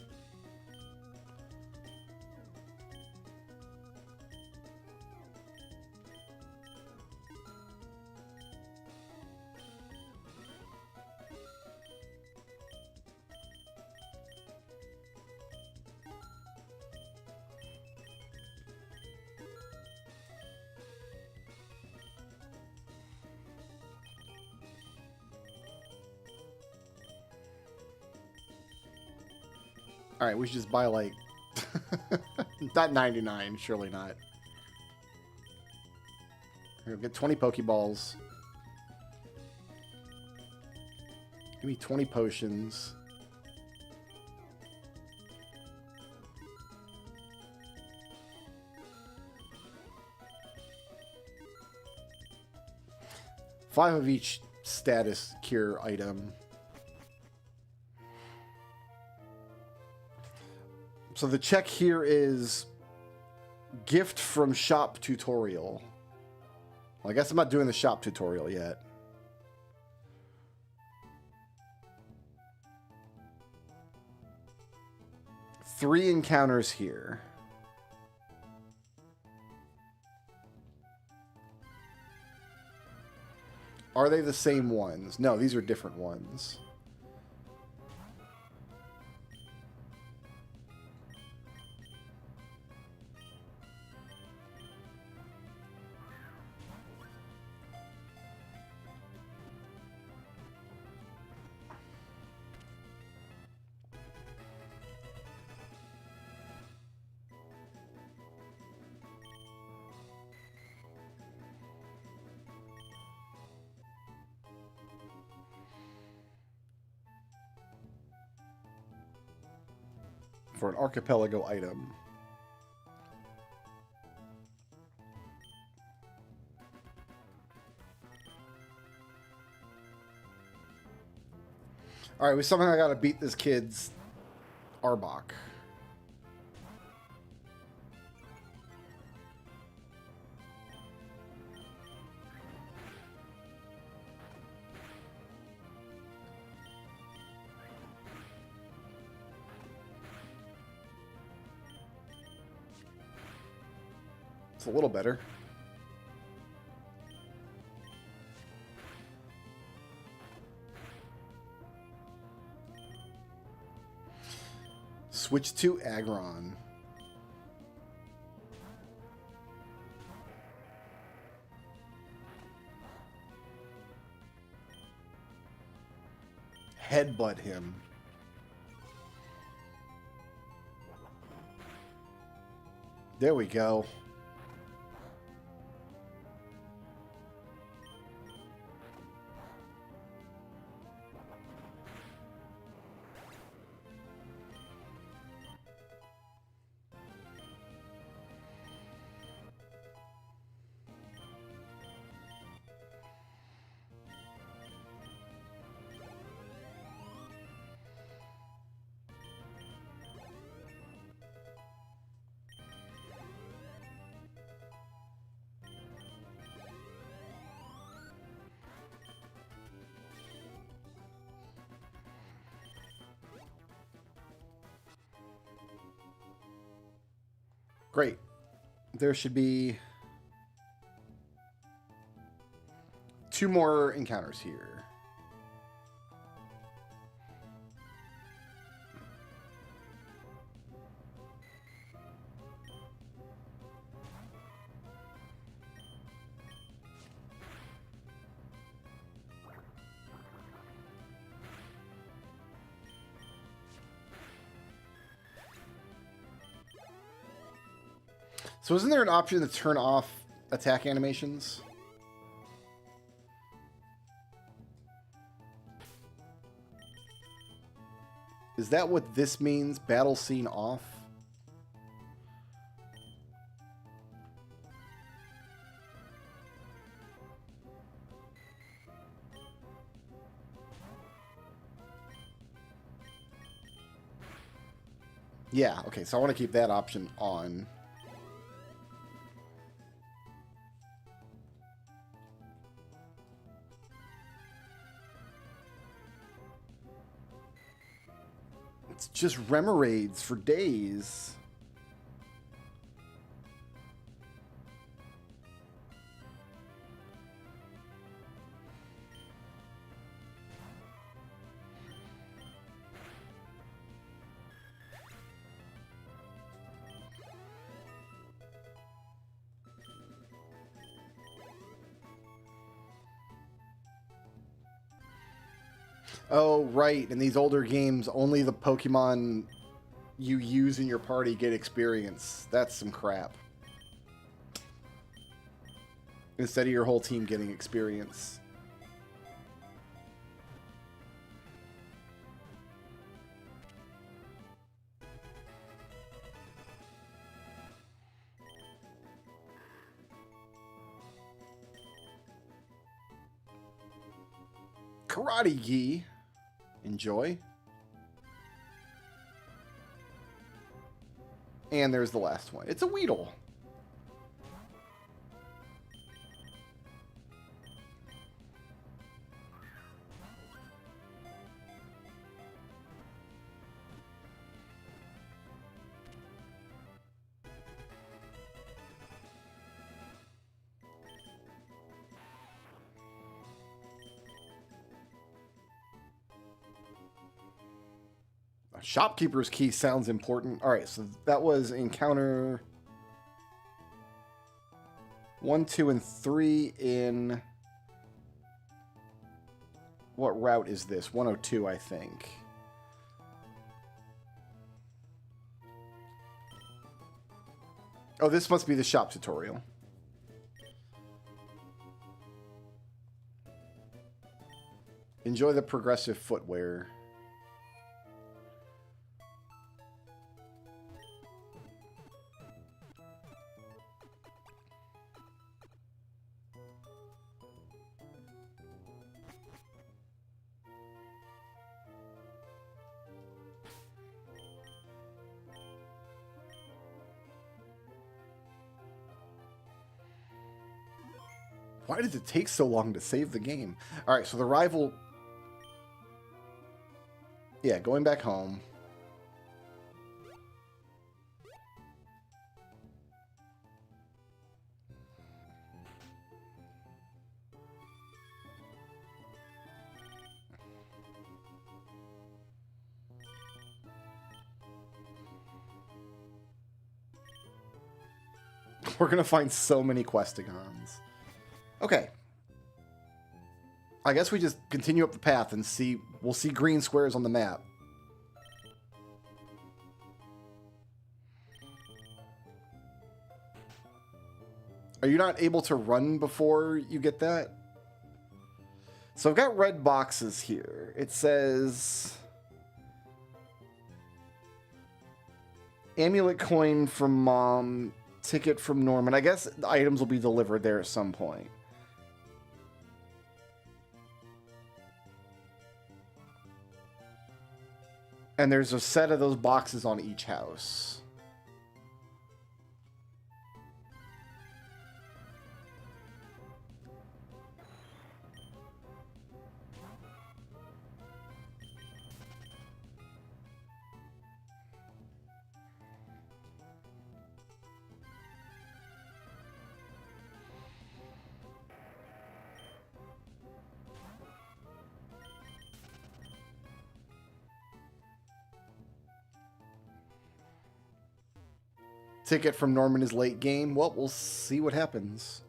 Alright, we should just buy like... not 99, surely not. Here, get 20 Pokeballs. Give me 20 potions. Five of each status cure item. So the check here is gift from shop tutorial. Well, I guess I'm not doing the shop tutorial yet. Three encounters here. Are they the same ones? No, these are different ones. For an archipelago item. Alright, we somehow gotta beat this kid's Arbok. It's a little better. Switch to Aggron. Headbutt him. There we go. Great. There should be 2 more encounters here. So isn't there an option to turn off attack animations? Is that what this means? Battle scene off? Yeah, okay, so I want to keep that option on. It's just Remoraid's for days. Oh, right. In these older games, only the Pokemon you use in your party get experience. That's some crap. Instead of your whole team getting experience. Karate Gi. Enjoy. And there's the last one. It's a Weedle. Shopkeeper's key sounds important. All right, so that was encounter 1, 2, and 3 in... What route is this? 102, I think. Oh, this must be the shop tutorial. Enjoy the progressive footwear. Why did it take so long to save the game? All right, so the rival... Yeah, going back home. We're going to find so many Questigons. Okay. I guess we just continue up the path and see... We'll see green squares on the map. Are you not able to run before you get that? So I've got red boxes here. It says... Amulet coin from Mom... Ticket from Norman. I guess the items will be delivered there at some point. And there's a set of those boxes on each house. Ticket from Norman is late game. Well, we'll see what happens.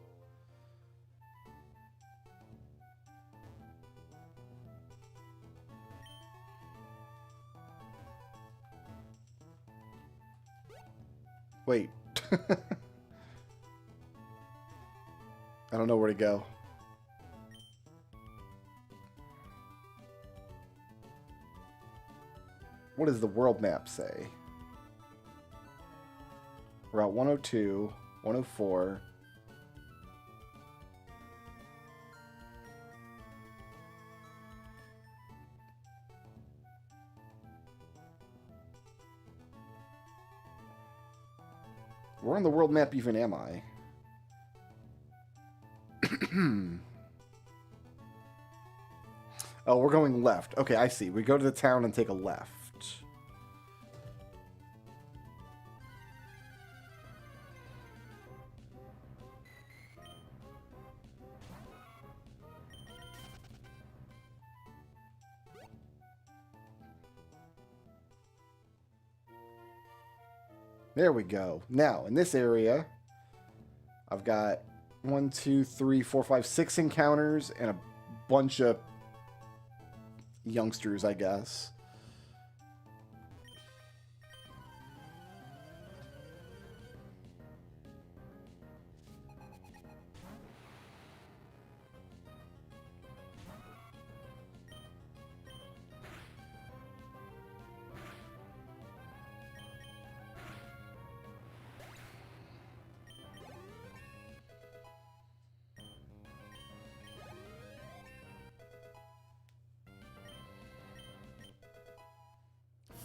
Wait. I don't know where to go. What does the world map say? Route 102, 104. Where on the world map even am I? Oh, we're going left. Okay, I see. We go to the town and take a left. There we go. Now, in this area, I've got 1, 2, 3, 4, 5, 6 encounters and a bunch of youngsters, I guess.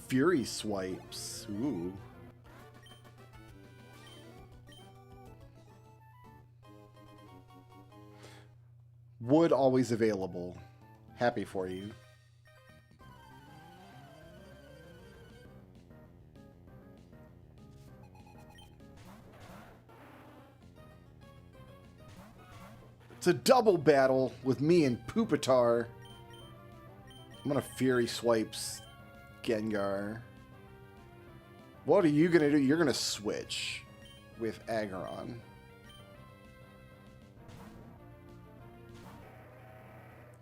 Fury swipes. Ooh. Wood always available. Happy for you. It's a double battle with me and Pupitar. I'm gonna Fury swipes Gengar. What are you gonna do? You're gonna switch with Aggron.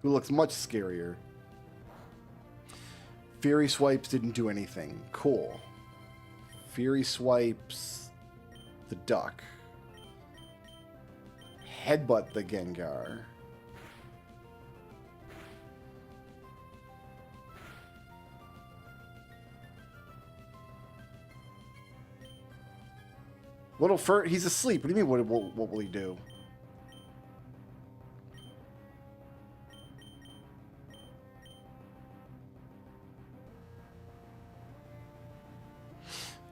Who looks much scarier. Fury swipes didn't do anything. Cool. Fury swipes the duck. Headbutt the Gengar. Little fur, he's asleep. What do you mean? What will he do?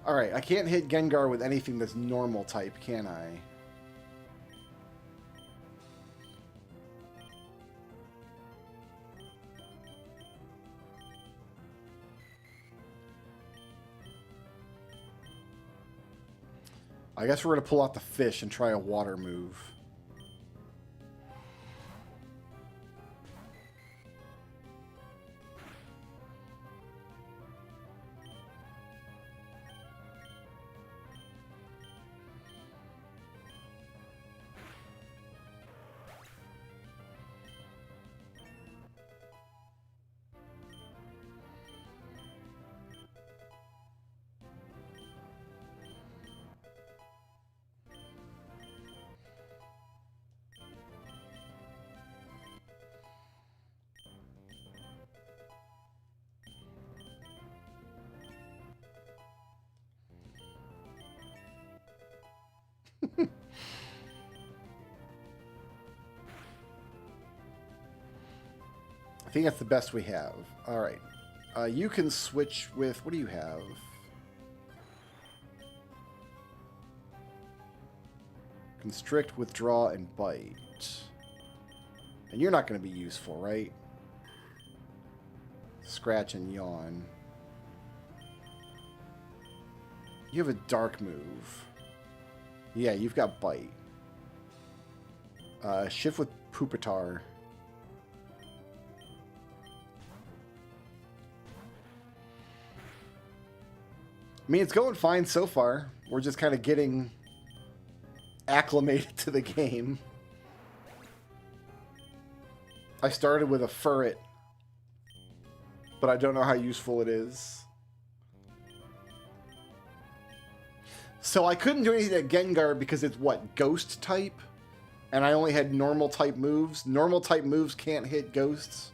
All right, I can't hit Gengar with anything that's normal type, can I? I guess we're going to pull out the fish and try a water move. I think that's the best we have. All right. You can switch with... What do you have? Constrict, withdraw, and bite. And you're not going to be useful, right? Scratch and yawn. You have a dark move. Yeah, you've got bite. Shift with Pupitar. I mean, it's going fine so far. We're just kind of getting acclimated to the game. I started with a Furret, but I don't know how useful it is. So I couldn't do anything at Gengar because it's, what, Ghost type? And I only had normal type moves. Normal type moves can't hit ghosts.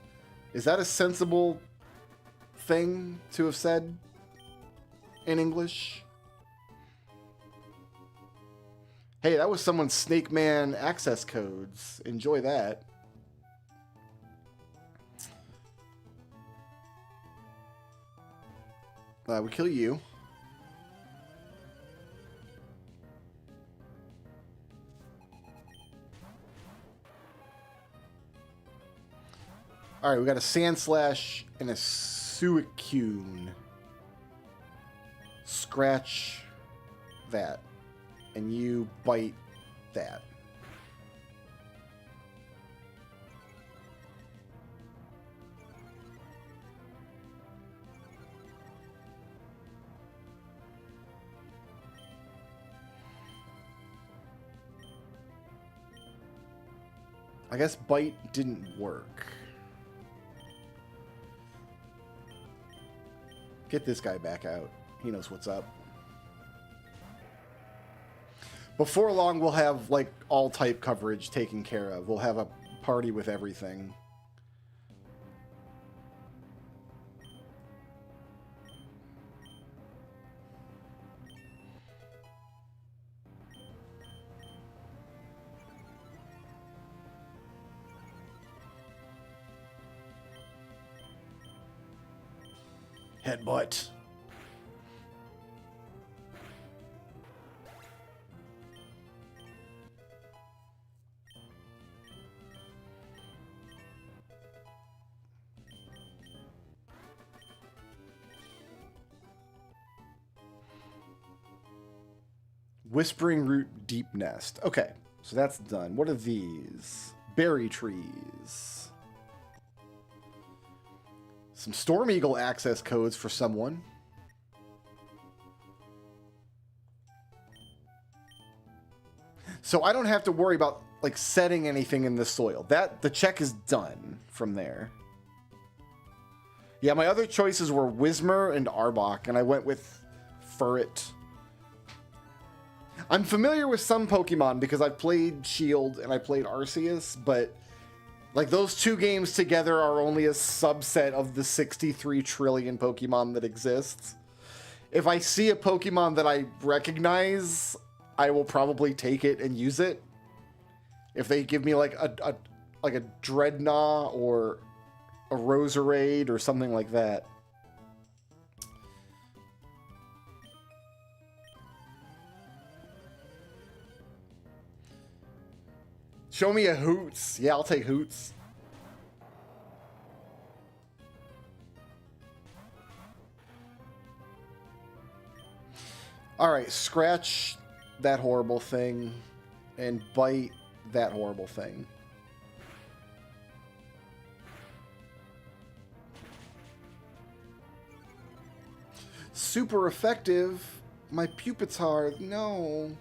Is that a sensible thing to have said in English? Hey, that was someone's Snake Man access codes. Enjoy that. We kill you. Alright, we got a Sandslash and a Suicune. Scratch that. And you bite that. I guess bite didn't work. Get this guy back out. He knows what's up. Before long, we'll have, like, all type coverage taken care of. We'll have a party with everything. Headbutt. Whispering Root Deep Nest. Okay, so that's done. What are these? Berry trees. Some Storm Eagle access codes for someone. So I don't have to worry about like setting anything in the soil. That the check is done from there. Yeah, my other choices were Whismur and Arbok, and I went with Furret. I'm familiar with some Pokemon because I've played Shield and I played Arceus, but like those two games together are only a subset of the 63 trillion Pokemon that exists. If I see a Pokemon that I recognize, I will probably take it and use it. If they give me like a Dreadnought or a Roserade or something like that. Show me a Hoots. Yeah, I'll take Hoots. All right, scratch that horrible thing and bite that horrible thing. Super effective. My Pupitar, no.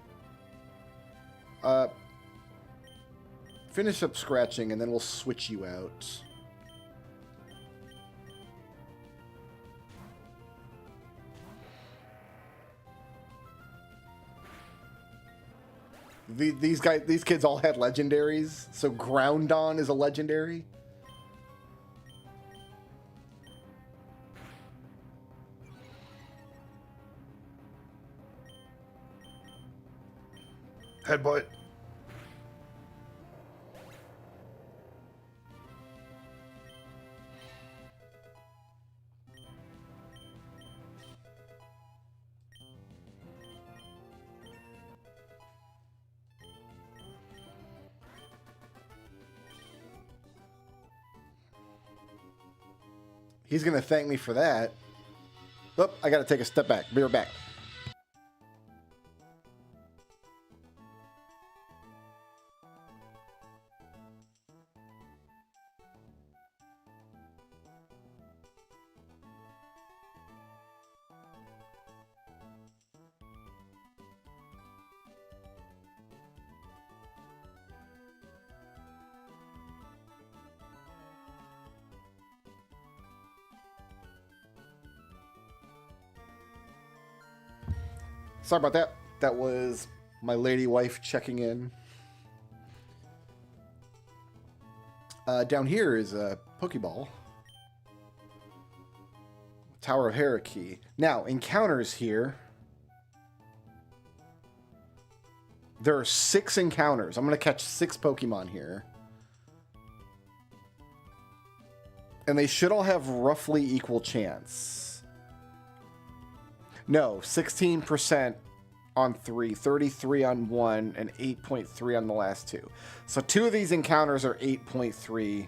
Finish up scratching and then we'll switch you out. These kids all had legendaries, so Groundon is a legendary. Headbutt. He's going to thank me for that. Oop, I got to take a step back. Be right back. Sorry about that. That was my lady wife checking in. Down here is a Pokeball. Tower of Hierarchy. Now, encounters here. There are 6 encounters. I'm going to catch 6 Pokemon here. And they should all have roughly equal chance. No, 16% on 3, 33 on 1, and 8.3 on the last 2. So 2 of these encounters are 8.3%.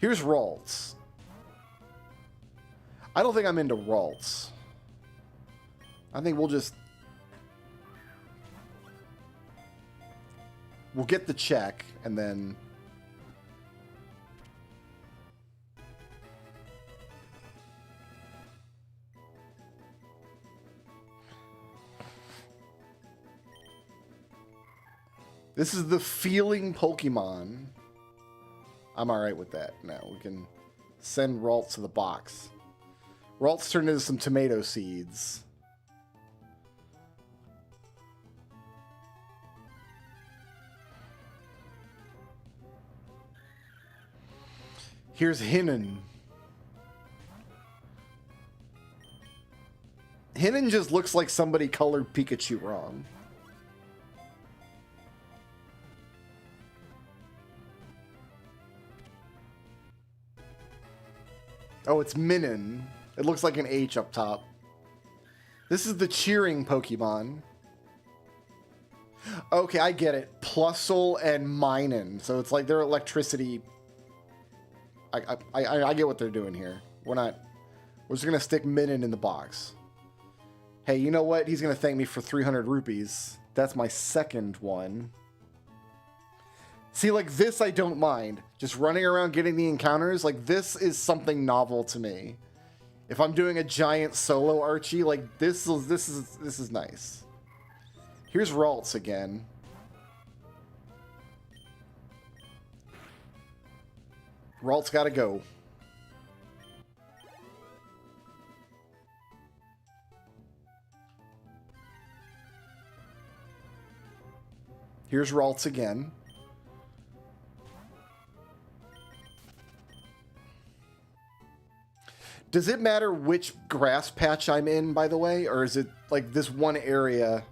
Here's Ralts. I don't think I'm into Ralts. I think we'll get the check and then this is the feeling Pokemon. I'm alright with that. Now we can send Ralts to the box. Ralts turned into some tomato seeds. Here's Hinnon. Hinnon just looks like somebody colored Pikachu wrong. Oh, it's Minun. It looks like an H up top. This is the cheering Pokemon. Okay, I get it. Plusle and Minun. So it's like they're electricity. I get what they're doing here. We're not We're just going to stick Minin in the box. Hey, you know what? He's going to thank me for 300 rupees. That's my second one. See, like this I don't mind. Just running around getting the encounters, like this is something novel to me. If I'm doing a giant solo Archie, like this is nice. Here's Ralts again. Ralts gotta go. Here's Ralts again. Does it matter which grass patch I'm in, by the way? Or is it like this one area?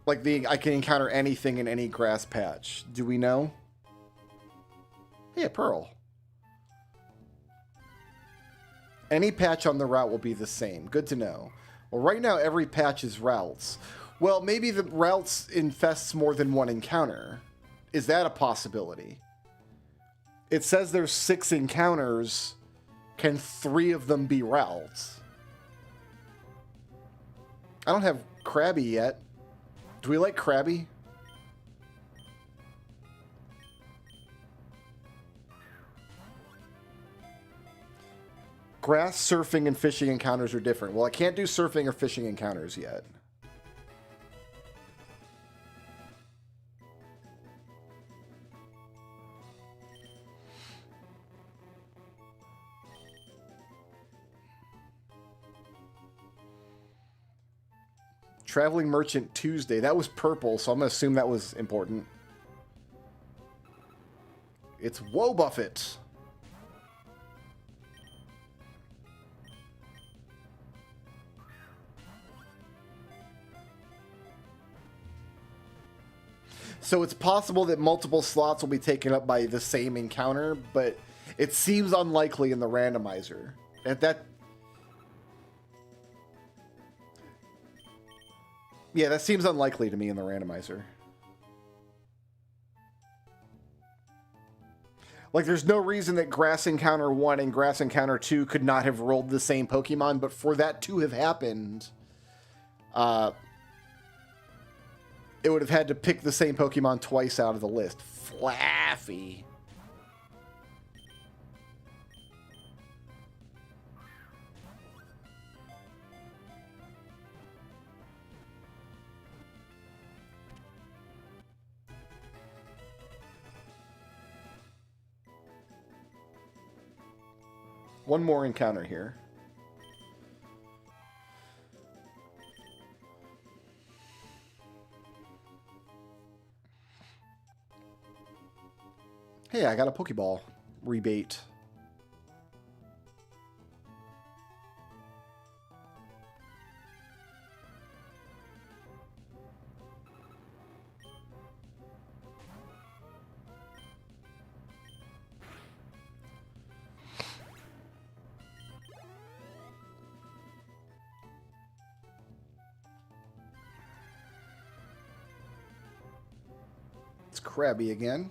Like I can encounter anything in any grass patch. Do we know? Yeah, Pearl. Any patch on the route will be the same. Good to know. Well, right now every patch is routes. Well, maybe the routes infests more than one encounter. Is that a possibility? It says there's 6 encounters. Can 3 of them be routes? I don't have Krabby yet. Do we like Krabby? Grass, surfing, and fishing encounters are different. Well, I can't do surfing or fishing encounters yet. Traveling Merchant Tuesday. That was purple, so I'm going to assume that was important. It's Wobuffet. So it's possible that multiple slots will be taken up by the same encounter, but it seems unlikely in the randomizer. Yeah, that seems unlikely to me in the randomizer. Like, there's no reason that Grass Encounter 1 and Grass Encounter 2 could not have rolled the same Pokemon, but for that to have happened, it would have had to pick the same Pokemon twice out of the list. Flaffy. One more encounter here. Hey, I got a Pokeball rebate. It's Krabby again.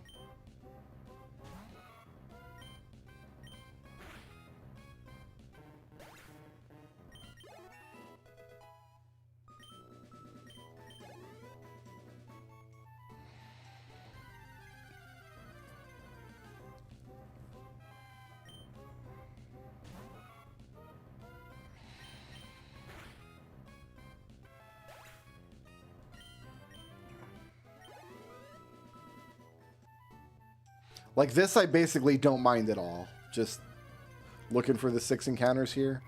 Like this, I basically don't mind at all. Just looking for the 6 encounters here.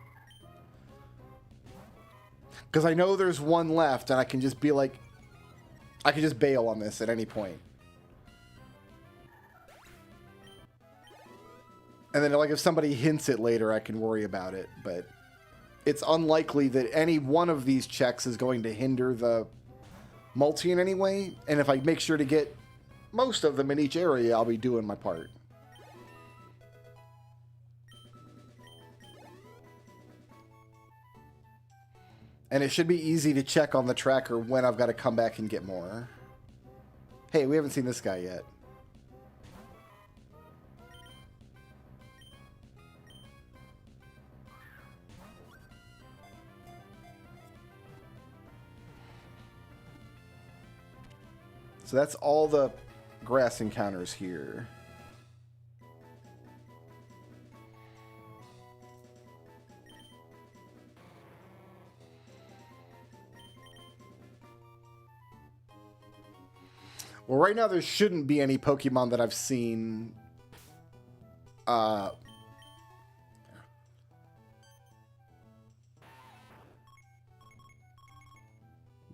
Because I know there's one left, and I can just be like... I can just bail on this at any point. And then, like, if somebody hints it later, I can worry about it. But it's unlikely that any one of these checks is going to hinder the multi in any way. And if I make sure to get most of them in each area, I'll be doing my part. And it should be easy to check on the tracker when I've got to come back and get more. Hey, we haven't seen this guy yet. So that's all the grass encounters here. Well, right now there shouldn't be any Pokemon that I've seen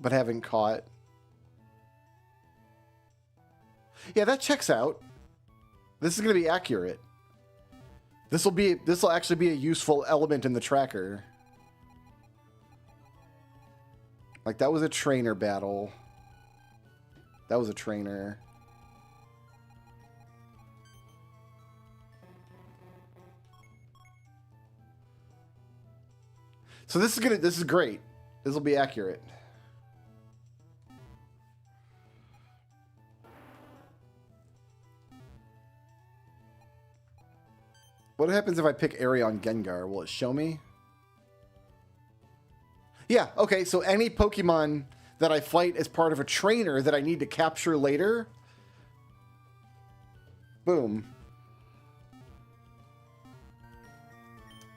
but haven't caught. Yeah, that checks out. This is going to be accurate. This will actually be a useful element in the tracker. Like, that was a trainer battle. That was a trainer. So this is great. This will be accurate. What happens if I pick area on Gengar? Will it show me? Yeah, okay, so any Pokemon that I fight as part of a trainer that I need to capture later. Boom.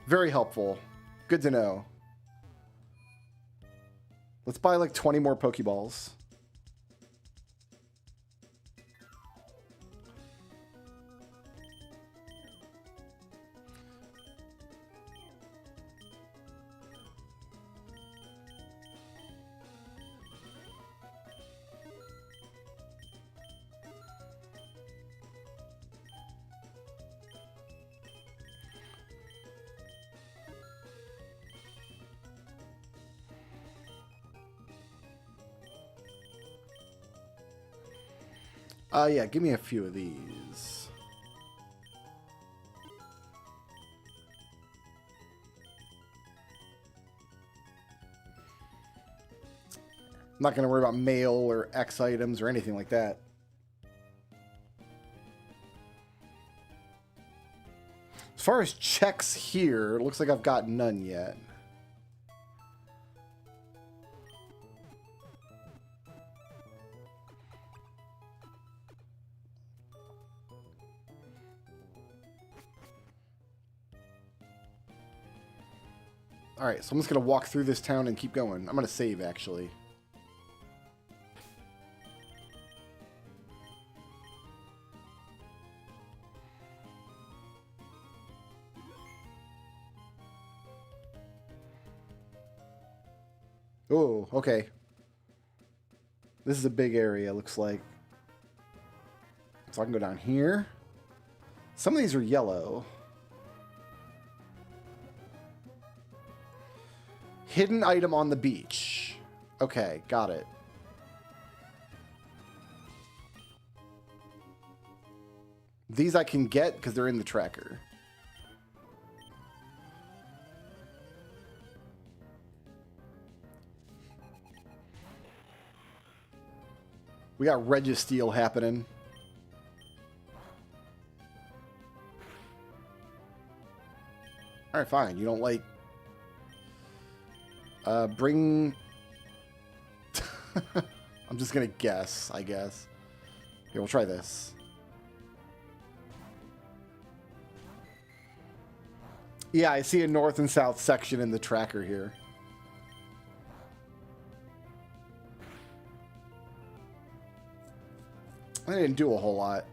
Very helpful. Good to know. Let's buy like 20 more Pokeballs. Yeah, give me a few of these. I'm not going to worry about mail or X items or anything like that. As far as checks here, it looks like I've got none yet. Alright, so I'm just going to walk through this town and keep going. I'm going to save, actually. Oh, okay. This is a big area, looks like. So I can go down here. Some of these are yellow. Hidden item on the beach. Okay, got it. These I can get because they're in the tracker. We got Registeel happening. Alright, fine. You don't like... bring... I'm just gonna guess, I guess. Here, we'll try this. Yeah, I see a north and south section in the tracker here. I didn't do a whole lot.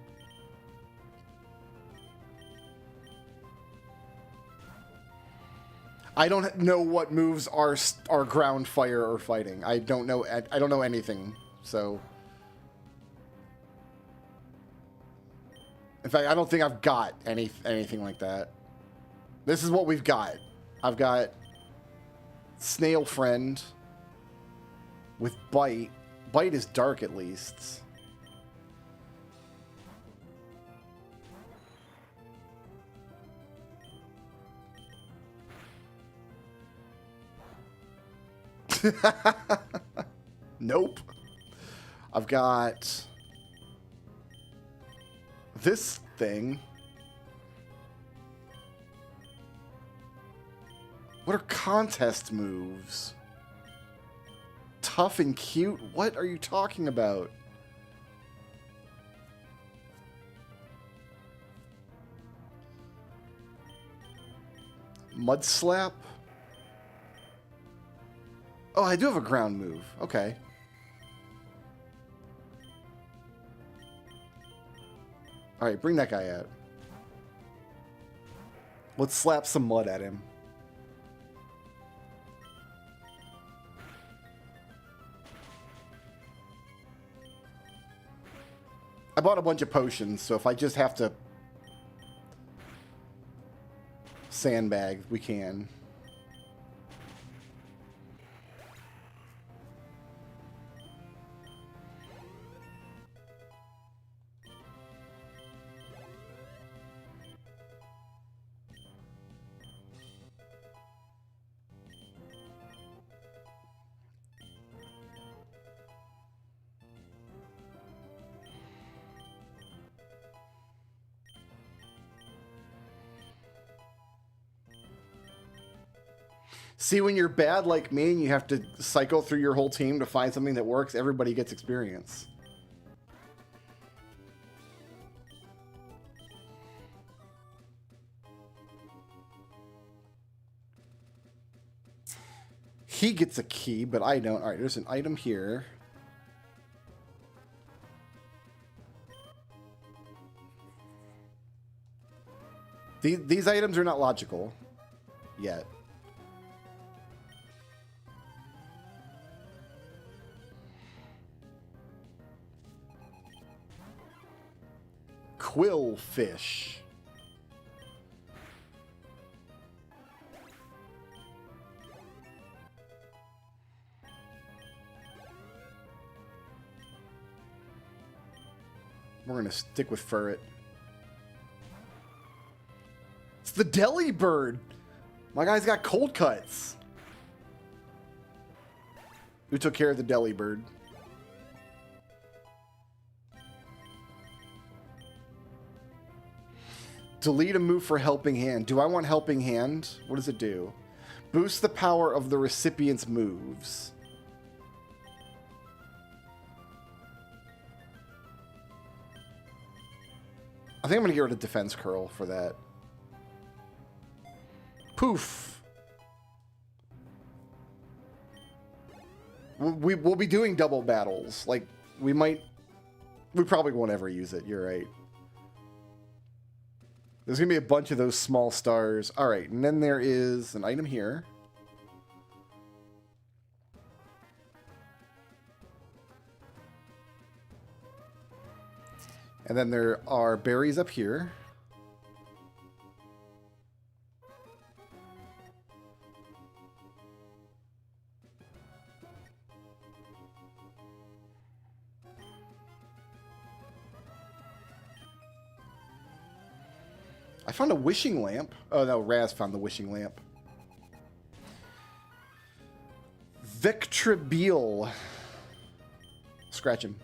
I don't know what moves are ground, fire, or fighting. I don't know anything. So, in fact, I don't think I've got anything like that. This is what we've got. I've got Snail Friend with Bite. Bite is dark at least. Nope. I've got this thing. What are contest moves? Tough and cute? What are you talking about? Mud Slap. Oh, I do have a ground move. Okay. Alright, bring that guy out. Let's slap some mud at him. I bought a bunch of potions, so if I just have to sandbag, we can. See, when you're bad like me and you have to cycle through your whole team to find something that works, everybody gets experience. He gets a key, but I don't. All right, there's an item here. These items are not logical yet. Quillfish. We're going to stick with Furret. It's the deli bird. My guy's got cold cuts. Who took care of the deli bird? Delete a move for Helping Hand. Do I want Helping Hand? What does it do? Boost the power of the recipient's moves. I think I'm going to get rid of Defense Curl for that. Poof. We'll be doing double battles. Like, we probably won't ever use it. You're right. There's going to be a bunch of those small stars. All right, and then there is an item here. And then there are berries up here. I found a wishing lamp. Oh, no, Raz found the wishing lamp. Victribile. Scratch him.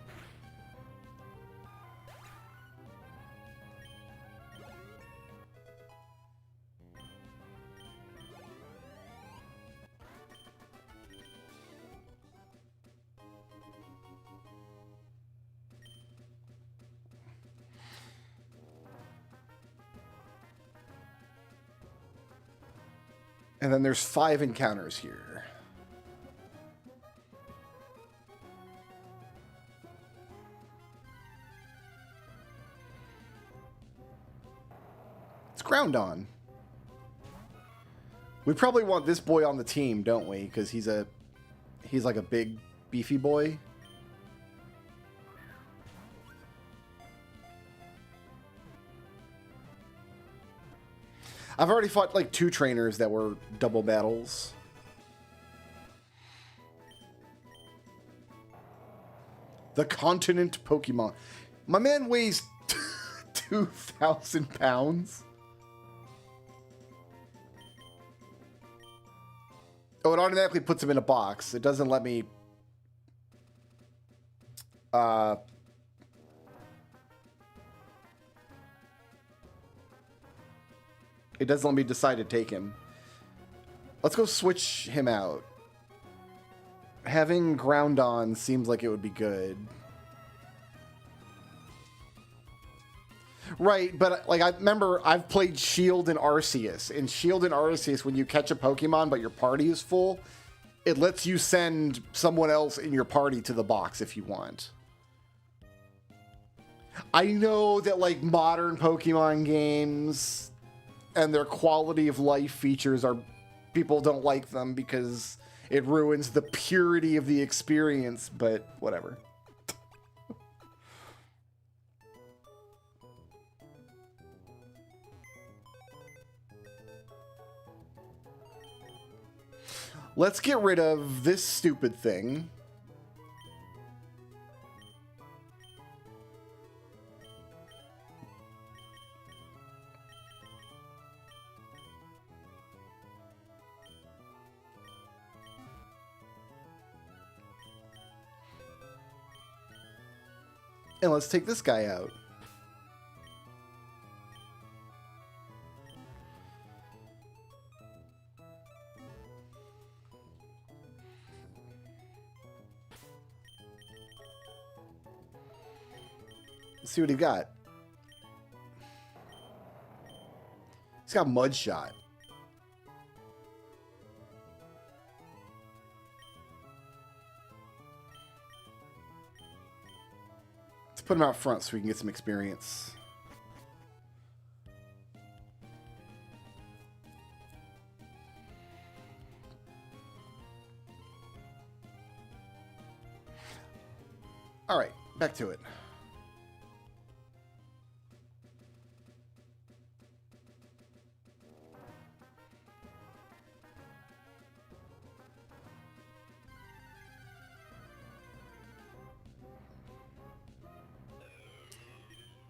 And then there's 5 encounters here. It's Groundon. We probably want this boy on the team, don't we? Because he's like a big, beefy boy. I've already fought like 2 trainers that were double battles. The Continent Pokemon. My man weighs 2,000 pounds. Oh, it automatically puts him in a box. It doesn't let me... It doesn't let me decide to take him. Let's go switch him out. Having Groundon seems like it would be good. Right, but like I remember I've played Shield and Arceus. In Shield and Arceus, when you catch a Pokemon but your party is full, it lets you send someone else in your party to the box if you want. I know that like modern Pokemon games and their quality of life features are, people don't like them because it ruins the purity of the experience, but whatever. Let's get rid of this stupid thing. And let's take this guy out. Let's see what he got. He's got Mud Shot. Let's put him out front so we can get some experience. All right, back to it.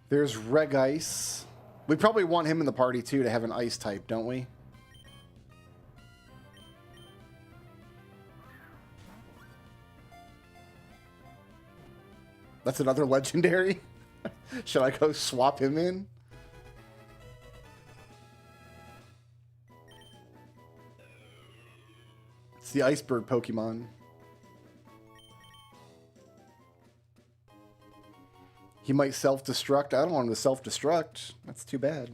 There's Regice. We probably want him in the party too to have an ice type, don't we? That's another legendary. Should I go swap him in? It's the iceberg Pokemon. He might self-destruct. I don't want him to self-destruct. That's too bad.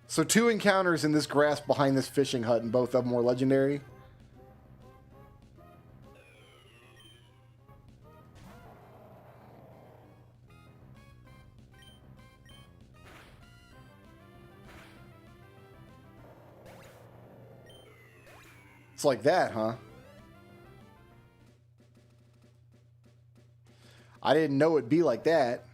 So 2 encounters in this grass behind this fishing hut, and both of them were legendary. It's like that, huh? I didn't know it'd be like that.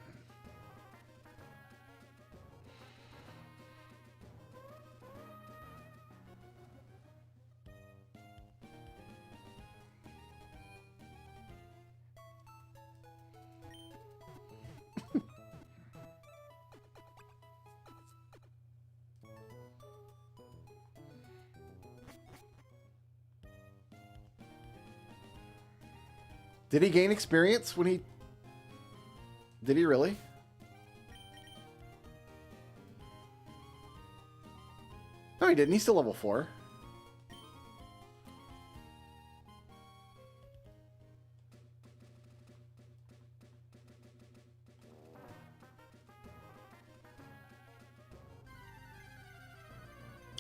Did he gain experience when he... Did he really? No, he didn't. He's still level 4.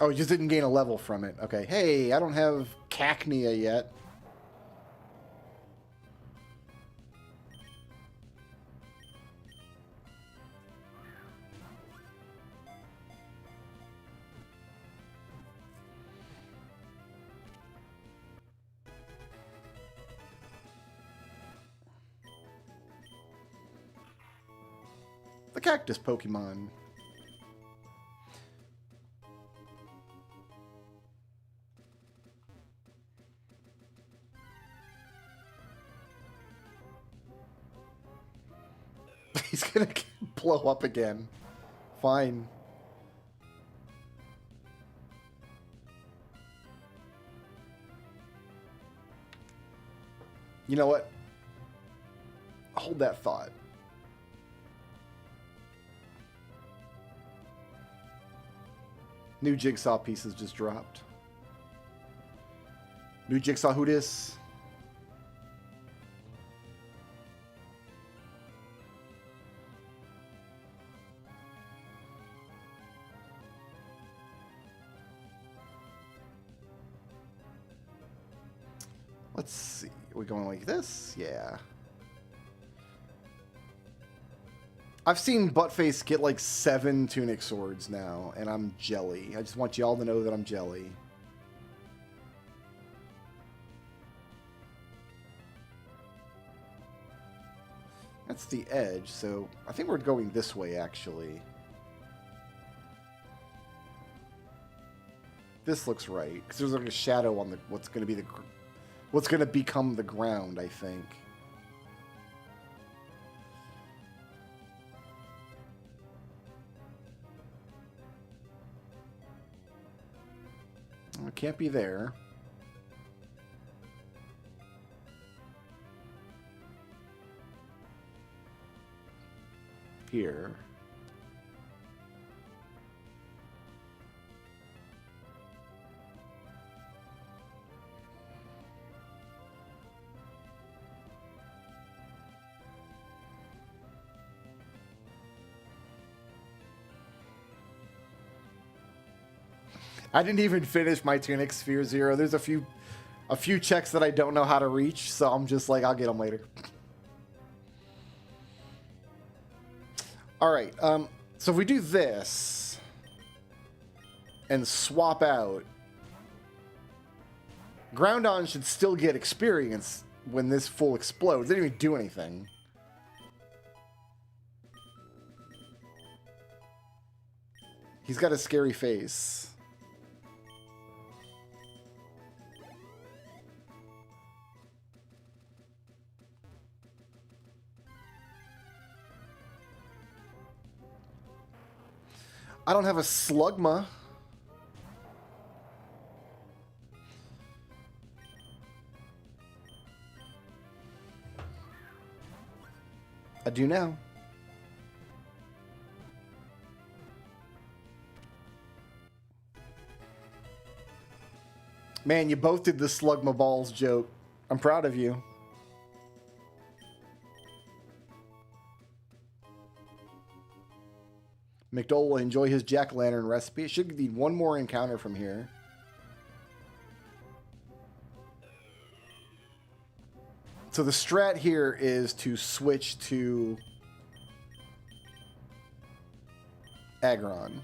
Oh, he just didn't gain a level from it. Okay. Hey, I don't have Cacnea yet. The cactus Pokemon. He's gonna blow up again. Fine. You know what? Hold that thought. New jigsaw pieces just dropped. New jigsaw, who dis? Let's see. Are we going like this? Yeah. I've seen Buttface get like 7 Tunic Swords now, and I'm jelly. I just want y'all to know that I'm jelly. That's the edge, so I think we're going this way, actually. This looks right, because there's like a shadow on the what's going to become the ground, I think. It can't be there. Here. I didn't even finish my Tunic Sphere 0. There's a few checks that I don't know how to reach, so I'm just like, I'll get them later. All right, so if we do this and swap out, Groundon should still get experience when this full explodes. It didn't even do anything. He's got a scary face. I don't have a Slugma. I do now. Man, you both did the Slugma balls joke. I'm proud of you. McDole will enjoy his jack-o'-lantern recipe. It should need one more encounter from here. So the strat here is to switch to Aggron.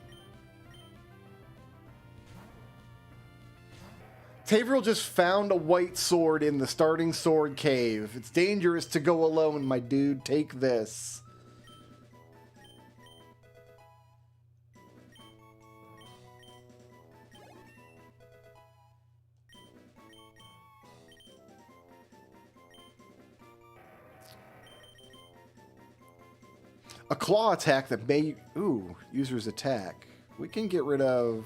Tavril just found a white sword in the starting sword cave. It's dangerous to go alone, my dude. Take this. A claw attack that may... Ooh, user's attack. We can get rid of...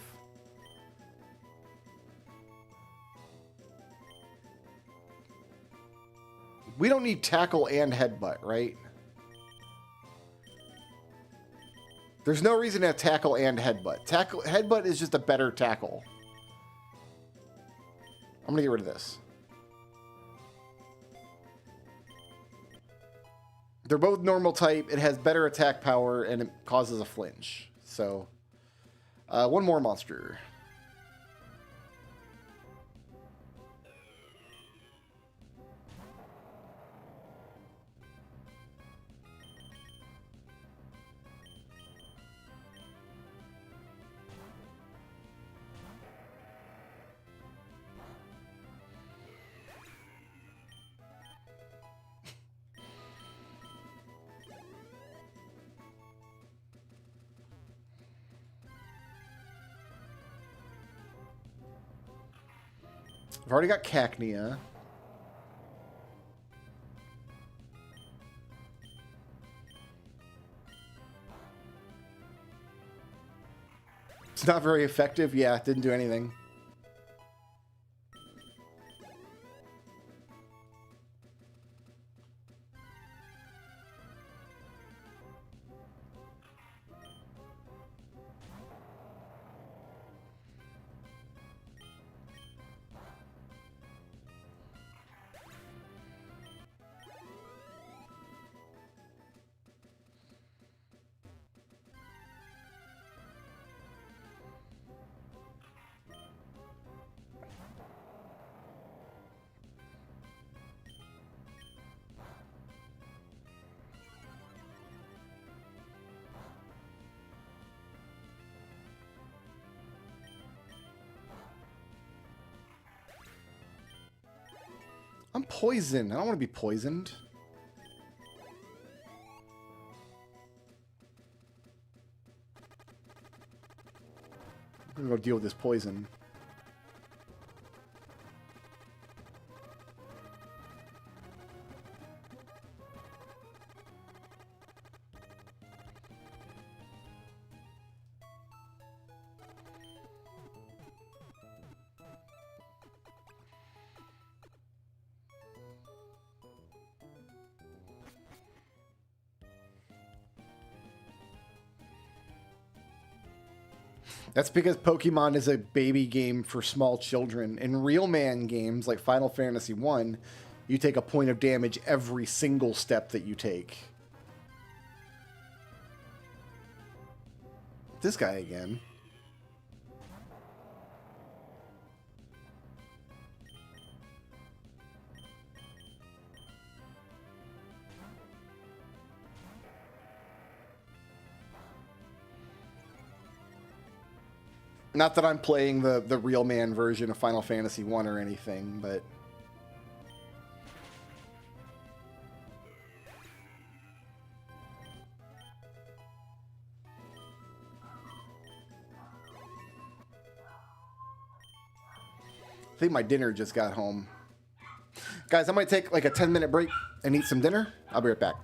We don't need tackle and headbutt, right? There's no reason to have tackle and headbutt. Headbutt is just a better tackle. I'm going to get rid of this. They're both normal type. It has better attack power, and it causes a flinch. So, one more monster. I've already got Cacnea. It's not very effective. Yeah, it didn't do anything. poison. I don't want to be poisoned. I'm gonna go deal with this poison. That's because Pokemon is a baby game for small children. In real man games like Final Fantasy 1, you take a point of damage every single step that you take. This guy again. Not that I'm playing the real man version of Final Fantasy 1 or anything, but... I think my dinner just got home. Guys, I might take like a 10-minute break and eat some dinner. I'll be right back.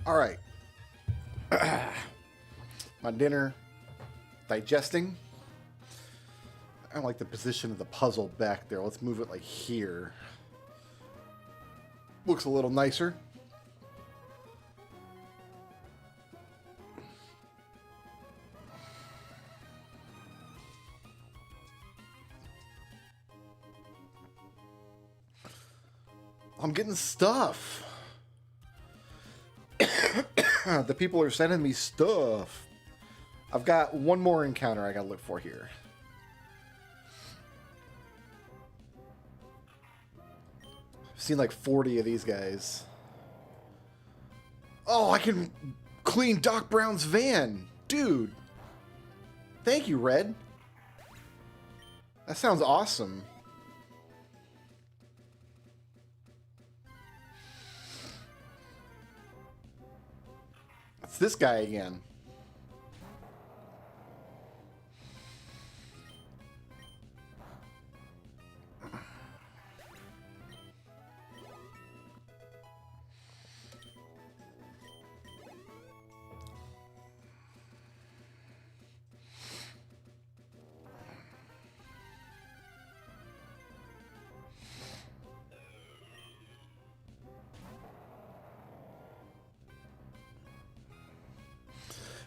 All right. My dinner digesting. I don't like the position of the puzzle back there. Let's move it like here. Looks a little nicer. I'm getting stuff. The people are sending me stuff. I've got one more encounter I gotta look for here. I've seen like 40 of these guys. Oh, I can clean Doc Brown's van. Dude. Thank you, Red. That sounds awesome. It's this guy again.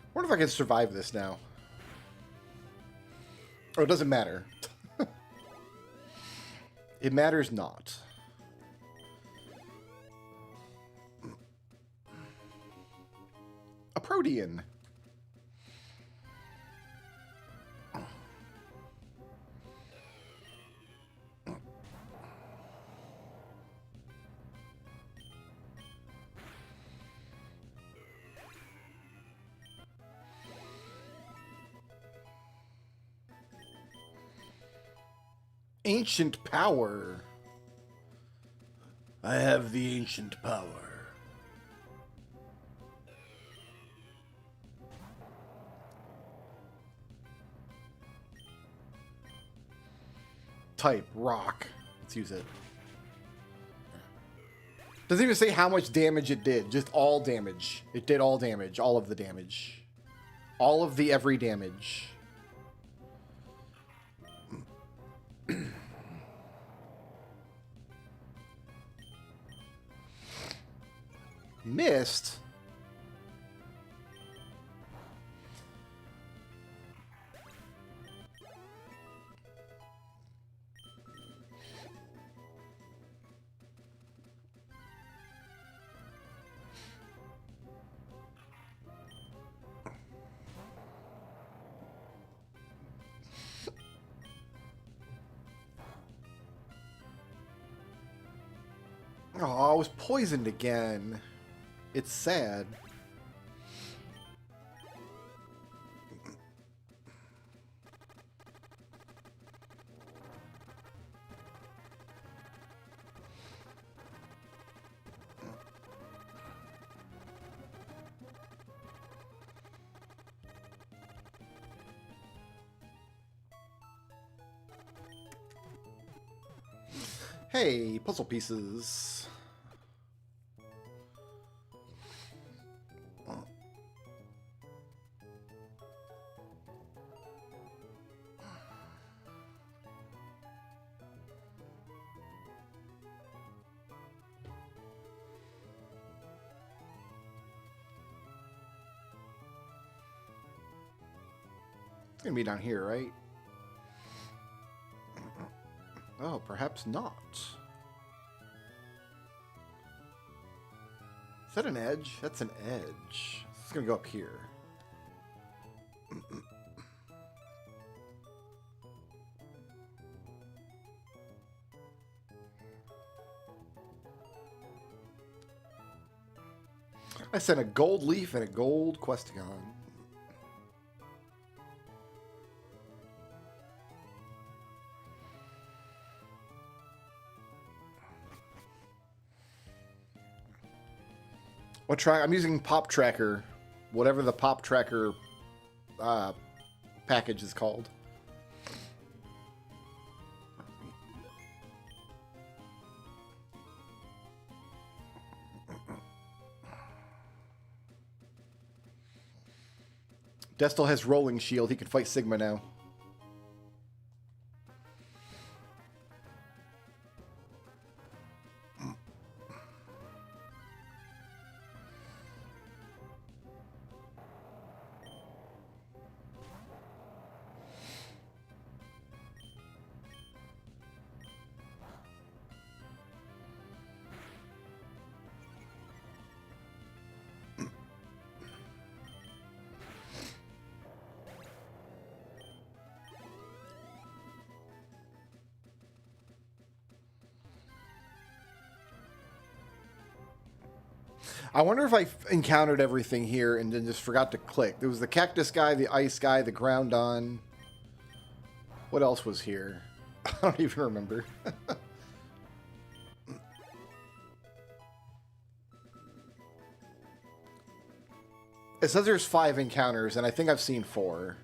I wonder if I can survive this now. Oh, it doesn't matter. It matters not. A protean. Ancient power. I have the ancient power. Type rock. Let's use it. Doesn't even say how much damage it did. Just all damage. It did all damage. All of the damage. All of the every damage. Missed? Oh, I was poisoned again. It's sad. Hey, puzzle pieces. It's gonna be down here, right? Oh, perhaps not. Is that an edge? That's an edge. It's gonna go up here. I sent a gold leaf and a gold Questagon. What track? I'm using Pop Tracker, whatever the Pop Tracker package is called. Destel has rolling shield. He can fight Sigma now. I wonder if I encountered everything here and then just forgot to click. There was the cactus guy, the ice guy, the ground on. What else was here? I don't even remember. It says there's 5 encounters, and I think I've seen 4.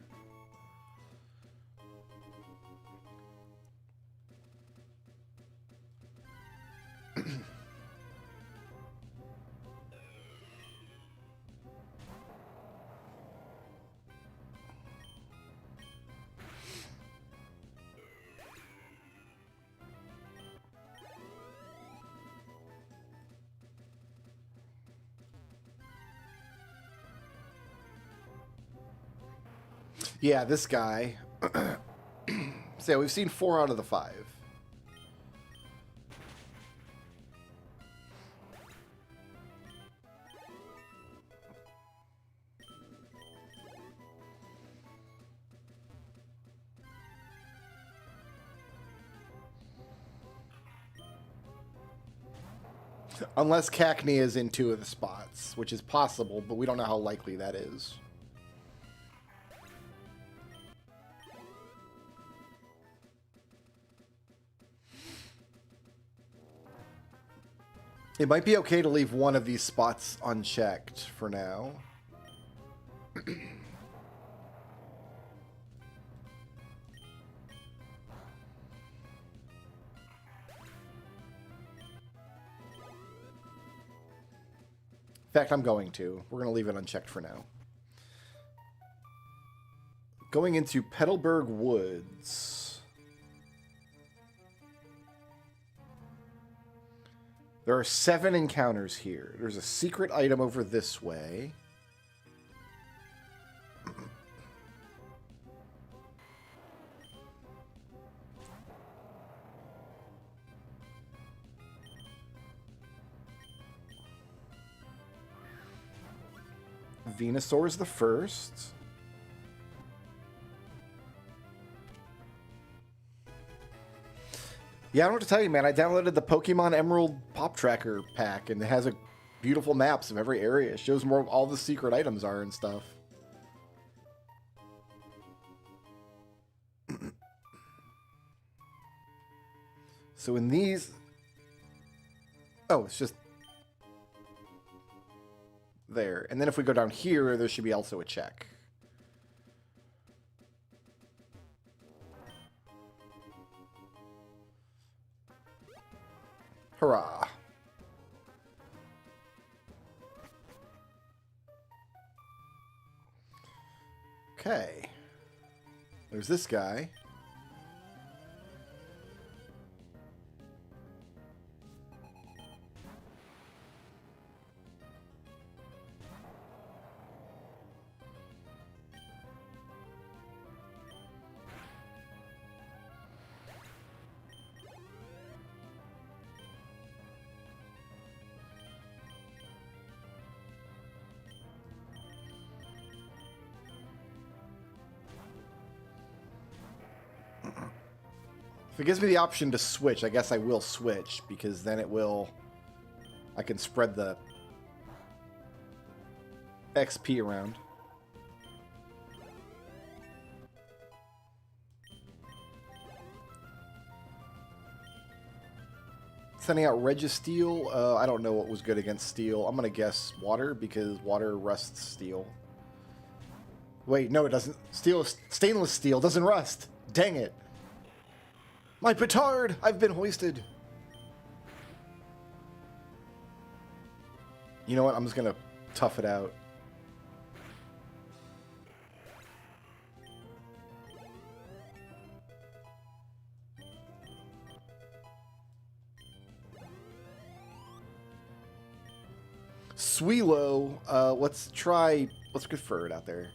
Yeah, this guy. So yeah, we've seen 4 out of the 5. Unless Cackney is in 2 of the spots, which is possible, but we don't know how likely that is. It might be okay to leave one of these spots unchecked for now. In fact, I'm going to. We're going to leave it unchecked for now. Going into Petalburg Woods. There are 7 encounters here. There's a secret item over this way. Venusaur is the first. Yeah, I don't know what to tell you, man. I downloaded the Pokemon Emerald Pop Tracker pack, and it has a beautiful maps of every area. It shows where all the secret items are and stuff. So in these... Oh, it's just... there. And then if we go down here, there should be also a check. Hurrah. Okay. There's this guy. If it gives me the option to switch, I guess I will switch, because then it will... I can spread the XP around. Sending out Registeel. I don't know what was good against steel. I'm going to guess water, because water rusts steel. Wait, no, it doesn't. Stainless steel doesn't rust. Dang it. My petard! I've been hoisted. You know what? I'm just going to tough it out. Suelo, let's confer it out there.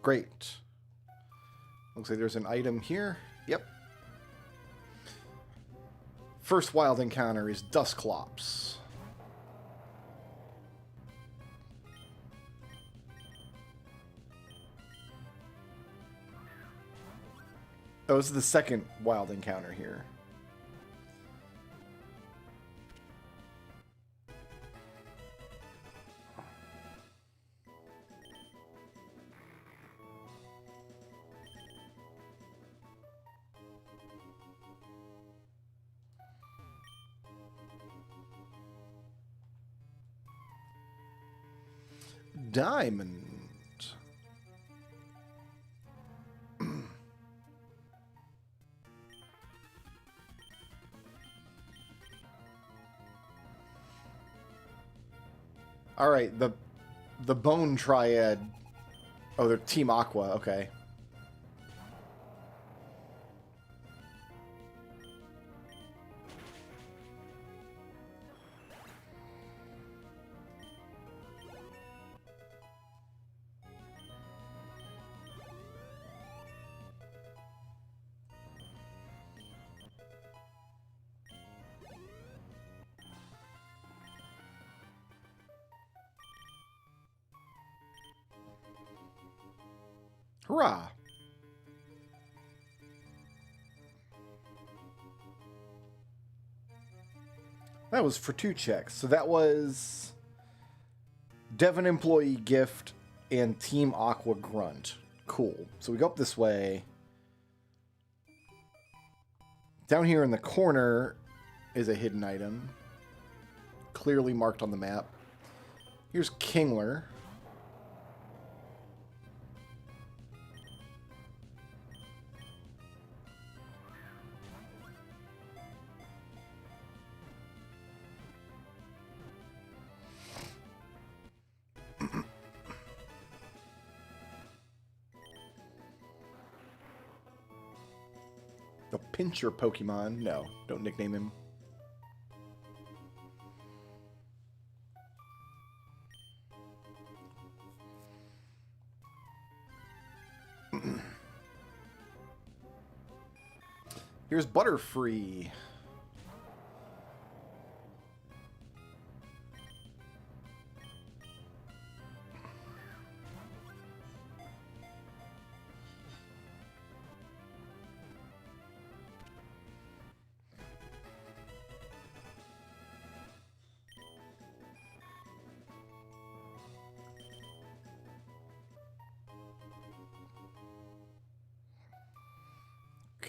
Great. Looks like there's an item here. Yep. First wild encounter is Dusclops. Oh, this is the second wild encounter here. Diamond. All right, the Bone Triad. Oh, they're Team Aqua. Okay. Hurrah! That was for 2 checks. So that was Devon Employee Gift and Team Aqua Grunt. Cool. So we go up this way. Down here in the corner is a hidden item. Clearly marked on the map. Here's Kingler. The Pincher Pokemon. No, don't nickname him. Here's Butterfree.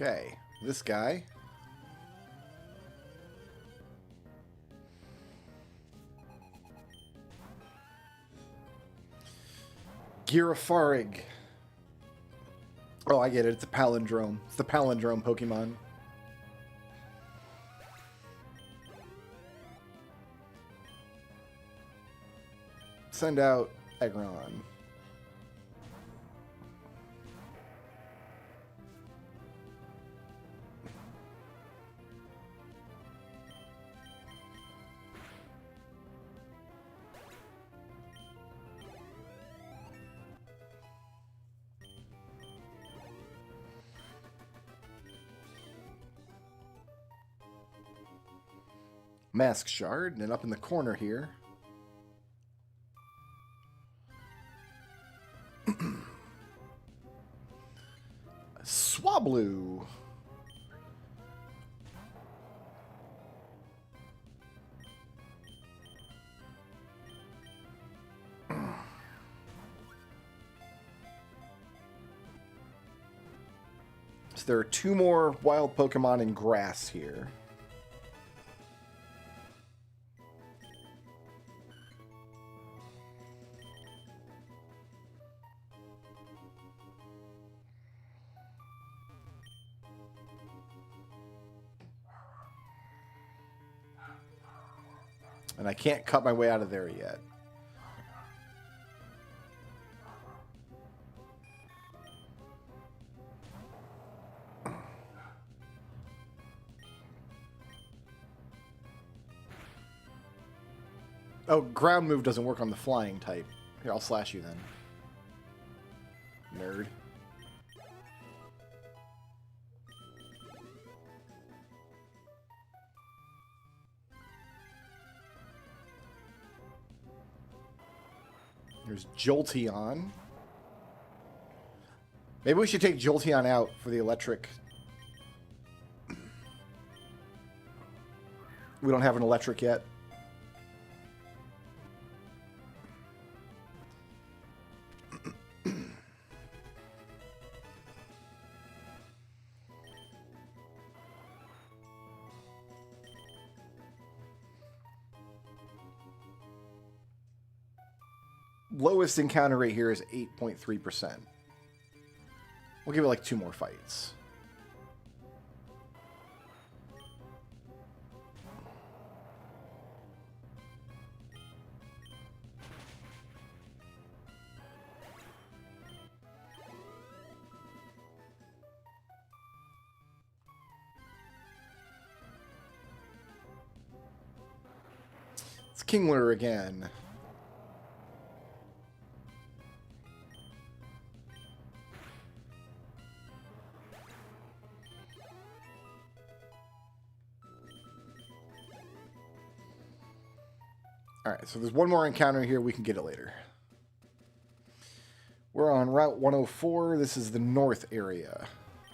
Okay, this guy. Girafarig. Oh, I get it. It's a palindrome. It's the palindrome Pokemon. Send out Aggron. Mask Shard, and then up in the corner here. Swablu. So there are 2 more wild Pokemon in grass here. And I can't cut my way out of there yet. Oh, ground move doesn't work on the flying type. Here, I'll slash you then. Nerd. There's Jolteon. Maybe we should take Jolteon out for the electric. We don't have an electric yet. Lowest encounter rate here is 8.3%. We'll give it like 2 more fights. It's Kingler again. Alright, so there's one more encounter here. We can get it later. We're on Route 104. This is the north area.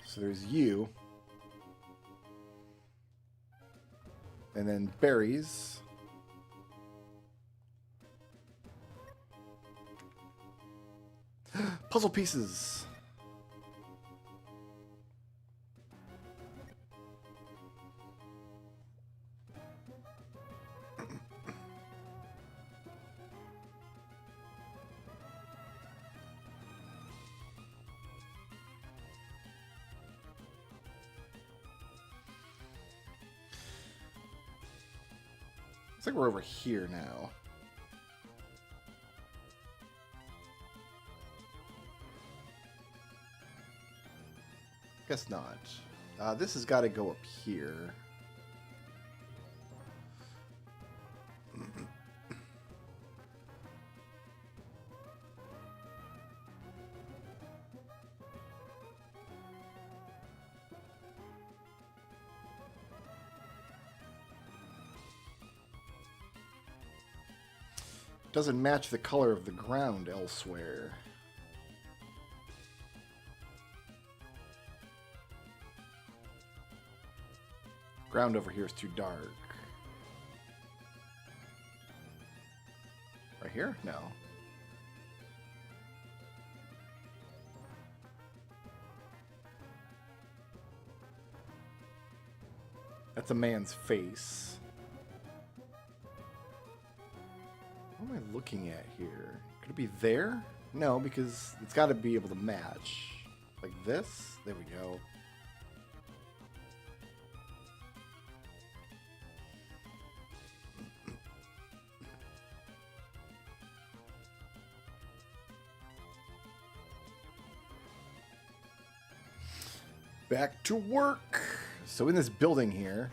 So there's you. And then berries. Puzzle pieces. Looks like we're over here now. Guess not. This has got to go up here. Doesn't match the color of the ground elsewhere. Ground over here is too dark. Right here? No. That's a man's face. What am I looking at here? Could it be there? No, because it's got to be able to match. Like this? There we go. Back to work. So in this building here,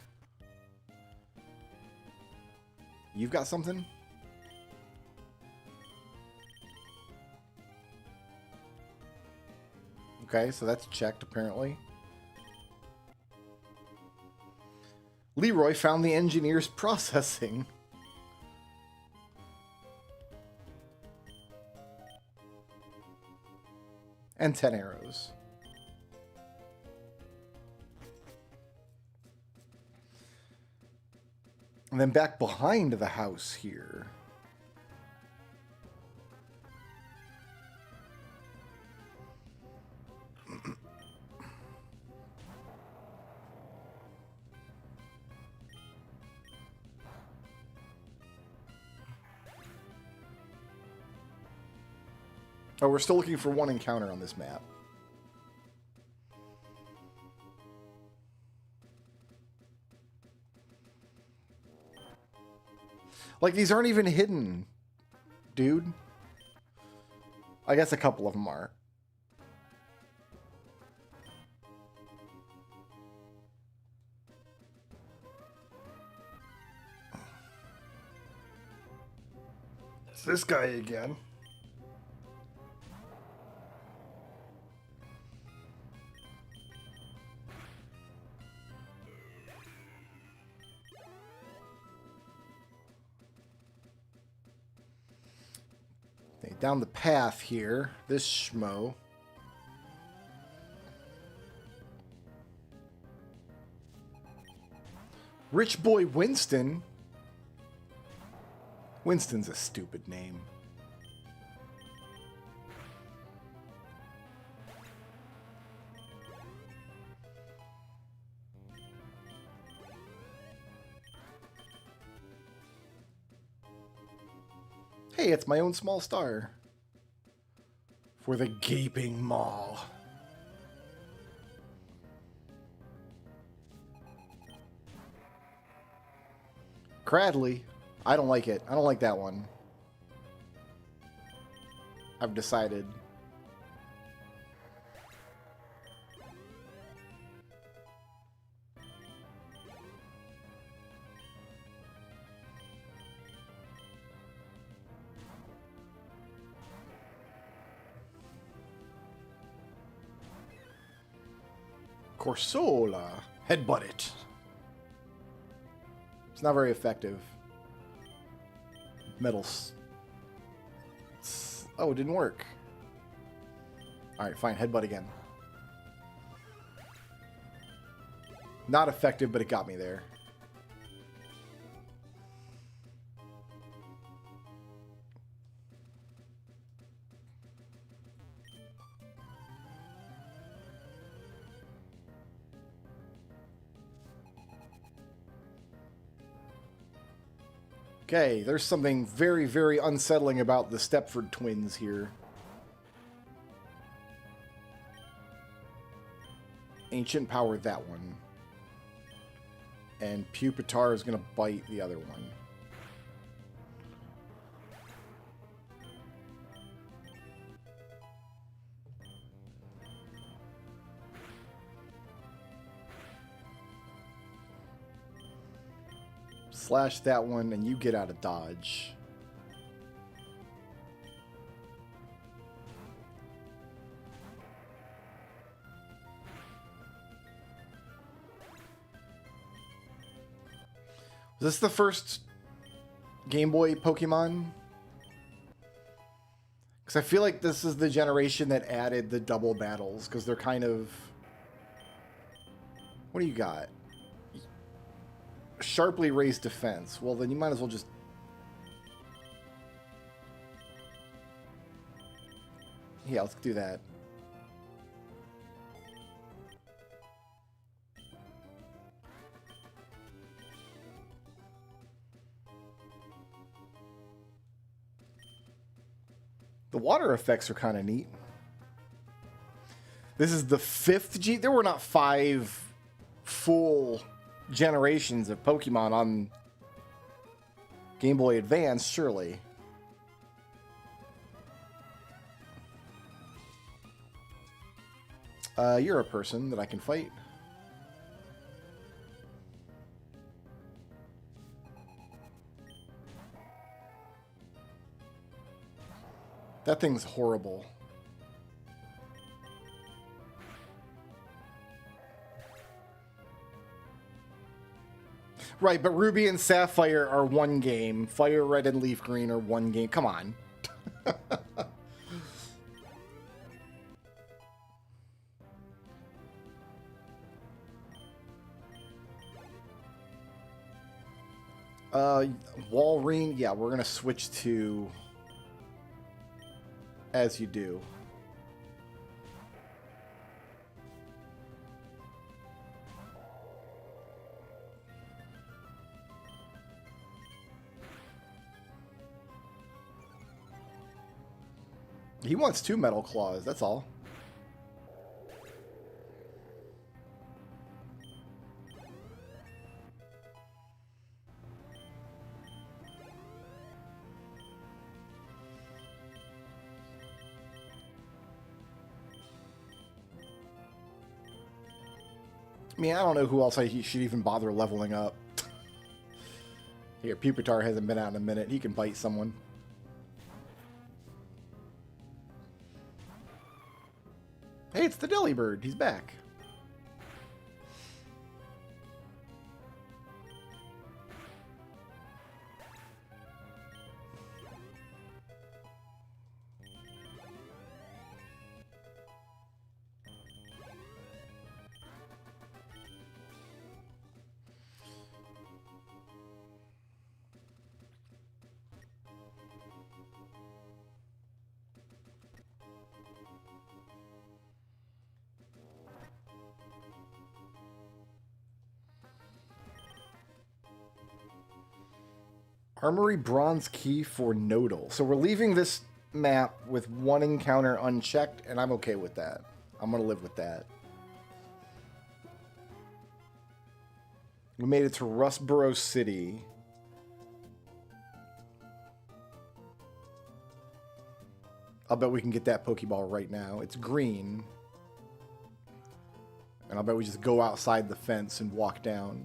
you've got something? Okay, so that's checked, apparently. Leroy found the engineer's processing. And 10 arrows. And then back behind the house here. Oh, we're still looking for one encounter on this map. Like, these aren't even hidden, dude. I guess a couple of them are. It's this guy again. Down the path here, this schmo. Rich Boy Winston? Winston's a stupid name. Hey, it's my own small star. For the gaping maw. Cradley. I don't like it. I don't like that one. I've decided. Corsola. Headbutt it. It's not very effective. Metals. Oh, it didn't work. Alright, fine. Headbutt again. Not effective, but it got me there. Okay, there's something very, very unsettling about the Stepford twins here. Ancient Power, that one. And Pupitar is going to bite the other one. Slash that one, and you get out of dodge. Is this the first Game Boy Pokemon? Because I feel like this is the generation that added the double battles, because they're kind of... What do you got? Sharply raised defense. Well, then you might as well just... Yeah, let's do that. The water effects are kind of neat. This is the 5th G... There were not 5 full generations of Pokemon on Game Boy Advance, surely. You're a person that I can fight. That thing's horrible. Right, but Ruby and Sapphire are one game. Fire Red and Leaf Green are one game. Come on. Walrein, yeah, we're gonna switch to As You Do. He wants 2 Metal Claws, that's all. mean, I don't know who else I should even bother leveling up. Here, Pupitar hasn't been out in a minute. He can bite someone. Hey, it's the Delibird. He's back. Armory bronze key for Nodal. So we're leaving this map with one encounter unchecked, and I'm okay with that. I'm going to live with that. We made it to Rustboro City. I'll bet we can get that Pokeball right now. It's green. And I'll bet we just go outside the fence and walk down.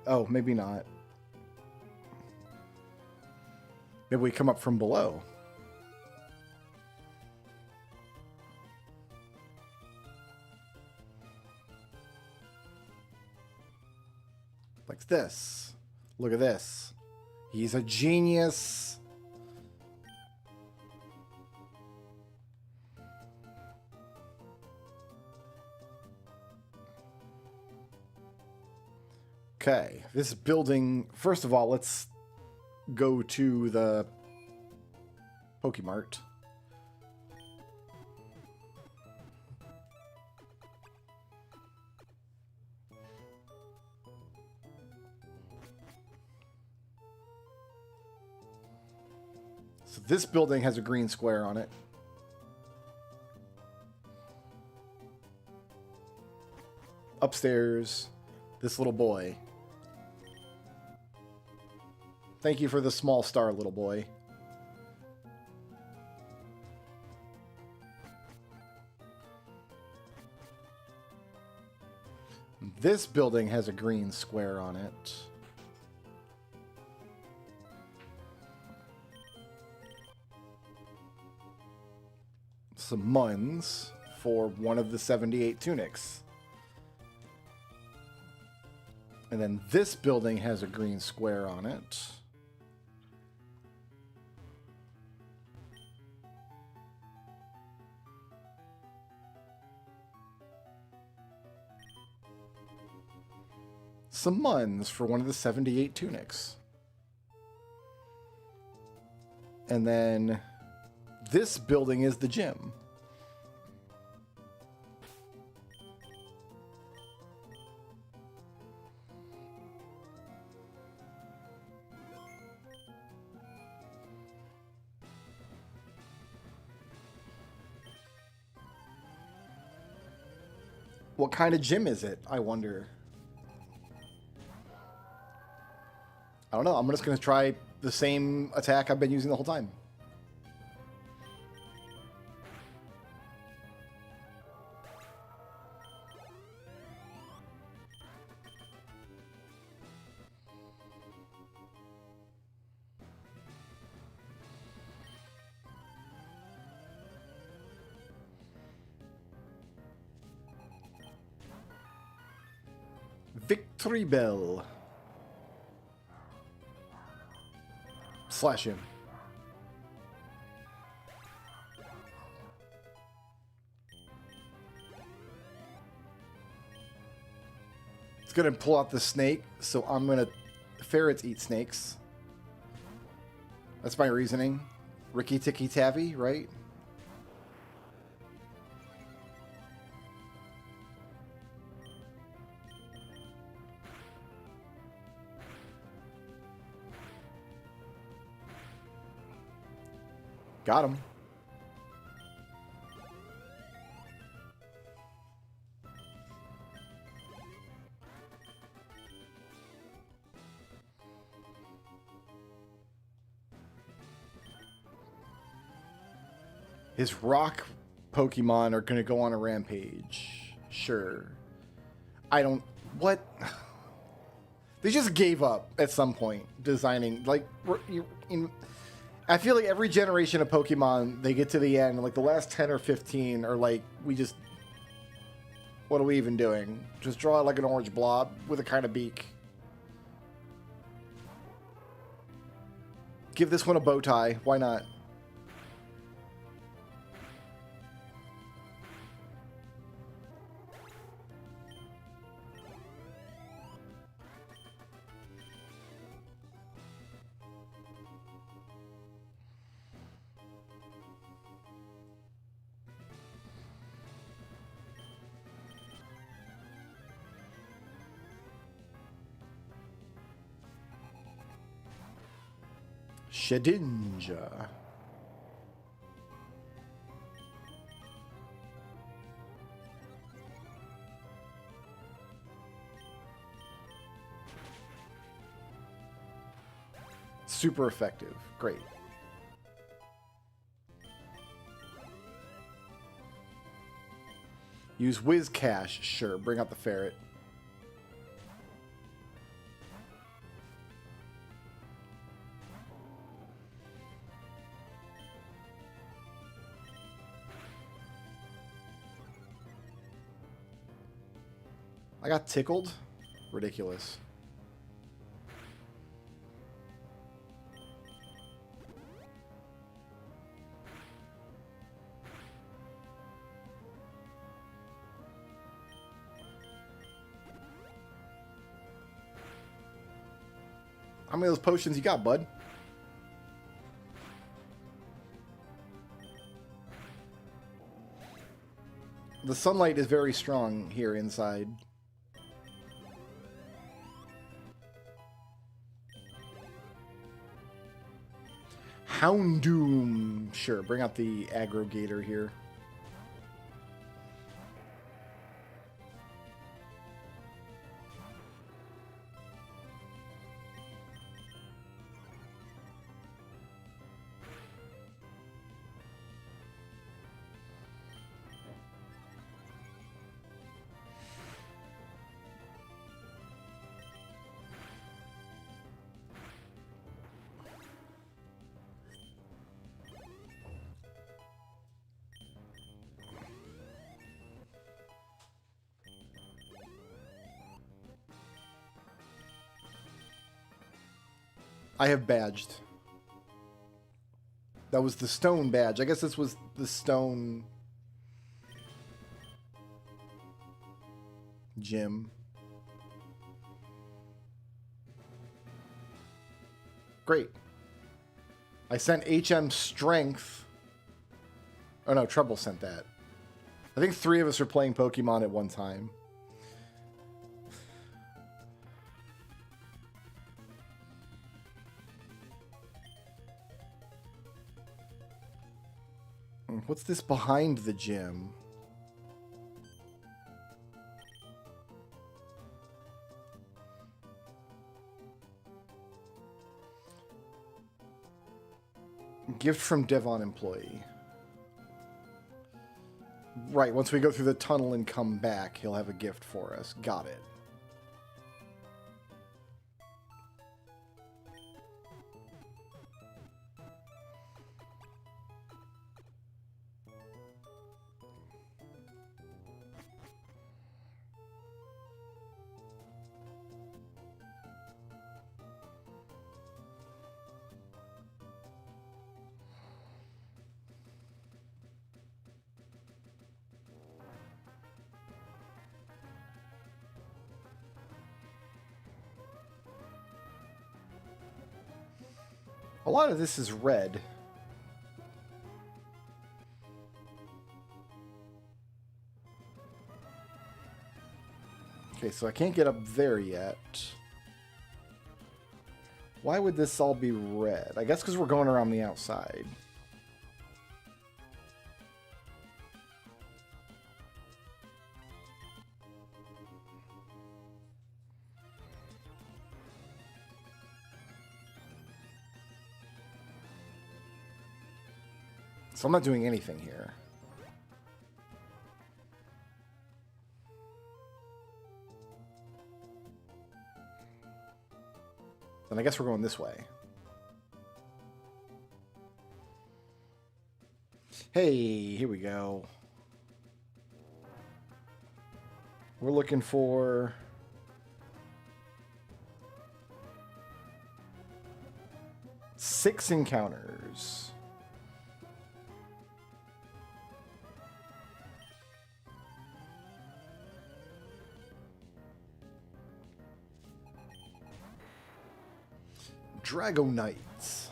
Oh, maybe not. Maybe we come up from below. Like this. Look at this. He's a genius. Okay, this building, first of all, let's go to the Pokemart. So this building has a green square on it. Upstairs, this little boy. Thank you for the small star, little boy. This building has a green square on it. Some muns for one of the 78 tunics. And then this building has a green square on it. Some muns for one of the 78 tunics. And then this building is the gym. What kind of gym is it, I wonder? I don't know. I'm just going to try the same attack I've been using the whole time. Victory Bell. Slash him. It's gonna pull out the snake, so I'm gonna... Ferrets eat snakes. That's my reasoning. Ricky Ticky Tavi, right? Got him. His rock Pokemon are going to go on a rampage. Sure. I don't... What? They just gave up at some point designing... Like, I feel like every generation of Pokemon, they get to the end, like the last 10 or 15 are like, we just... What are we even doing? Just draw like an orange blob with a kind of beak. Give this one a bow tie. Why not? Shedinja. Super effective. Great. Use Whiz Cash. Sure. Bring out the ferret. I got tickled? Ridiculous. How many of those potions you got, bud? The sunlight is very strong here inside. Houndoom. Sure, bring out the aggregator here. I have badged. That was the stone badge. I guess this was the stone gym. Great. I sent HM Strength. Oh no, Trouble sent that. I think 3 of us are playing Pokemon at one time. What's this behind the gym? Gift from Devon employee. Right, once we go through the tunnel and come back, he'll have a gift for us. Got it. A lot of this is red. Okay, so I can't get up there yet. Why would this all be red? I guess because we're going around the outside. So So I'm not doing anything here. Then I guess we're going this way. Hey, here we go. We're looking for... six encounters. Drago Knights.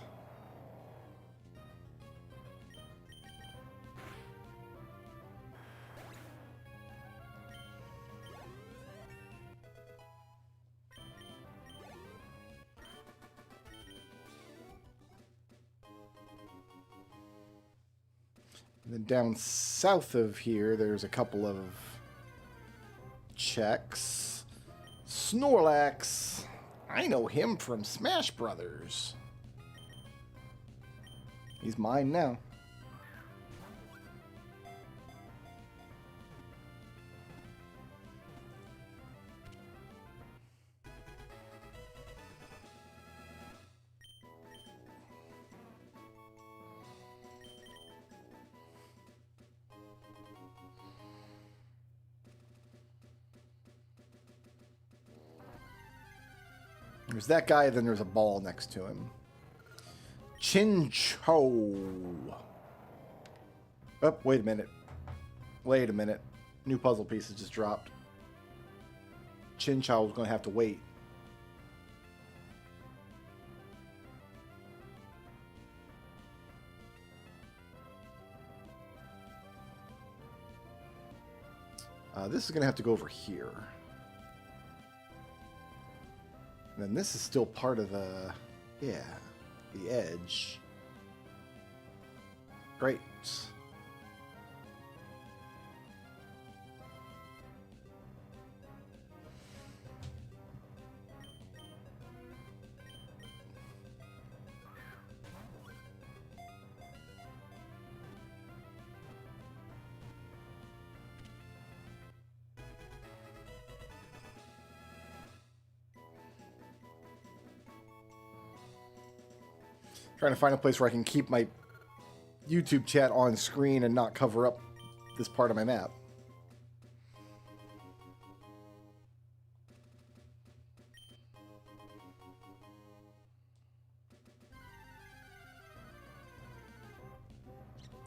And then down south of here, there's a couple of checks. Snorlax. I know him from Smash Brothers. He's mine now. There's that guy, then there's a ball next to him. Chincho. Oh, wait a minute. Wait a minute. New puzzle pieces just dropped. Chincho was going to have to wait. This is going to have to go over here. And then this is still part of the, yeah, the edge. Great. Trying to find a place where I can keep my YouTube chat on screen and not cover up this part of my map.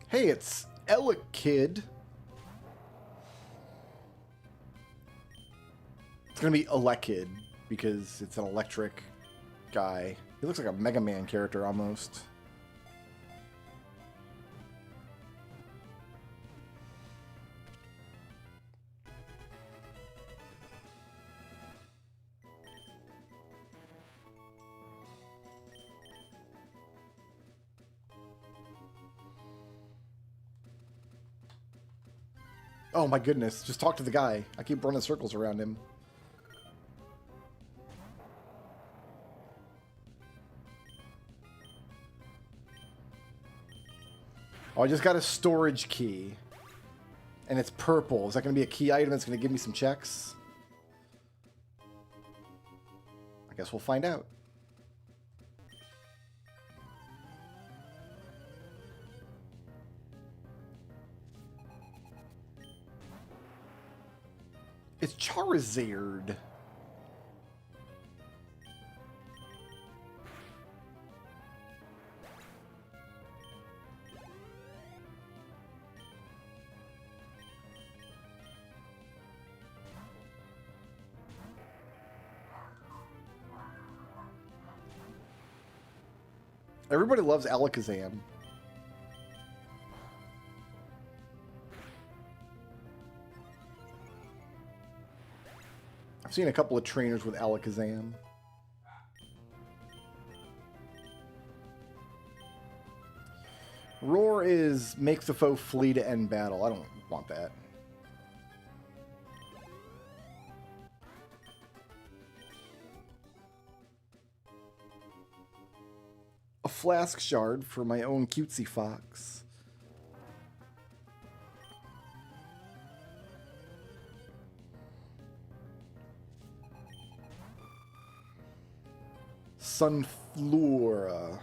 Hey, it's Ella Kid. It's gonna be Elekid because it's an electric guy. He looks like a Mega Man character almost. Oh my goodness, just talk to the guy. I keep running circles around him. Oh, I just got a storage key. And it's purple. Is that going to be a key item that's going to give me some checks? I guess we'll find out. It's Charizard. Everybody loves Alakazam. I've seen a couple of trainers with Alakazam. Roar is make the foe flee to end battle. I don't want that. A flask shard for my own cutesy fox. Sunflora.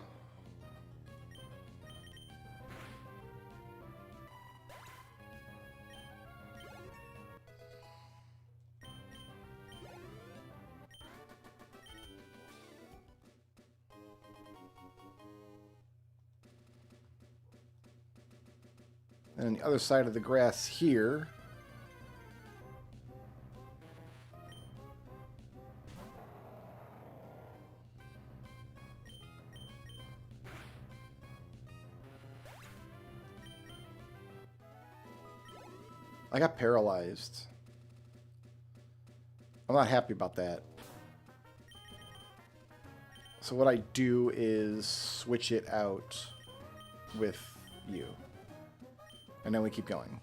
And on the other side of the grass here, I got paralyzed. I'm not happy about that. So what I do is switch it out with you. And then we keep going.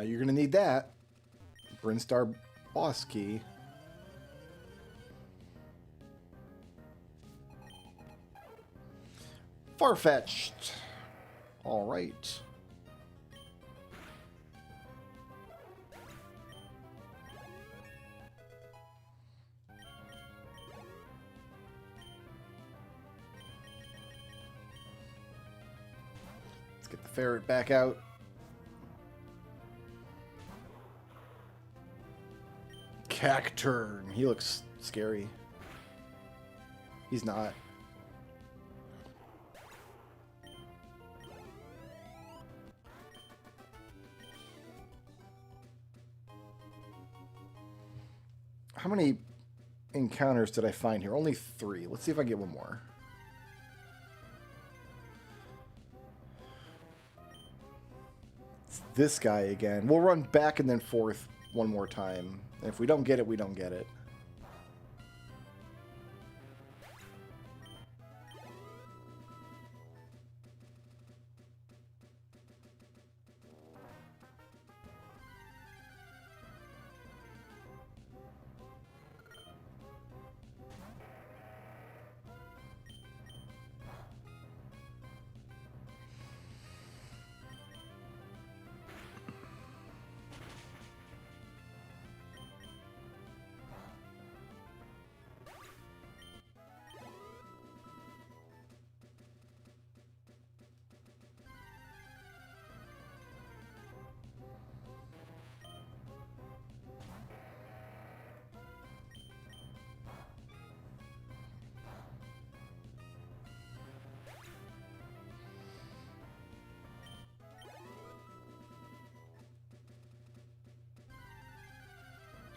You're going to need that. Brinstar boss key. Far-fetched. All right. Let's get the ferret back out. Cacturn. He looks scary. He's not. How many encounters did I find here? Only 3. Let's see if I get one more. It's this guy again. We'll run back and then forth one more time. And if we don't get it, we don't get it.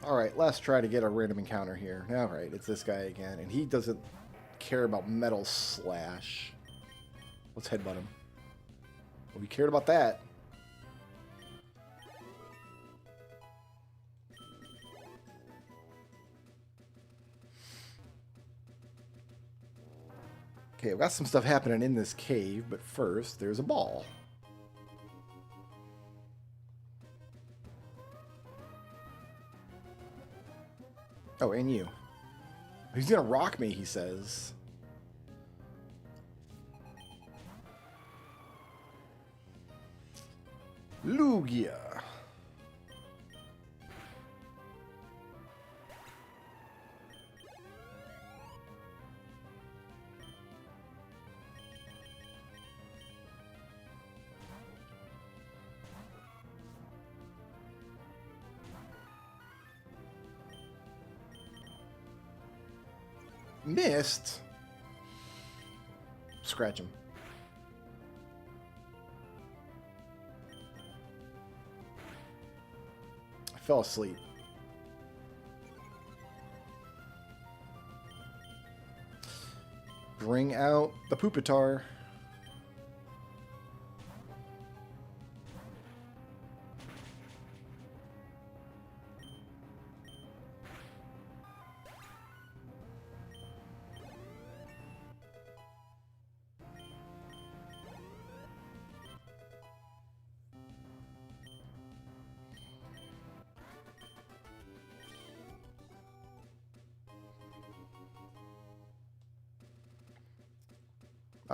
Alright, let's try to get a random encounter here. Alright, it's this guy again, and he doesn't care about Metal Slash. Let's headbutt him. Well, he cared about that. Okay, I've got some stuff happening in this cave, but first, there's a ball. Oh, and you. He's gonna rock me, he says. Lugia. Missed. Scratch him. I fell asleep. Bring out the Pupitar.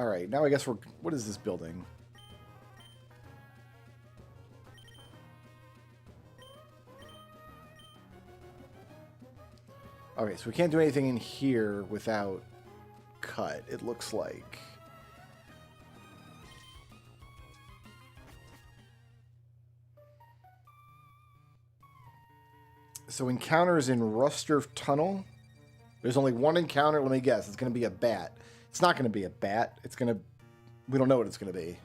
All right, now I guess we're... What is this building? Okay, so we can't do anything in here without cut, it looks like. So encounters in Ruster Tunnel. There's only one encounter. Let me guess. It's going to be a bat. It's not going to be a bat. It's going to... We don't know what it's going to be.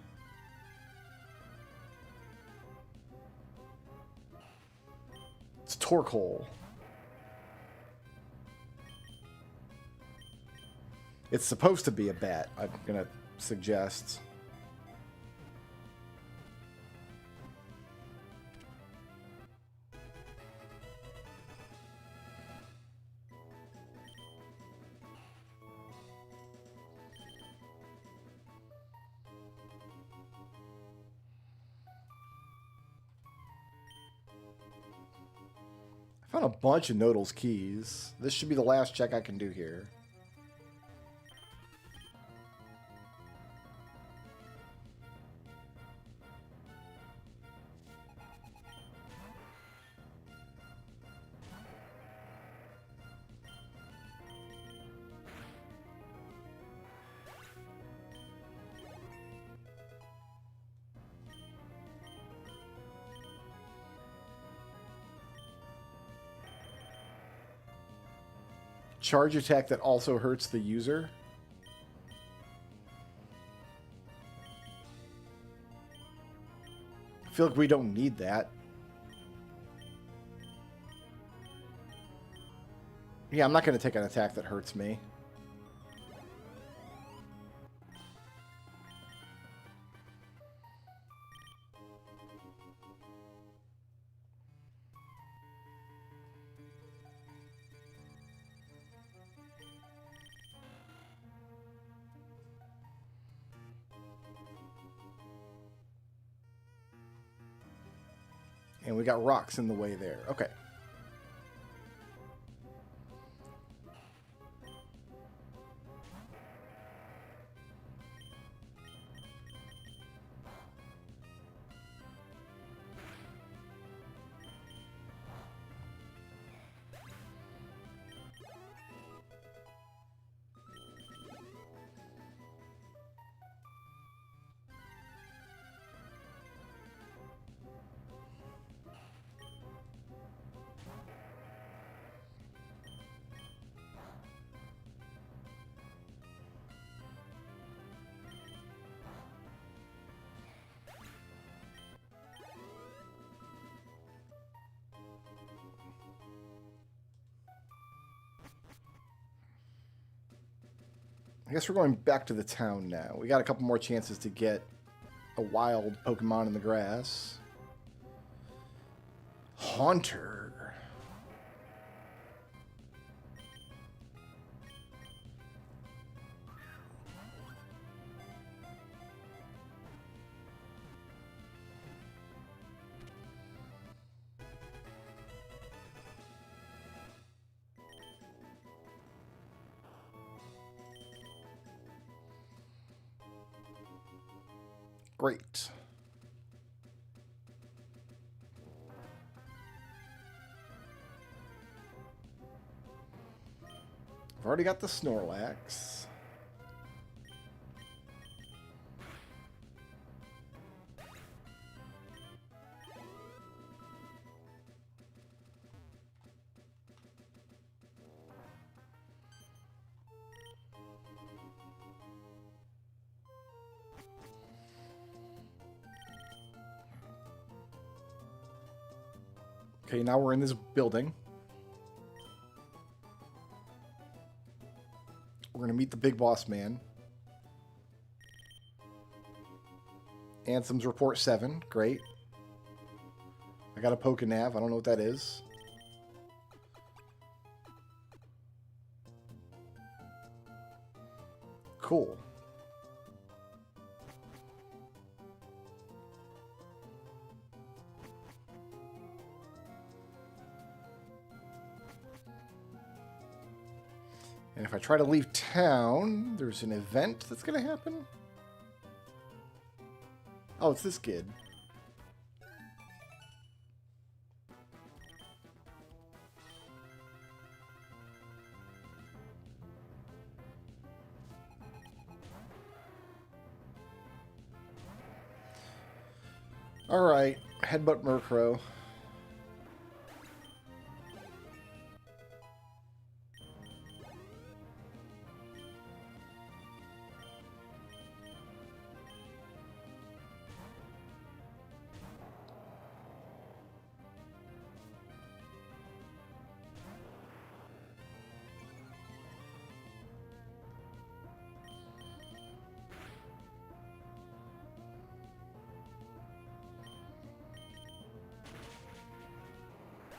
It's Torque Hole. It's supposed to be a bat, I'm going to suggest. I found a bunch of Nodal's keys. This should be the last check I can do here. Charge attack that also hurts the user. I feel like we don't need that. Yeah, I'm not going to take an attack that hurts me. And we got rocks in the way there. Okay. I guess we're going back to the town now. We got a couple more chances to get a wild Pokemon in the grass. Haunter. Great. I've already got the Snorlax. Okay, now we're in this building. We're going to meet the big boss man. Anthem's report 7. Great. I got a Pokenav. I don't know what that is. Cool. And if I try to leave town, there's an event that's going to happen. Oh, it's this kid. Alright, headbutt Murkrow.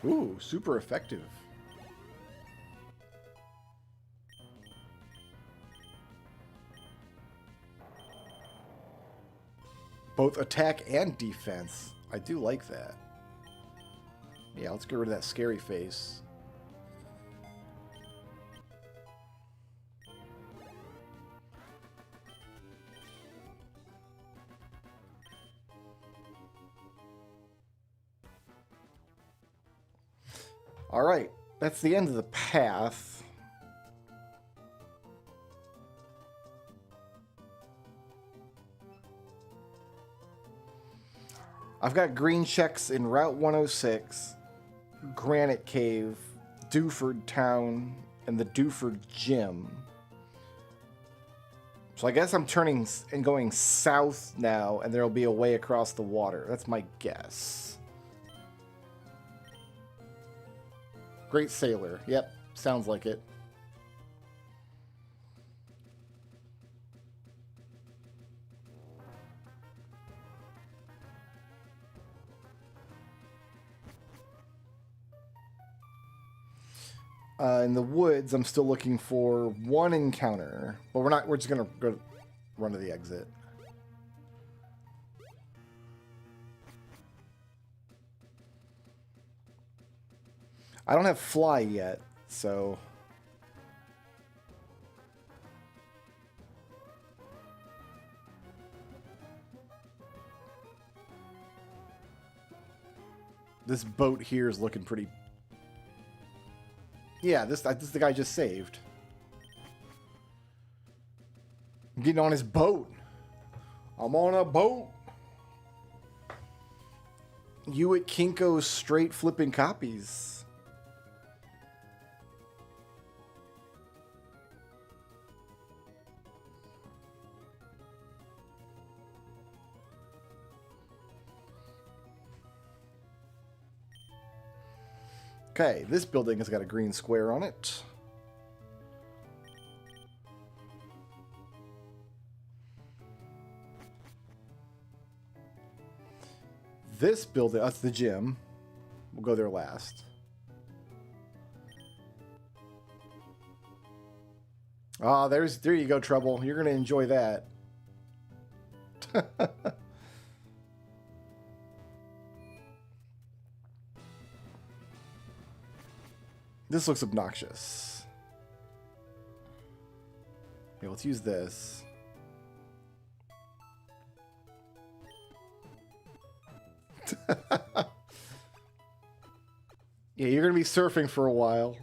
Ooh, super effective. Both attack and defense. I do like that. Yeah, let's get rid of that scary face. All right, that's the end of the path. I've got green checks in Route 106, Granite Cave, Dewford Town, and the Dewford Gym. So I guess I'm turning and going south now, and there'll be a way across the water. That's my guess. Great Sailor. Yep, sounds like it. In the woods, I'm still looking for one encounter. But we're not. We're just gonna go run to the exit. I don't have fly yet, so. This boat here is looking pretty. Yeah, this is the guy just saved. I'm getting on his boat. I'm on a boat. You at Kinko's straight flipping copies. Okay, this building has got a green square on it. This building, that's the gym. We'll go there last. Ah, there you go, Trouble. You're going to enjoy that. This looks obnoxious. Okay, let's use this. Yeah, you're going to be surfing for a while.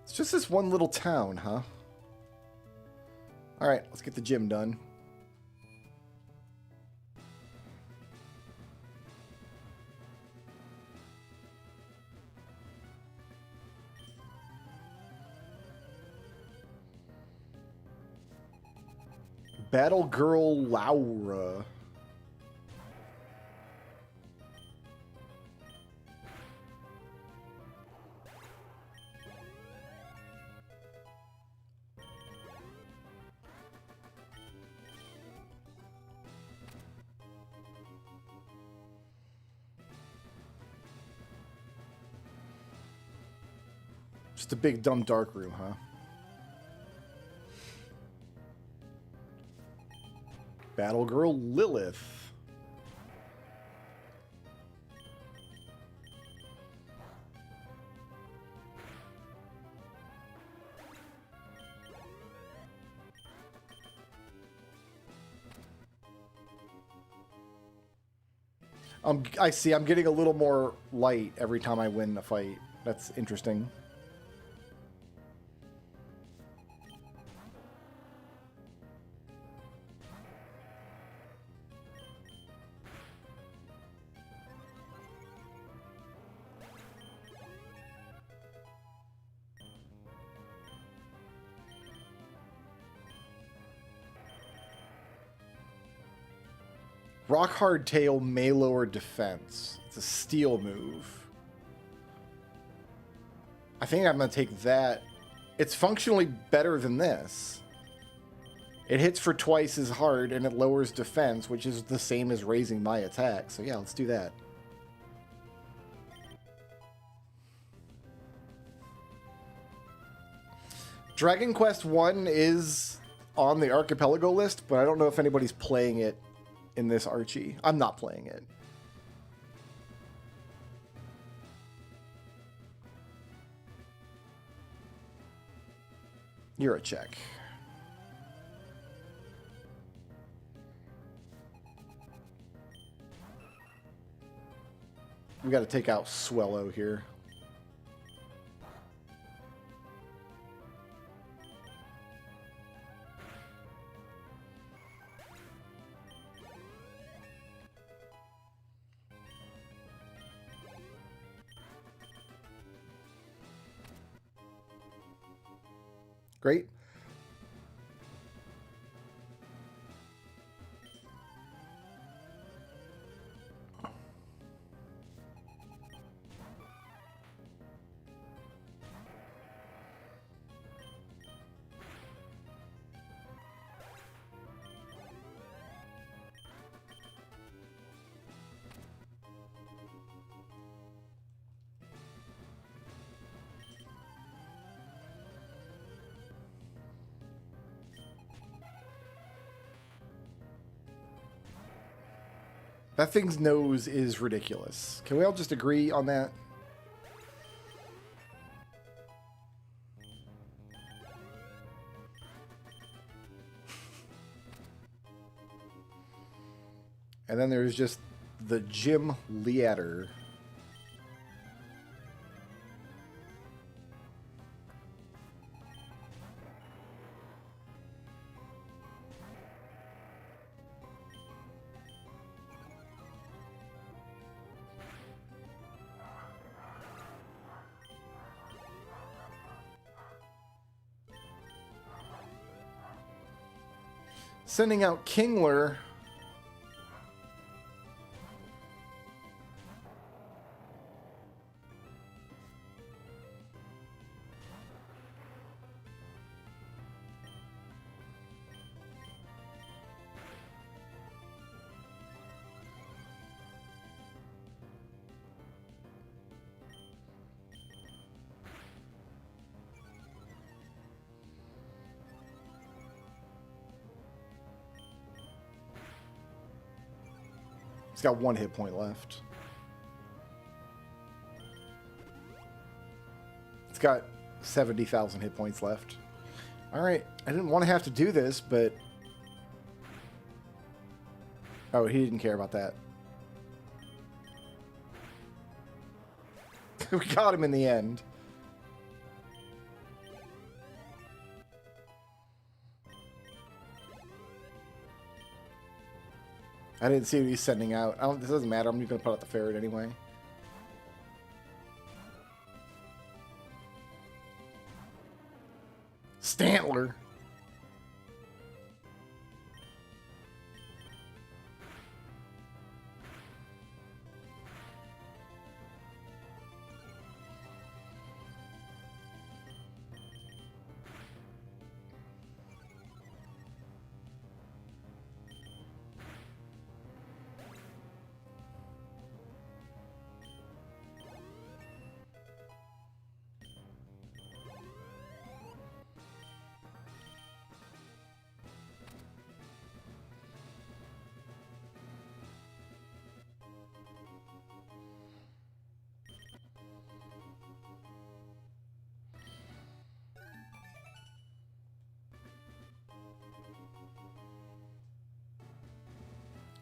It's just this one little town, huh? All right, let's get the gym done. Battle Girl Laura. Just a big dumb dark room, huh? Battle Girl Lilith. I see. I'm getting a little more light every time I win a fight. That's interesting. Rock Hard Tail may lower defense. It's a steel move. I think I'm going to take that. It's functionally better than this. It hits for twice as hard and it lowers defense, which is the same as raising my attack. So yeah, let's do that. Dragon Quest 1 is on the Archipelago list, but I don't know if anybody's playing it in this Archie. I'm not playing it. You're a check. We got to take out Swellow here. Great. That thing's nose is ridiculous. Can we all just agree on that? And then there's just the Jim Leader. Sending out Kingler. He's got 1 hit point left. It's got 70,000 hit points left. All right. I didn't want to have to do this, but... Oh, he didn't care about that. We got him in the end. I didn't see what he's sending out. This doesn't matter. I'm just going to put out the ferret anyway. Stantler.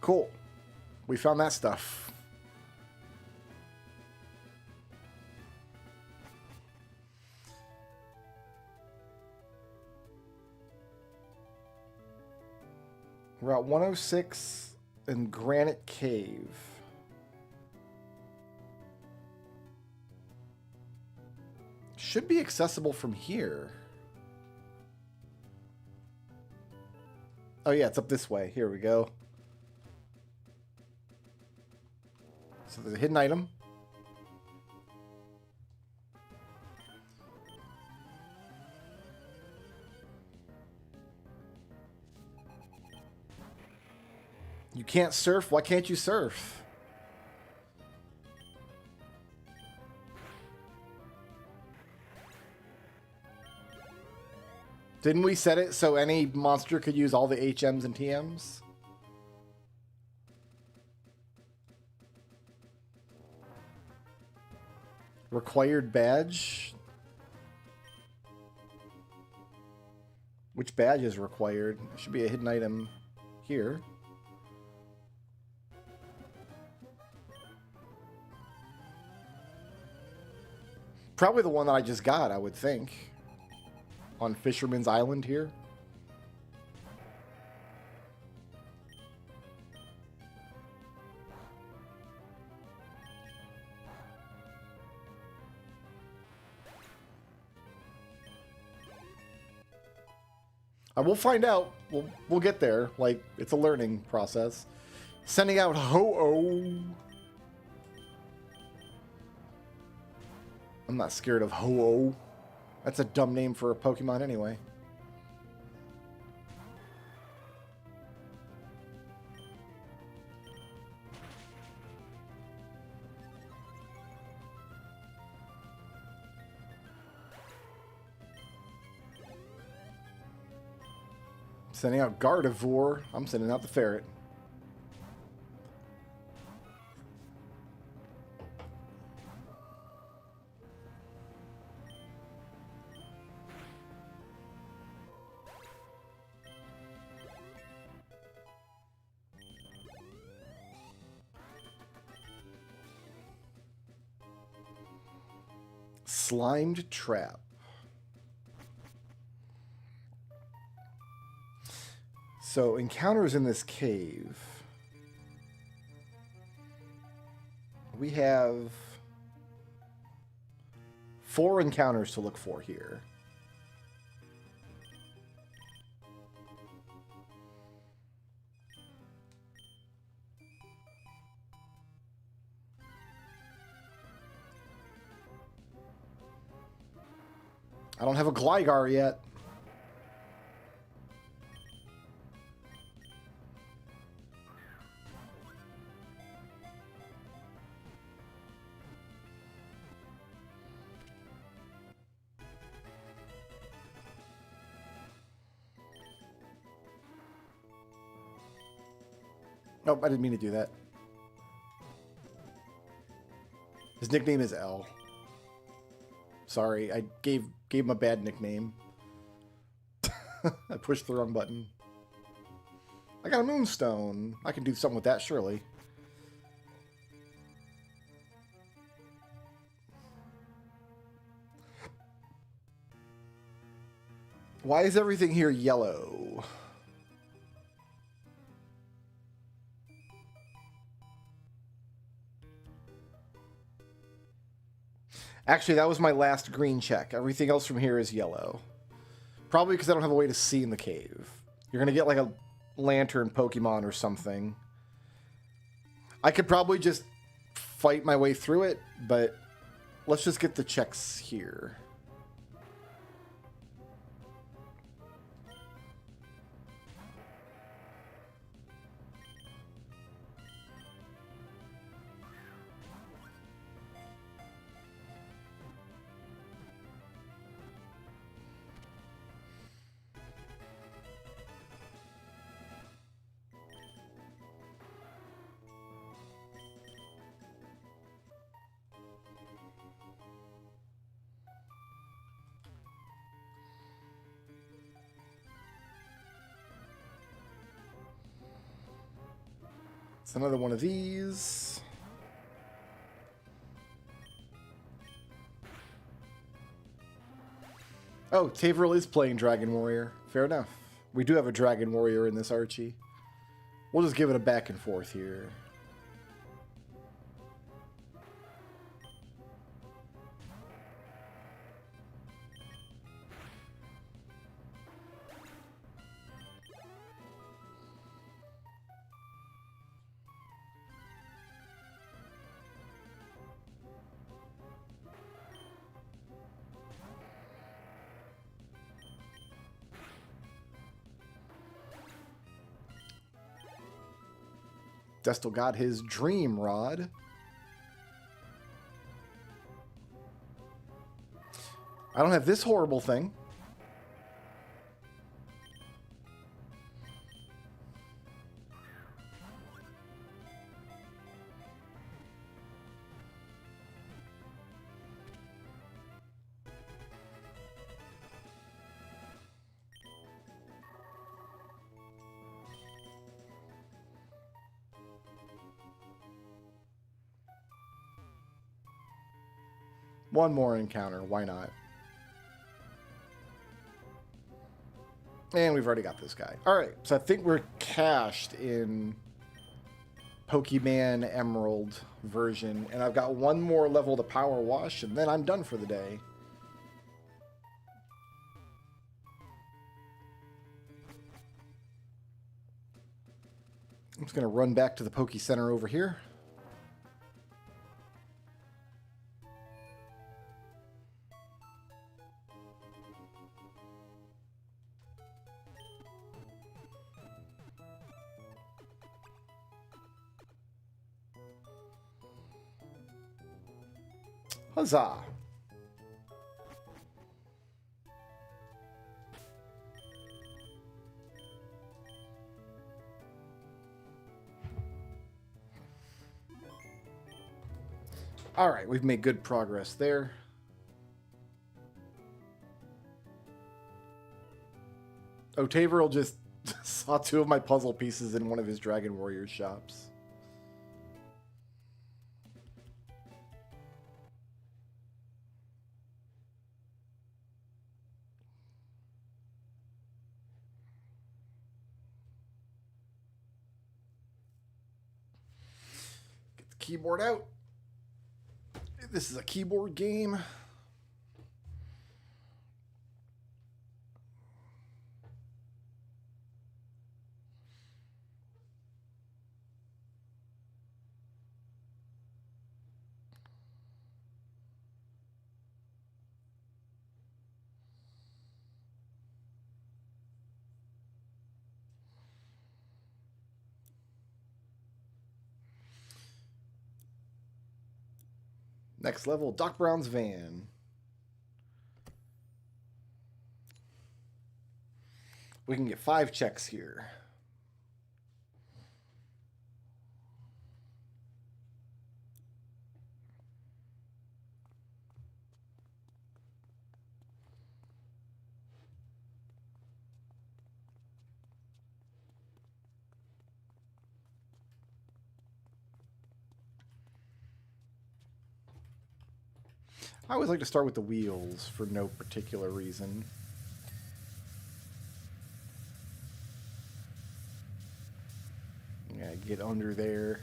Cool. We found that stuff. Route 106 and Granite Cave. Should be accessible from here. Oh yeah, it's up this way. Here we go. So there's a hidden item. You can't surf? Why can't you surf? Didn't we set it so any monster could use all the HMs and TMs? Required badge? Which badge is required? There should be a hidden item here. Probably the one that I just got, I would think. On Fisherman's Island here. We'll find out. We'll get there. Like, it's a learning process. Sending out Ho-Oh. I'm not scared of Ho-Oh. That's a dumb name for a Pokemon anyway. Sending out Gardevoir. I'm sending out the ferret. Slimed Trap. So, encounters in this cave. We have 4 encounters to look for here. I don't have a Gligar yet. Nope, I didn't mean to do that. His nickname is L. Sorry, I gave him a bad nickname. I pushed the wrong button. I got a Moonstone. I can do something with that, surely. Why is everything here yellow? Actually, that was my last green check. Everything else from here is yellow. Probably because I don't have a way to see in the cave. You're going to get like a lantern Pokemon or something. I could probably just fight my way through it, but let's just get the checks here. It's another one of these. Oh, Tavril is playing Dragon Warrior. Fair enough. We do have a Dragon Warrior in this Archie. We'll just give it a back and forth here. Destel got his dream rod. I don't have this horrible thing. One more encounter, why not? And we've already got this guy. Alright, so I think we're cached in Pokemon Emerald version. And I've got one more level to power wash, and then I'm done for the day. I'm just going to run back to the Poke Center over here. Huzzah! All right, we've made good progress there. Otaver'll just saw two of my puzzle pieces in one of his Dragon Warrior shops. Get the keyboard out. This is a keyboard game. Next level, Doc Brown's van. We can get 5 checks here. I always like to start with the wheels for no particular reason. Yeah, get under there.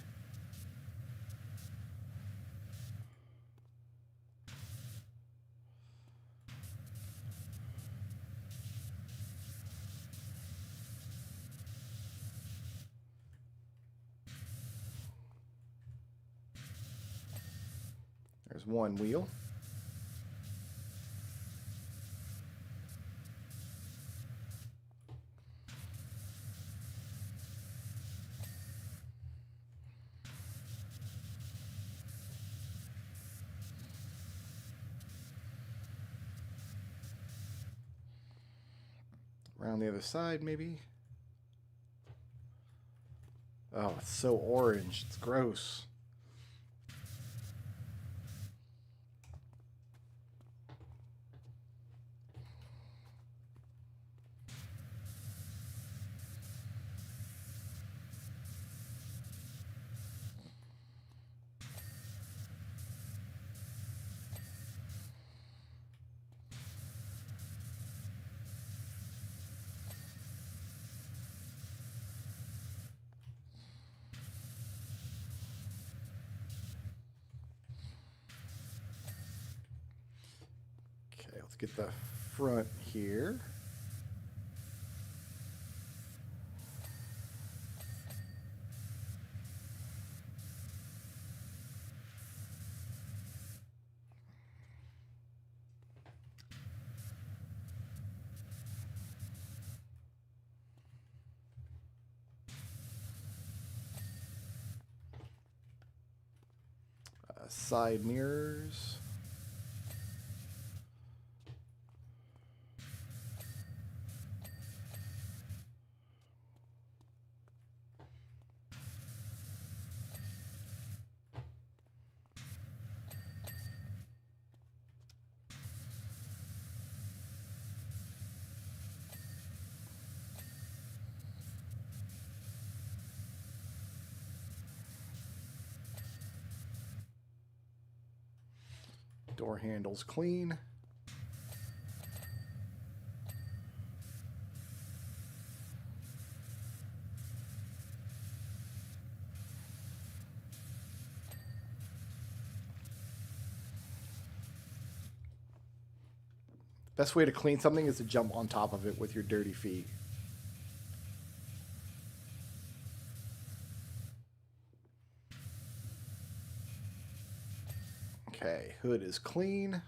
There's one wheel. Around the other side, maybe. Oh, it's so orange. It's gross. let's get the front here. Side mirrors. Door handles clean. Best way to clean something is to jump on top of it with your dirty feet. Okay, hood is clean.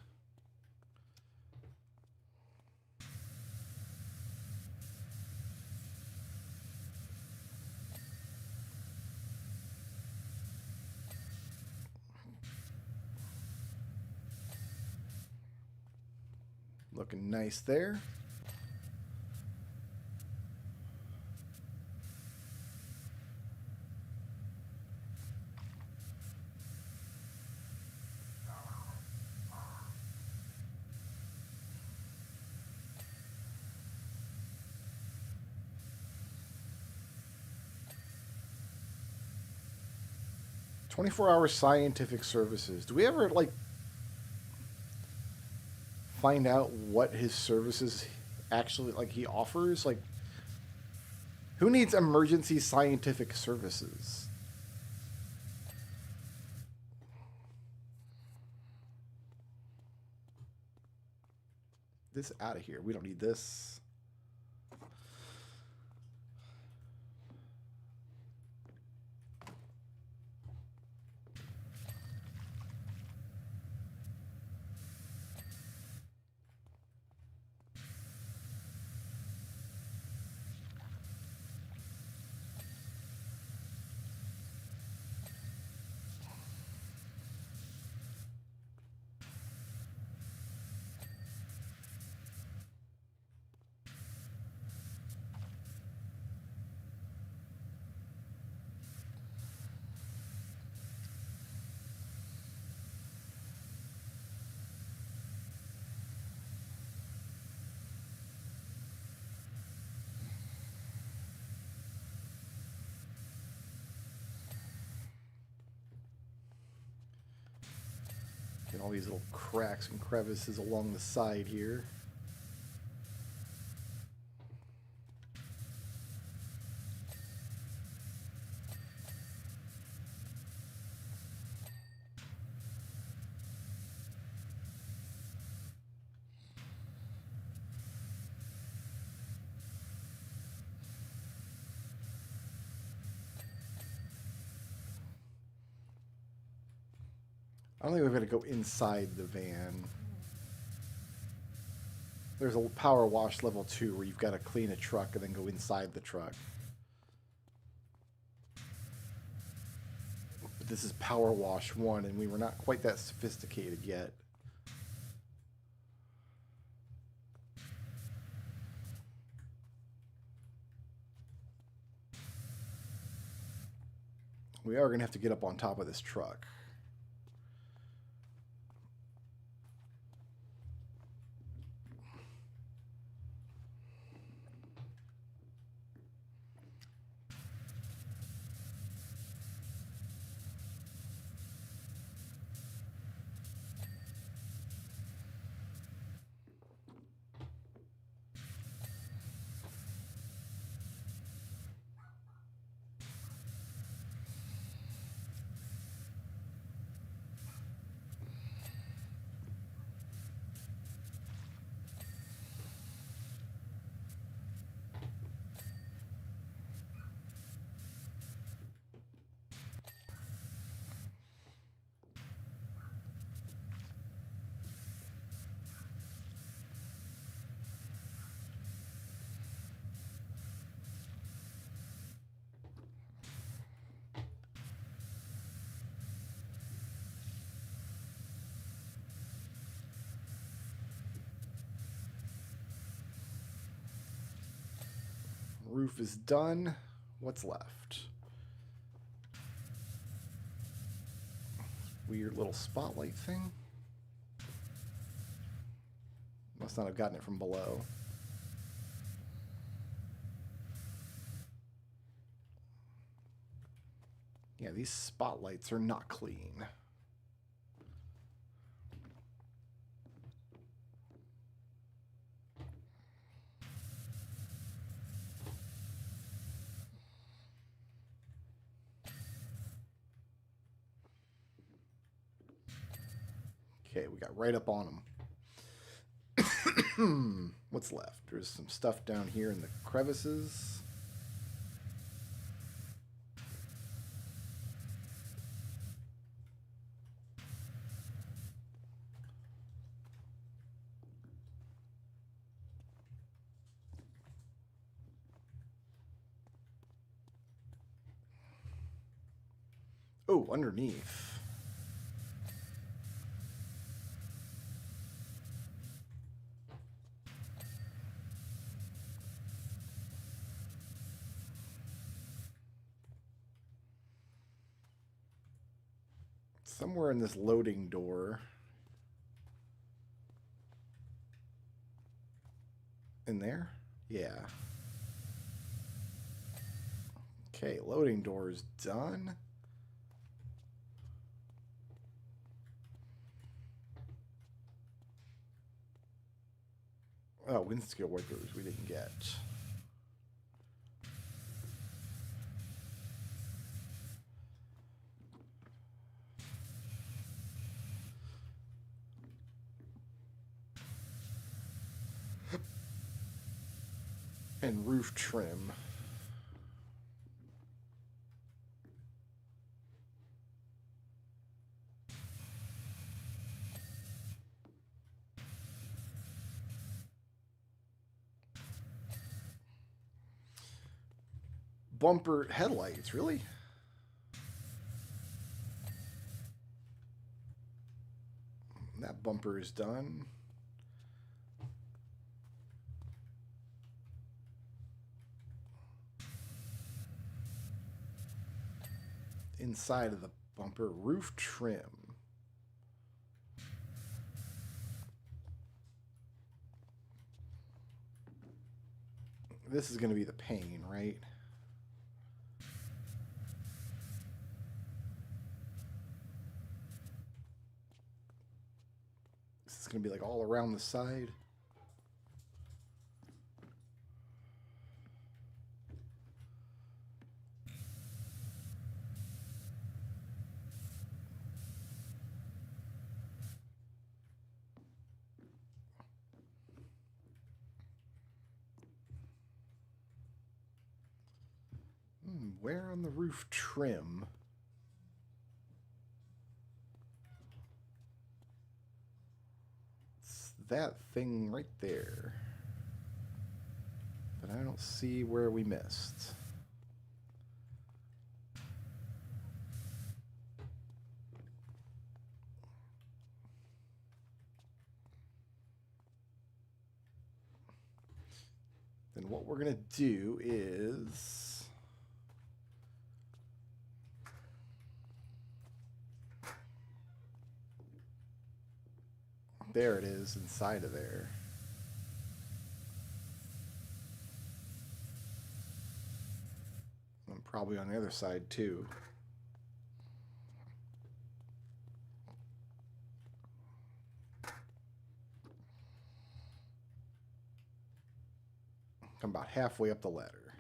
Looking nice there. "24-hour scientific services." Do we ever like find out what his services actually like he offers? Like, who needs emergency scientific services? This out of here. We don't need this. Get all these little cracks and crevices along the side here. I don't think we're going to go inside the van. There's a power wash level 2 where you've got to clean a truck and then go inside the truck. But this is power wash 1 and we were not quite that sophisticated yet. We are going to have to get up on top of this truck. Roof is done. What's left? Weird little spotlight thing. Must not have gotten it from below. Yeah, these spotlights are not clean. Okay, we got right up on them. What's left? There's some stuff down here in the crevices. Oh, underneath. Somewhere in this loading door. In there? Yeah. Okay, loading door is done. Oh, windscale wipers we didn't get. And roof trim. Bumper headlights, really? That bumper is done. Inside of the bumper, roof trim. This is going to be the pane, right? This is going to be like all around the side. Where on the roof trim? It's that thing right there. But I don't see where we missed. Then what we're going to do is... There it is, inside of there. And probably on the other side, too. I'm about halfway up the ladder.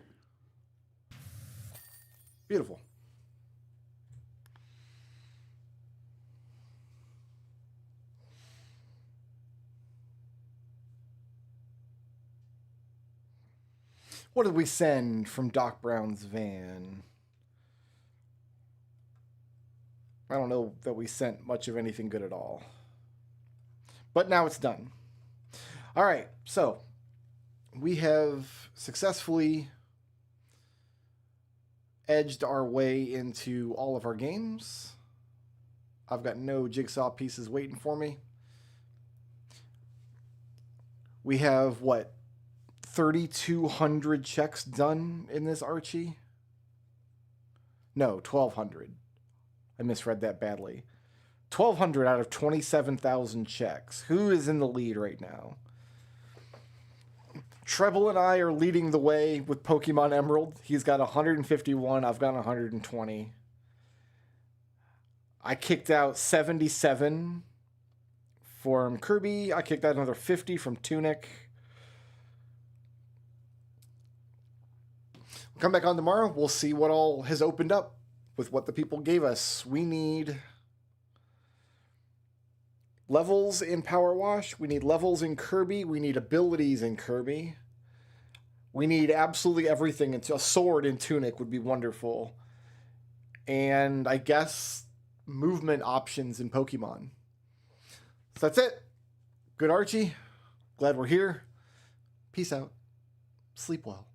Beautiful. What did we send from Doc Brown's van? I don't know that we sent much of anything good at all. But now it's done. All right, so we have successfully edged our way into all of our games. I've got no jigsaw pieces waiting for me. We have, what, 3,200 checks done in this Archie. No, 1,200. I misread that badly. 1,200 out of 27,000 checks. Who is in the lead right now? Treble and I are leading the way with Pokemon Emerald. He's got 151. I've got 120. I kicked out 77 from Kirby. I kicked out another 50 from Tunic. We'll come back on tomorrow. We'll see what all has opened up with what the people gave us. We need levels in Power Wash. We need levels in Kirby. We need abilities in Kirby. We need absolutely everything. A sword in Tunic would be wonderful. And I guess movement options in Pokemon. So that's it. Good Archie. Glad we're here. Peace out. Sleep well.